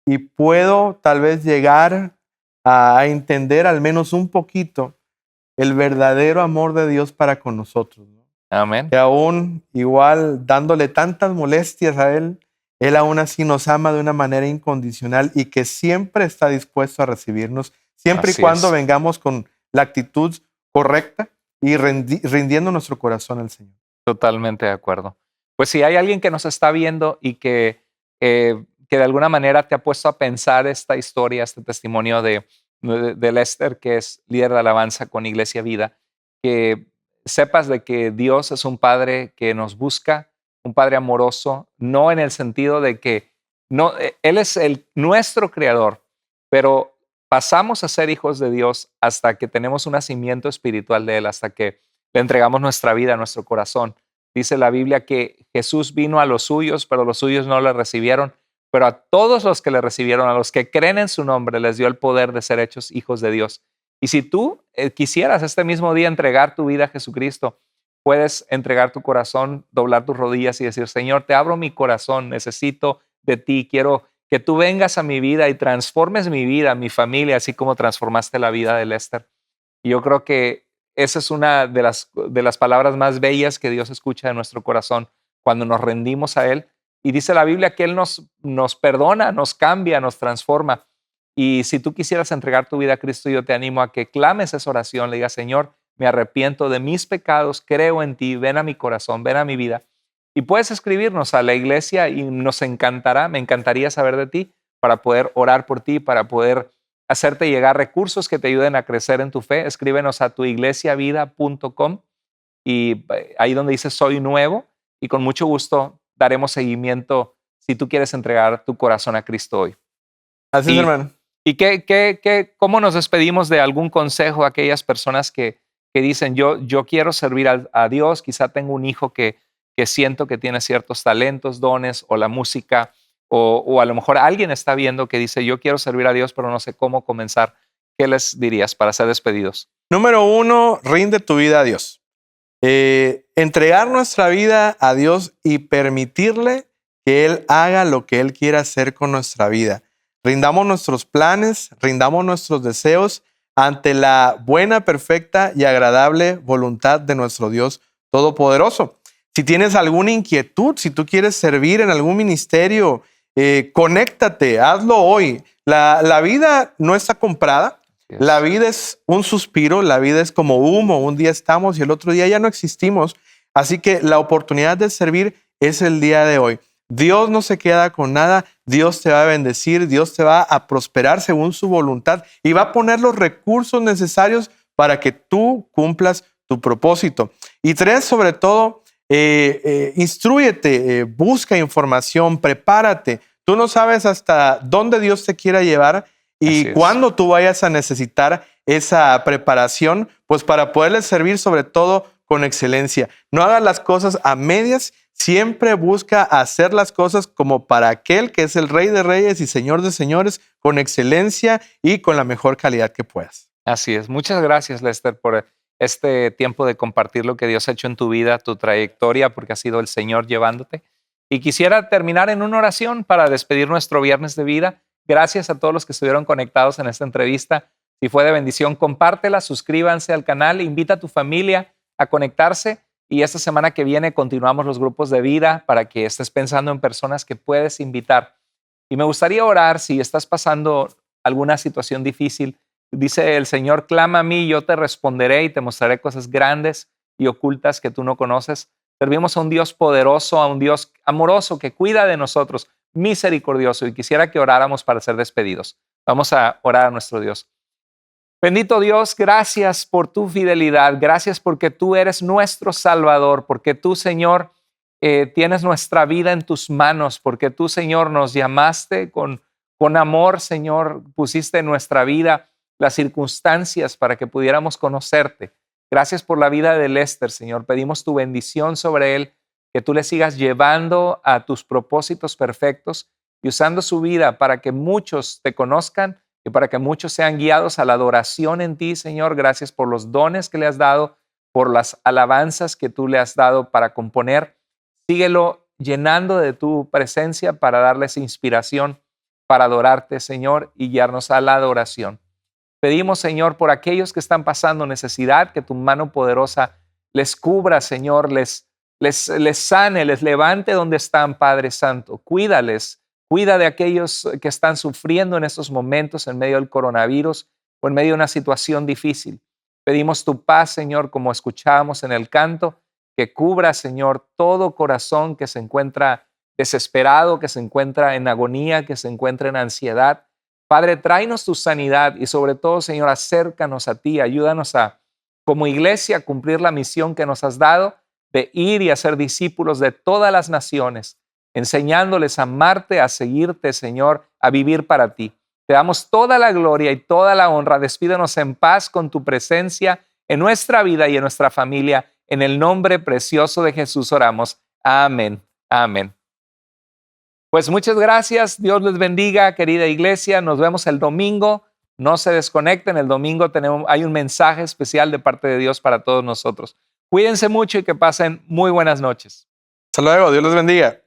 A: y puedo tal vez llegar a entender al menos un poquito el verdadero amor de Dios para con nosotros, ¿no?
B: Amén.
A: Que aún igual dándole tantas molestias a Él aún así nos ama de una manera incondicional y que siempre está dispuesto a recibirnos, siempre
B: Así
A: y cuando
B: es.
A: vengamos con la actitud correcta y rindiendo nuestro corazón al Señor.
B: Totalmente de acuerdo. Pues si hay alguien que nos está viendo y que de alguna manera te ha puesto a pensar esta historia, este testimonio de Lester, que es líder de alabanza con Iglesia Vida, que sepas de que Dios es un Padre que nos busca, un Padre amoroso, no en el sentido de que no, Él es nuestro creador, pero pasamos a ser hijos de Dios hasta que tenemos un nacimiento espiritual de Él, hasta que le entregamos nuestra vida, nuestro corazón. Dice la Biblia que Jesús vino a los suyos, pero los suyos no le recibieron. Pero a todos los que le recibieron, a los que creen en su nombre, les dio el poder de ser hechos hijos de Dios. Y si tú quisieras este mismo día entregar tu vida a Jesucristo, puedes entregar tu corazón, doblar tus rodillas y decir, Señor, te abro mi corazón, necesito de ti, quiero que tú vengas a mi vida y transformes mi vida, mi familia, así como transformaste la vida de Lester. Y yo creo que esa es una de las palabras más bellas que Dios escucha de nuestro corazón cuando nos rendimos a Él. Y dice la Biblia que Él nos perdona, nos cambia, nos transforma. Y si tú quisieras entregar tu vida a Cristo, yo te animo a que clames esa oración, le digas, Señor, me arrepiento de mis pecados, creo en ti, ven a mi corazón, ven a mi vida. Y puedes escribirnos a la iglesia y nos encantará, me encantaría saber de ti para poder orar por ti, para poder hacerte llegar recursos que te ayuden a crecer en tu fe. Escríbenos a tuiglesiavida.com y ahí donde dice soy nuevo y con mucho gusto daremos seguimiento si tú quieres entregar tu corazón a Cristo hoy.
A: Así es,
B: Y,
A: hermano.
B: y cómo nos despedimos de algún consejo a aquellas personas que dicen yo quiero servir a Dios, quizá tengo un hijo que siento que tiene ciertos talentos, dones o la música, o a lo mejor alguien está viendo que dice yo quiero servir a Dios pero no sé cómo comenzar. ¿Qué les dirías para ser despedidos?
A: Número 1, rinde tu vida a Dios. Entregar nuestra vida a Dios y permitirle que Él haga lo que Él quiera hacer con nuestra vida. Rindamos nuestros planes, rindamos nuestros deseos ante la buena, perfecta y agradable voluntad de nuestro Dios Todopoderoso. Si tienes alguna inquietud, si tú quieres servir en algún ministerio, conéctate, hazlo hoy. La vida no está comprada. La vida es un suspiro, la vida es como humo. Un día estamos y el otro día ya no existimos. Así que la oportunidad de servir es el día de hoy. Dios no se queda con nada. Dios te va a bendecir, Dios te va a prosperar según su voluntad y va a poner los recursos necesarios para que tú cumplas tu propósito. Y 3, sobre todo, instrúyete, busca información, prepárate. Tú no sabes hasta dónde Dios te quiera llevar y cuándo tú vayas a necesitar esa preparación, pues para poderle servir sobre todo con excelencia. No hagas las cosas a medias, siempre busca hacer las cosas como para aquel que es el Rey de Reyes y Señor de Señores, con excelencia y con la mejor calidad que puedas.
B: Así es. Muchas gracias, Lester, por este tiempo de compartir lo que Dios ha hecho en tu vida, tu trayectoria, porque ha sido el Señor llevándote. Y quisiera terminar en una oración para despedir nuestro viernes de vida. Gracias a todos los que estuvieron conectados en esta entrevista. Si fue de bendición, compártela, suscríbanse al canal, invita a tu familia a conectarse. Y esta semana que viene continuamos los grupos de vida para que estés pensando en personas que puedes invitar. Y me gustaría orar si estás pasando alguna situación difícil. Dice el Señor, clama a mí, yo te responderé y te mostraré cosas grandes y ocultas que tú no conoces. Servimos a un Dios poderoso, a un Dios amoroso que cuida de nosotros, misericordioso, y quisiera que oráramos para ser despedidos. Vamos a orar a nuestro Dios. Bendito Dios, gracias por tu fidelidad, gracias porque tú eres nuestro Salvador, porque tú, Señor, tienes nuestra vida en tus manos, porque tú, Señor, nos llamaste con amor, Señor, pusiste en nuestra vida las circunstancias para que pudiéramos conocerte. Gracias por la vida de Lester, Señor. Pedimos tu bendición sobre él, que tú le sigas llevando a tus propósitos perfectos y usando su vida para que muchos te conozcan y para que muchos sean guiados a la adoración en ti, Señor. Gracias por los dones que le has dado, por las alabanzas que tú le has dado para componer. Síguelo llenando de tu presencia para darles inspiración para adorarte, Señor, y guiarnos a la adoración. Pedimos, Señor, por aquellos que están pasando necesidad, que tu mano poderosa les cubra, Señor, les sane, les levante donde están, Padre Santo. Cuídales, cuida de aquellos que están sufriendo en estos momentos en medio del coronavirus o en medio de una situación difícil. Pedimos tu paz, Señor, como escuchábamos en el canto, que cubra, Señor, todo corazón que se encuentra desesperado, que se encuentra en agonía, que se encuentra en ansiedad. Padre, tráenos tu sanidad y sobre todo, Señor, acércanos a ti, ayúdanos a, como iglesia, cumplir la misión que nos has dado de ir y hacer discípulos de todas las naciones, enseñándoles a amarte, a seguirte, Señor, a vivir para ti. Te damos toda la gloria y toda la honra. Despídenos en paz con tu presencia en nuestra vida y en nuestra familia. En el nombre precioso de Jesús oramos. Amén. Amén. Pues muchas gracias. Dios les bendiga, querida iglesia. Nos vemos el domingo. No se desconecten. El domingo hay un mensaje especial de parte de Dios para todos nosotros. Cuídense mucho y que pasen muy buenas noches.
A: Hasta luego. Dios les bendiga.